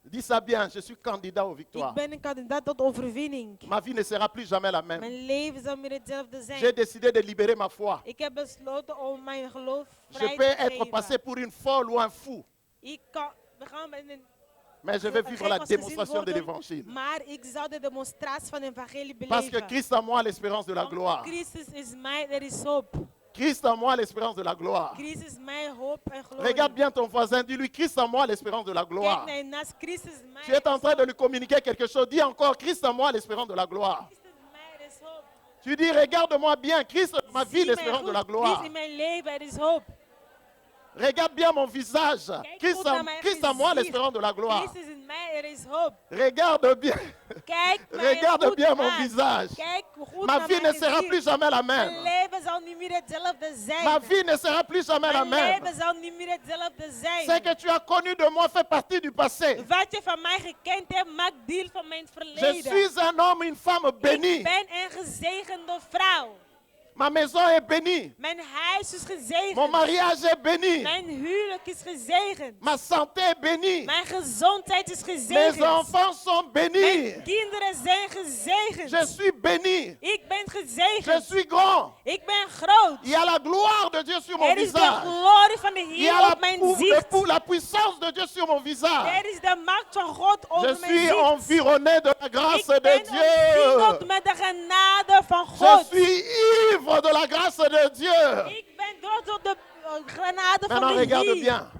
Dis ça bien, je suis candidat aux
Ik
victoires.
ben een kandidaat tot overwinning.
Ma vie ne sera plus jamais la même.
Mijn leven zal meer hetzelfde
J'ai
zijn.
décidé de libérer ma foi.
Ik heb besloten om mijn geloof
Je
vrij
peux
te
être passé
geven.
pour une folle ou un fou,
We gaan met een
mais je vais vivre la
gek als gezien
démonstration de
worden,
l'évangile.
maar ik zal de demonstratie van het evangelie
Parce que
beleven.
Christ en moi a l'espérance de la
Want
gloire.
Christus is mij, er is hoop.
Christ en moi a l'espérance de la gloire.
Christus is mijn hoop en glorie.
Regarde bien ton voisin, dis-lui Christ en moi a l'espérance de la
Kijk
gloire.
naar je naast, Christus is mij.
Tu es en train de lui communiquer quelque chose. Dis encore Christ en moi a l'espérance de la gloire.
Christus is mij, er is hoop.
Tu dis regarde-moi bien, Christ en ma vie
Zie mij
l'espérance de la
goed,
gloire.
Christus in mijn leven, er is hoop.
Regarde bien mon visage.
Kijk
Christ
goed
en,
naar mijn
Christ en moi
gezicht.
l'espérance de la gloire.
Christus in mij, er is hoop.
Regarde bien.
Kijk mij
Regarde
goed
bien mon
aan.
visage.
Kijk goed
Ma
naar
vie
mijn
ne sera
gezicht.
plus jamais la
Mijn
même.
leven zal niet meer hetzelfde zijn.
Ma vie ne sera plus jamais la
Mijn
même.
leven zal niet meer hetzelfde
Ce
zijn.
que tu as connu de moi fait partie du passé.
Wat je van mij gekend hebt, maakt deel van mijn
Je
verleden.
suis un homme, une femme
Ik
bénie.
ben een gezegende vrouw.
Ma maison est bénie.
Mijn huis is gezegend.
Mon mariage est béni.
Mijn huwelijk is gezegend.
Ma santé est bénie.
Mijn gezondheid is
Mes
gezegend.
enfants sont bénis.
Mijn kinderen zijn gezegend.
Je suis béni.
Ik ben
Je
gezegend.
suis grand.
Ik ben groot.
Il y a la gloire de Dieu sur mon
Er is de
visage.
glorie van de
Il y a
Heer op mijn zicht.
la puissance de Dieu sur mon visage.
Er is de macht van God
Je
over mijn
suis
zicht.
environné de la
Ik
grâce
ben
de Dieu.
omsingeld met de genade van
Je
God.
suis ivre de la grâce de Dieu.
Ik ben dort op de genade van
Maintenant,
de
regarde
Heer.
bien.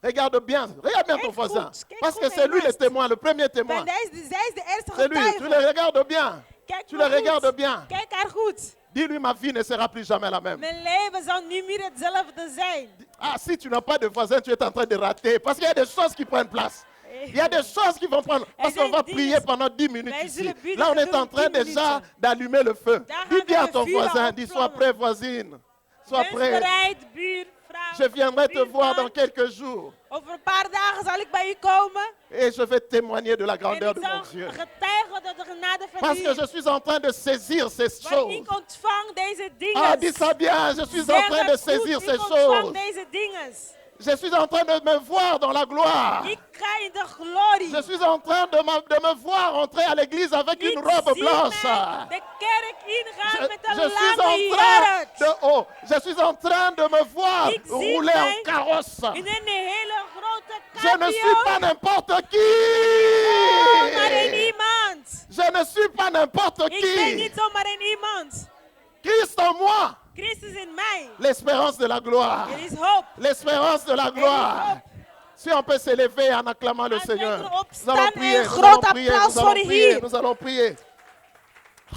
Regarde bien ton
Kijk
voisin.
goed, kijk
Parce
goed
que
naar
c'est
je
lui le
naast.
témoin, le premier témoin.
Want zij is de eerste
C'est lui, tu le
getuige.
regardes bien.
Kijk
Tu
maar
le regardes
goed.
bien.
Kijk haar goed.
Dis-lui, ma vie ne sera plus jamais la même.
Mijn leven zal niet meer hetzelfde zijn.
Ah, si tu n'as pas de voisin, tu es en train de rater. Parce qu'il y a des choses qui prennent place. Il y a des choses qui vont prendre. Parce qu'on va prier pendant 10 minutes
Mais
ici.
je le but
Là, on
de
est en train
10
déjà
minutes.
d'allumer le feu.
Daar
Dis
gaan
bien
we
à ton
de vuur
voisin,
op
dis sois
vlammen.
prêt, voisine. Sois
Wees
prêt.
bereid, buurvrouw.
Je viendrai te voir dans
buurman.
quelques jours.
Over een paar dagen zal ik bij u komen.
Et je vais témoigner de la
En
grandeur
ik
de mon
zal
Dieu.
getuigen dat de genade van
Parce
u.
que je suis en train de saisir ces
Want
choses.
ik ontvang deze dingen.
Ah, dis ça bien, je suis en
Zeg
train de
het goed,
saisir ces
ik ontvang
choses.
deze dingen.
Je suis en train de me voir dans la gloire.
Ik ga in de glorie.
Je suis en train de me voir entrer à l'église avec
Ik
une robe
zie
blanche.
mij de kerk ingaan met
Je
een
suis
lange
en train
jurk.
je suis en train de me voir
Ik zie
rouler
mij
en carrosse.
In een hele grote
Je ne suis pas
cabrio.
n'importe
Zomaar een
qui.
iemand.
Je ne suis pas n'importe
Ik ben
qui.
niet zomaar een iemand.
Christ en moi,
Christus in mij.
l'espérance de la gloire.
Er is hoop.
L'espérance de la gloire. Si on peut s'élever en acclamant le
Laten we
Seigneur.
erop
Nous allons
staan
prier,
en
nous
groot
allons prier,
applaus
nous
voor
allons
de
prier,
Heer.
nous allons prier.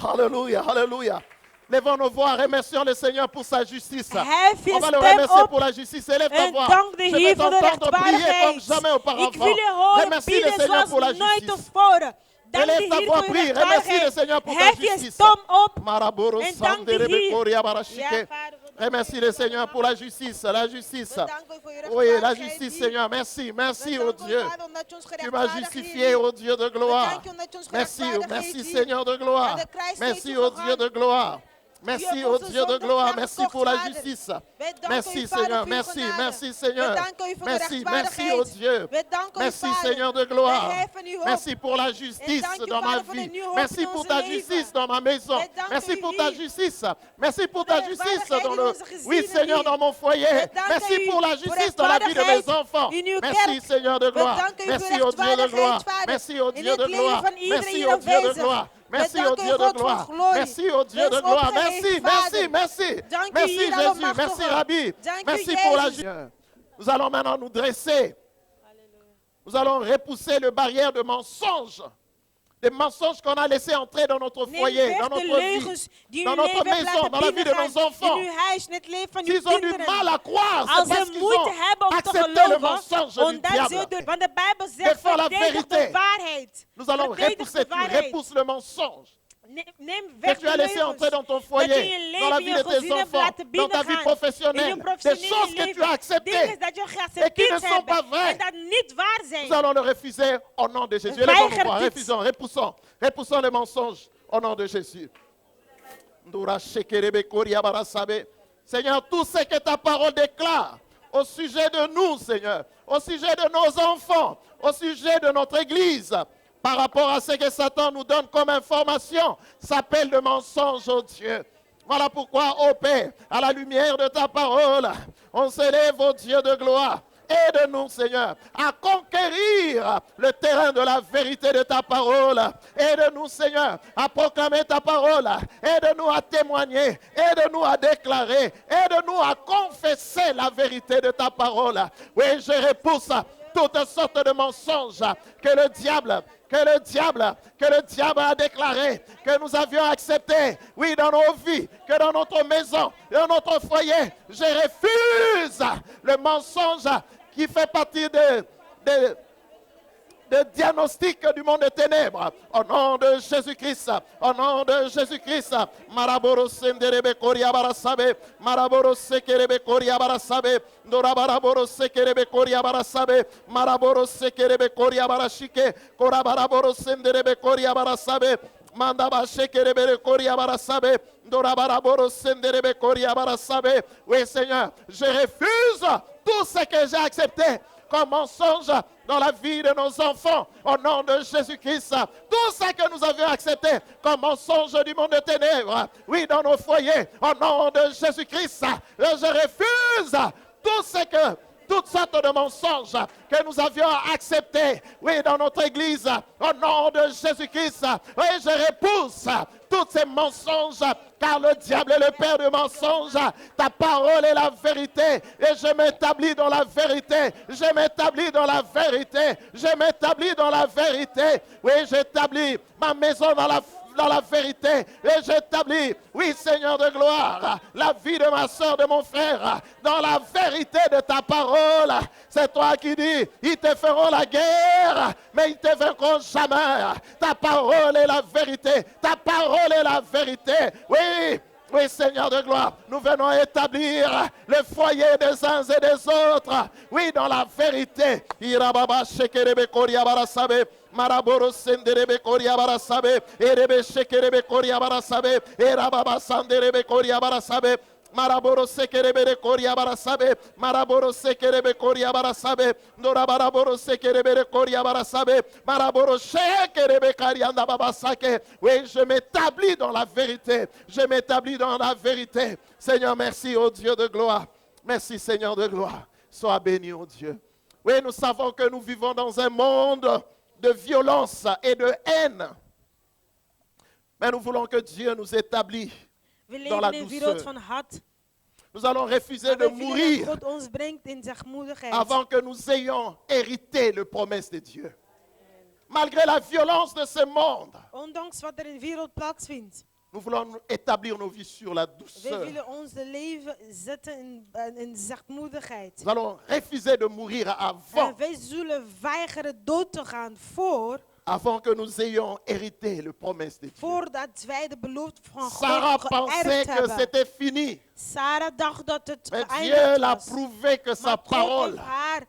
Alléluia, alléluia. Lèvons nos voix, remercions le Seigneur pour sa justice.
Hef je
On va le
stem
remercier
op
pour la justice. Élève ta
en
voix.
dank de
Je vais
Heer voor de
t'entendre prier comme
rechtvaardigheid.
jamais auparavant.
Ik wil je horen
Remercie le
bidden
Seigneur pour la
zoals nooit
justice.
tevoren. Dank de
Élève ta
Heer
voix,
voor je
prie. Remercie le Seigneur
rechtvaardigheid.
pour ta
Hef je
justice.
stem op
Maraboro
en dank de
Sanderebe
Heer.
Koria
Ja,
Barashike.
Vader, we
Remercie le Seigneur pour la justice, la justice.
danken u voor je
Oui, la
rechtvaardigheid,
justice,
Heer.
Seigneur. Merci, merci,
We
oh
danken u,
Dieu.
Vader, omdat je ons
Tu m'as
gerechtvaardigd
justifié,
hebt.
oh Dieu de
We
gloire.
danken u omdat je ons
Merci,
gerechtvaardigd
merci
heeft, Heer.
Seigneur de gloire.
Aan de kruis
Merci,
heeft u
oh
gegaan.
Dieu de gloire. Merci,
hebt
ô
onze
Dieu de
zonde
gloire.
gekocht,
Merci pour la
Vader.
justice.
Wij danken
Merci,
u, Vader,
Seigneur.
voor uw
Merci,
genade.
merci, Seigneur.
We danken u voor de
Merci, merci, ô
rechtvaardigheid.
Dieu.
We danken u,
Merci,
Vader.
Seigneur de
We
gloire.
heffen u op.
Merci pour la
En
justice
dank u,
dans ma
Vader, voor de
vie.
nieuwe hoop
Merci
in
pour
onze
ta
leven.
justice dans ma maison.
Wij danken
Merci
u
pour ta
hier.
justice. Merci pour
Voor
ta
de
justice
rechtvaardigheid
dans
in
le...
onze gezinnen
Oui, Seigneur,
hier.
dans mon foyer.
We danken
Merci
u
pour la
voor
justice dans la vie de mes
rechtvaardigheid
enfants.
in uw
Merci,
kerk.
Seigneur de
We
gloire.
danken u voor
Merci, au Dieu de
rechtvaardigheid,
gloire.
Vader.
Merci, au
In
Dieu
het
de
leven
gloire.
van iedereen
Merci,
hier
au Dieu de
aanwezig.
gloire.
We
Merci, au
danken u,
Dieu de
God, voor
gloire.
glorie.
Merci, au Dieu
Wees
de gloire.
opgeheven,
Merci,
Vader.
merci, merci.
Dank u,
Merci,
hier,
Jésus.
Almachtige.
Merci, Rabbi.
Dank u,
Merci pour la
Jezus.
Nous allons maintenant nous dresser. Nous allons repousser les barrières de mensonges. Des mensonges qu'on a laissés entrer dans notre
Neem
foyer,
weg
dans
de
notre
leugens
vie,
die
dans
uw
notre
leven
maison,
laten
dans la vie de nos
binnengaan.
enfants.
In uw huis, in het leven van uw
S'ils ont du
kinderen.
mal à croire, c'est
Als
parce
ze
qu'ils
moeite
ont
hebben om te
accepté le
geloven,
mensonge du
omdat ze
diable.
de, want de Bijbel zegt,
Défends la
verdedig de
vérité.
waarheid.
Nous allons
Verdedig
repousser,
de
tu
waarheid.
repousses le mensonge
Neem
que
weg
tu as
de
laissé entrer dans ton
leugens. Dat je
foyer,
je
dans la
leven,
vie
je
de tes
gezin hebt
enfants,
laten
dans ta vie
binnengaan. In
professionnelle,
je
des
professionele
choses que tu
leven.
as acceptées
Dingen dat je
et qui ne
geaccepteerd
sont pas
hebt
vraies.
en dat niet waar zijn.
Nous allons le refuser au nom de Jésus.
Weigert
Élevons nos voix,
het.
refusons, repoussons, repoussons les mensonges au nom de Jésus. Ndura shekerebe koria barasabe. Seigneur, tout ce que ta parole déclare au sujet de nous, Seigneur, au sujet de nos enfants, au sujet de notre Église, par rapport à ce que Satan nous donne comme information, s'appelle le mensonge, oh Dieu. Voilà pourquoi, ô Père, à la lumière de ta parole, on s'élève, ô Dieu de gloire. Aide-nous, Seigneur, à conquérir le terrain de la vérité de ta parole. Aide-nous, Seigneur, à proclamer ta parole. Aide-nous à témoigner. Aide-nous à déclarer. Aide-nous à confesser la vérité de ta parole. Oui, je repousse toutes sortes de mensonges que le diable a déclaré, que nous avions accepté, oui, dans nos vies, que dans notre maison, dans notre foyer. Je refuse le mensonge qui fait partie de diagnostic du monde des ténèbres. Au nom de Jésus-Christ, au nom de Jésus-Christ. Maraboro senderebe koria barasabe, maraboro sekerebe koria barasabe, dorabaraboro sekerebe koria barasabe, maraboro sekerebe koria barashike, korabaraboro senderebe koria barasabe. Mandaba shekerebe koria barasabe, dorabaraboro senderebe koria barasabe. Oui, Seigneur, je refuse tout ce que j'ai accepté comme mensonge dans la vie de nos enfants, au nom de Jésus-Christ. Tout ce que nous avions accepté comme mensonge du monde des ténèbres, oui, dans nos foyers, au nom de Jésus-Christ, je refuse toutes sortes de mensonges que nous avions acceptés, oui, dans notre église, au nom de Jésus-Christ. Oui, je repousse tous ces mensonges, car le diable est le père de mensonges. Ta parole est la vérité, et je m'établis dans la vérité. Je m'établis dans la vérité. Je m'établis dans la vérité. Oui, j'établis ma maison dans la vérité, et j'établis, oui, Seigneur de gloire, la vie de ma soeur, de mon frère, dans la vérité de ta parole. C'est toi qui dis, ils te feront la guerre, mais ils ne te vaincront jamais. Ta parole est la vérité, ta parole est la vérité. Oui, oui, Seigneur de gloire, nous venons établir le foyer des uns et des autres. Oui, dans la vérité. Irababa shekerebe koria barasabe, maraboro senderebe koria barasabe, erebe shekerebe koria barasabe, erababa sanderebe koria barasabe. Maraboro sekerebe koria barasabe, maraboro sekerebe koria barasabe, dorabaraboro sekerebe koria barasabe, maraboro shekerebe karianda babasake. Oui, je m'établis dans la vérité. Je m'établis dans la vérité. Seigneur, merci, ô Dieu de gloire. Merci, Seigneur de gloire. Sois béni, ô Dieu. Oui, nous savons que nous vivons dans un monde de violence et de haine. Mais nous voulons que Dieu nous établisse
We
dans la
leven in een wereld
douceur.
van haat.
Nous allons refuser
Maar
de
we willen
mourir
dat God ons brengt in zachtmoedigheid.
avant que nous ayons hérité les promesses de Dieu. Malgré la violence de ce monde,
Ondanks wat er in de wereld plaatsvindt.
nous voulons établir nos vies sur la
We
douceur.
willen ons leven zetten in zachtmoedigheid.
Nous allons refuser de mourir
En wij zullen weigeren dood te gaan
avant que nous ayons hérité les promesses de Dieu.
voordat wij de belofte van
Sarah
God
pensait
geërfd
que
hebben.
c'était fini,
Sarah dacht dat het
mais Dieu
geëindigd
l'a
was.
prouvé que sa
Maar God
parole
heeft haar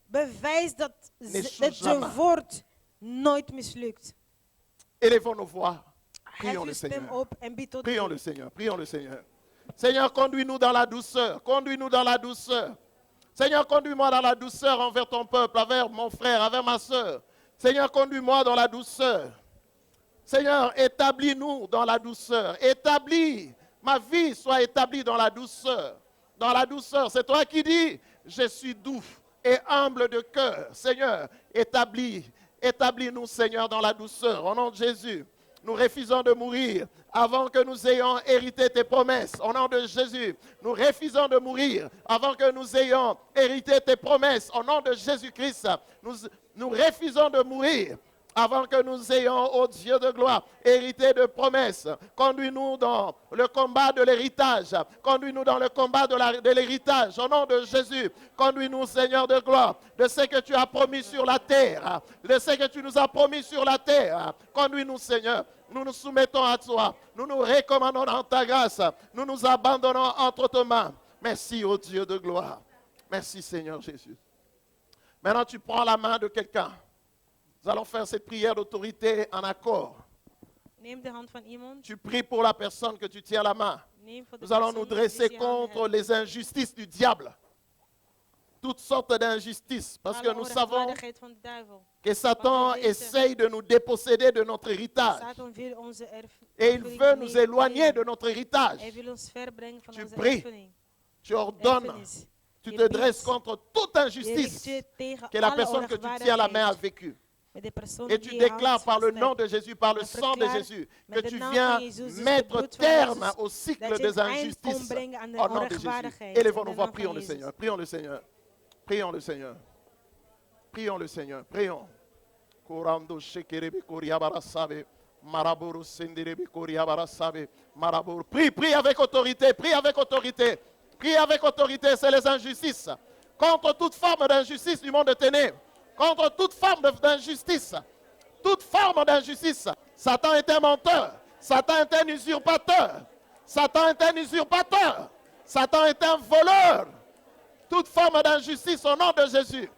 bewijst dat
n'échoue
het
jamais.
woord nooit mislukt.
Élevons nos voix. Prions
Hef
le
uw stem
Seigneur.
op en bied tot
Prions
u.
le Seigneur. Prions le Seigneur. Seigneur, conduis-nous dans la douceur. Conduis-nous dans la douceur. Seigneur, conduis-moi dans la douceur envers ton peuple, envers mon frère, envers ma soeur. Seigneur, conduis-moi dans la douceur. Seigneur, établis-nous dans la douceur. Établis, ma vie soit établie dans la douceur. Dans la douceur, c'est toi qui dis, je suis doux et humble de cœur. Seigneur, établis-nous, Seigneur, dans la douceur. Au nom de Jésus, nous refusons de mourir avant que nous ayons hérité tes promesses. Au nom de Jésus, nous refusons de mourir avant que nous ayons hérité tes promesses. Au nom de Jésus-Christ, nous refusons de mourir avant que nous ayons, ô Dieu de gloire, hérité de promesses. Conduis-nous dans le combat de l'héritage. Conduis-nous dans le combat de l'héritage. Au nom de Jésus, conduis-nous, Seigneur de gloire, de ce que tu as promis sur la terre. De ce que tu nous as promis sur la terre. Conduis-nous, Seigneur. Nous nous soumettons à toi. Nous nous recommandons dans ta grâce. Nous nous abandonnons entre tes mains. Merci, ô Dieu de gloire. Merci, Seigneur Jésus. Maintenant, tu prends la main de quelqu'un. Nous allons faire cette prière d'autorité en accord.
Neem de hand van iemand.
Tu pries pour la personne que tu tiens la main.
Neem voor de
Nous allons
persoon
nous
die
dresser
je aan hebt.
contre les injustices du diable. Toutes sortes d'injustices. Parce que
Alle
nous savons
onrechtvaardigheid van de duivel.
que Satan essaye de nous déposséder de notre héritage.
Satan wil onze
Et il veut nous éloigner de notre héritage.
Hij wil ons verbrengen van
Tu
onze
pries.
erfenis.
Tu ordonnes.
Erfenis.
Tu
Je
te
biedt.
dresses contre toute
Je
injustice
richt je tegen
que la
alle
personne que tu tiens la main a
onrechtvaardigheid.
vécue.
Met de persoon
Et
die
tu
je
déclares
hand
par le
vastneemt.
nom de Jésus, par le
Je
sang de
verklaar
Jésus, que
met de
tu
naam
viens
van Jezus, dus het
mettre
bloed van
terme
Jezus,
au cycle
dat je
des
een eind kon
injustices.
brengen aan de
Au nom de Jésus.
onrechtvaardigheid.
Élevons
In
nos
de
voix,
naam
prions
van
le
Jezus.
Seigneur. Prions le Seigneur. Prions le Seigneur. Prions le Seigneur. Prions. Korando shekerebe koriabarasabe. Maraboro senderebe koriabarasabe. Maraboro. Prie, prie avec autorité. Prie avec autorité. Prie avec autorité. C'est les injustices. Contre toute forme d'injustice du monde de ténèbres. Contre toute forme d'injustice. Toute forme d'injustice. Satan est un menteur. Satan est un usurpateur. Satan est un usurpateur. Satan est un voleur. Toute forme d'injustice au nom de Jésus.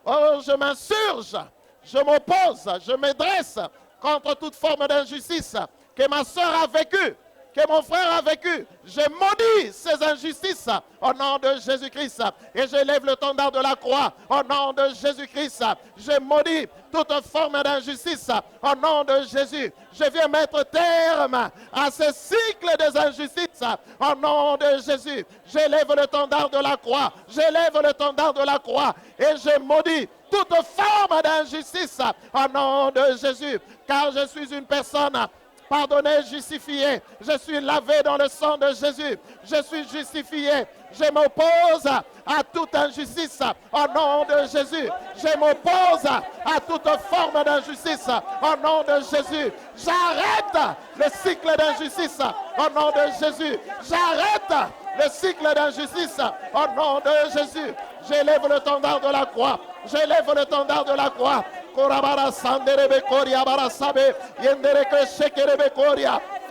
Oh, je m'insurge. Je m'oppose. Je me dresse contre toute forme d'injustice que ma soeur a vécue, que mon frère a vécu. Je maudis ces injustices au nom de Jésus-Christ. Et je lève le tendard de la croix au nom de Jésus-Christ. Je maudis toute forme d'injustice au nom de Jésus. Je viens mettre terme à ce cycle des injustices au nom de Jésus. Je lève le tendard de la croix. Je lève le tendard de la croix et je maudis toute forme d'injustice au nom de Jésus. Car je suis une personne pardonné, justifié. Je suis lavé dans le sang de Jésus. Je suis justifié. Je m'oppose à toute injustice au nom de Jésus. Je m'oppose à toute forme d'injustice au nom de Jésus. J'arrête le cycle d'injustice au nom de Jésus. J'arrête le cycle d'injustice au nom de Jésus. J'élève le tendard de la croix. J'élève le tendard de la croix.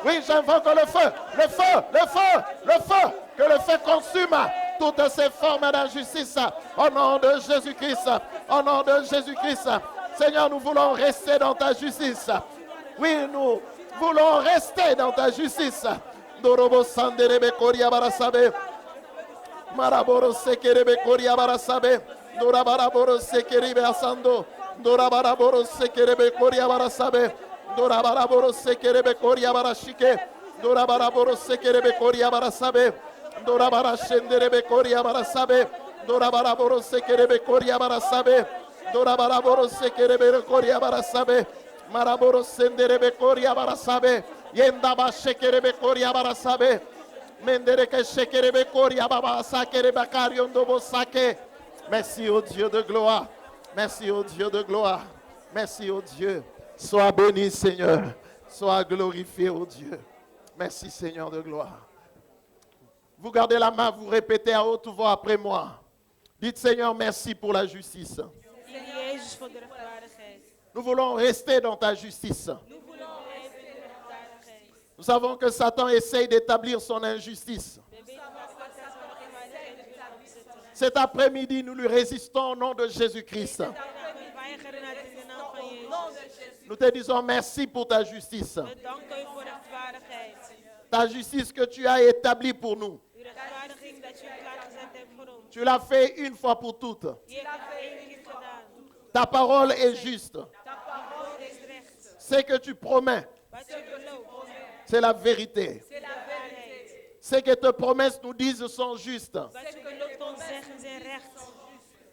Oui, j'invoque le feu, le feu, le feu, le feu, que le feu consume toutes ces formes d'injustice au nom de Jésus-Christ, au nom de Jésus-Christ. Seigneur, nous voulons rester dans ta justice. Oui, nous voulons rester dans ta justice. Dorobo sanderebe koria barasabe. Maraboro sekerebe koria barasabe. Dorabaraboro sekeribe asando. Dorabaraboro sekerebe koria barasabe. Dorabaraboro sekerebe koria barashike. Dorabaraboro sekerebe koria barasabe. Dorabara shenderebe koria barasabe. Dorabaraboro sekerebe koria barasabe. Dorabaraboro sekerebe koria barasabe. Maraboro senderebe koria barasabe. Yendaba shekerebe koria barasabe. Mendereke shekerebe koria baba sakerebe kariondobo sake. Merci au Dieu de gloire. Merci au Dieu de gloire. Merci au Dieu. Sois béni, Seigneur. Sois glorifié, au Dieu. Merci, Seigneur de gloire. Vous gardez la main, vous répétez à haute voix après moi. Dites, Seigneur, merci pour la justice.
Heer Jezus, voor de rechtvaardigheid.
Nous voulons rester dans ta justice.
Nous voulons rester in de rechtvaardigheid.
Nous savons que Satan essaye d'établir son injustice.
We weten dat Satan zijn rechtvaardigheid wil uitzetten.
Cet après-midi, nous lui résistons au nom de Jésus-Christ.
We weigeren het in de naam van Jezus.
Nous te disons merci pour ta justice.
We danken u voor rechtvaardigheid.
Ta justice que tu as établie pour nous.
Uw rechtvaardiging dat u klaargezet hebt voor ons.
Tu l'as fait une fois pour toutes.
U hebt het voor één keer gedaan.
Ta parole est juste.
Uw woord is recht.
Ce que tu promets,
Wat u belooft,
c'est la vérité.
is de waarheid.
Ce que tes promesses nous disent sont justes.
Wat u belooft ons zeggen zijn recht.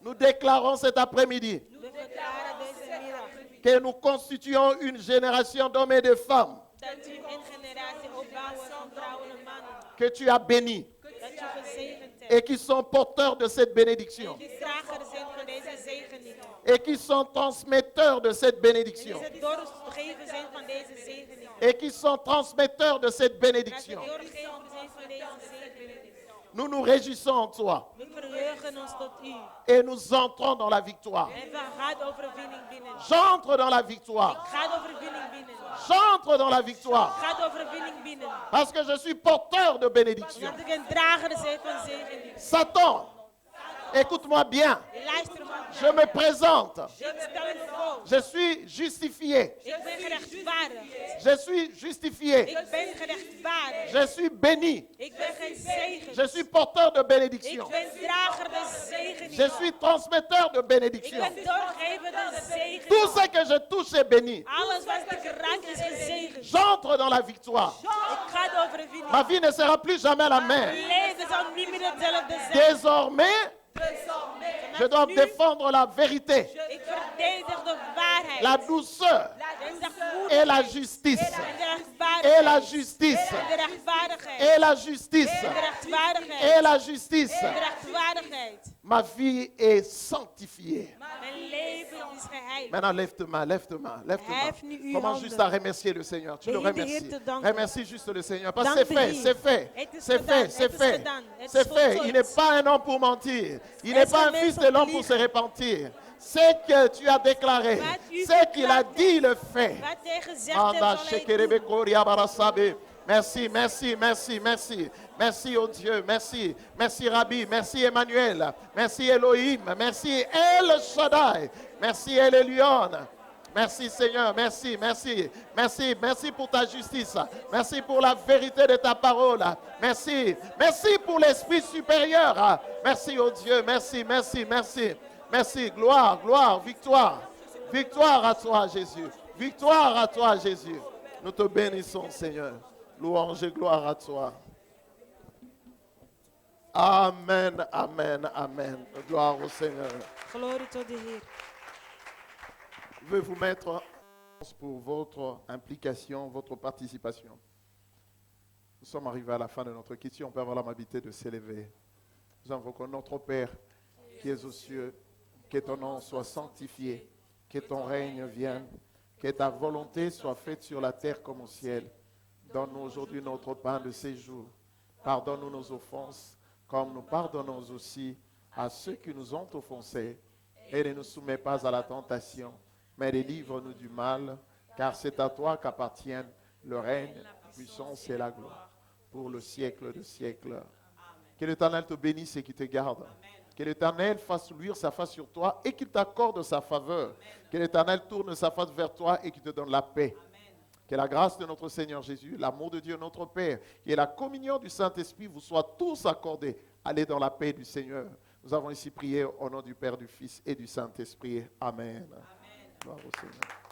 Nous déclarons cet après-midi
We verklaren deze middag
que nous constituons une génération d'hommes et de femmes
dat u een generatie opbouwen van vrouwen en mannen.
que tu as bénis
Dat u gezegend hebt.
et qui sont porteurs de cette bénédiction
Die drager zijn van deze zegeningen.
et qui sont transmetteurs de cette bénédiction
Die doorgeven zijn van deze zegeningen.
et qui sont transmetteurs de cette
Dat die
bénédiction.
doorgeven zijn van deze zegeningen.
Nous nous réjouissons en toi
We verheugen ons tot u.
et nous entrons dans la victoire.
En we gaan de overwinning binnen.
J'entre dans la victoire.
Ga de overwinning binnen.
J'entre dans la victoire
Ga de overwinning binnen.
parce que je suis porteur de bénédiction.
Dat ik een drager ben van zegeningen.
Satan, écoute-moi bien.
Luister maar.
Je me présente.
Ik stel me voor.
Je suis justifié.
Ik ben gerechtvaardigd.
Je suis justifié.
Ik ben gerechtvaardigd.
Je suis béni.
Ik ben gezegend.
Je suis porteur de
Ik
bénédiction.
ben drager de zegeningen.
Je suis transmetteur de
Ik
bénédiction.
ben doorgever de
Tout
zegeningen.
ce que je touche est béni.
Alles wat ik raak is gezegend.
J'entre dans la victoire.
Ik ga de overwinning.
Ma vie ne sera plus jamais la même.
Mijn leven zal niet meer hetzelfde zijn.
Désormais, je dois défendre la vérité,
Ik verdedig de waarheid.
la douceur
En de goedheid.
et la justice.
En de
Et la
rechtvaardigheid.
justice.
En de rechtvaardigheid.
Et la justice.
En de rechtvaardigheid.
Et la justice.
En de rechtvaardigheid.
Ma vie est sanctifiée.
Mijn leven is geheiligd.
Maintenant, lève tes mains, lève tes mains, lève tes
Hef nu
mains.
uw
Commence
handen.
juste à remercier le Seigneur. Tu le
Begin de Heer
remercies.
te danken.
Remercie juste le Seigneur. Parce que
Dank
c'est
de
fait,
Heer.
c'est fait.
Het is
C'est
gedaan,
fait, c'est
het is
fait.
gedaan, het
C'est
is
fait.
voltooid.
Il n'est pas un homme pour mentir. Il
Hij
n'est
is
pas
geen
un
mens
fils
om
de
te
l'homme pour se
liegen.
repentir. Ce que tu as déclaré,
Wat u
ce qu'il a
verklaard
dit, le fait.
Wat hij gezegd
Manda
heeft, zal hij
shekerebe
doen.
koria barasabe. Merci, merci, merci, merci. Merci, oh Dieu, merci. Merci, Rabbi. Merci, Emmanuel. Merci, Elohim. Merci, El Shaddai. Merci, El Elyon. Merci, Seigneur. Merci, merci. Merci, merci pour ta justice. Merci pour la vérité de ta parole. Merci. Merci pour l'Esprit supérieur. Merci, oh Dieu. Merci, merci, merci. Merci. Gloire, gloire, victoire. Victoire à toi, Jésus. Victoire à toi, Jésus. Nous te bénissons, Seigneur. Louange et gloire à toi. Amen, amen, amen. Gloire au Seigneur.
Glorie tot de Heer.
Je vais vous mettre pour votre implication, votre participation. Nous sommes arrivés à la fin de notre question. On peut avoir l'amabilité de s'élever. Nous invoquons notre Père qui est aux cieux. Que ton nom soit sanctifié. Que ton règne vienne. Que ta volonté soit faite sur la terre comme au ciel. Donne-nous aujourd'hui notre pain de ces jours. Pardonne-nous nos offenses, comme nous pardonnons aussi à ceux qui nous ont offensés. Et ne nous soumets pas à la tentation, mais délivre-nous du mal, car c'est à toi qu'appartiennent le règne, la puissance et la gloire, pour le siècle de siècles. Que l'Éternel te bénisse et qu'il te garde. Que l'Éternel fasse luire sa face sur toi et qu'il t'accorde sa faveur. Que l'Éternel tourne sa face vers toi et qu'il te donne la paix. Que la grâce de notre Seigneur Jésus, l'amour de Dieu notre Père et la communion du Saint-Esprit vous soient tous accordés. Allez dans la paix du Seigneur. Nous avons ici prié au nom du Père, du Fils et du Saint-Esprit. Amen. Gloire au Seigneur.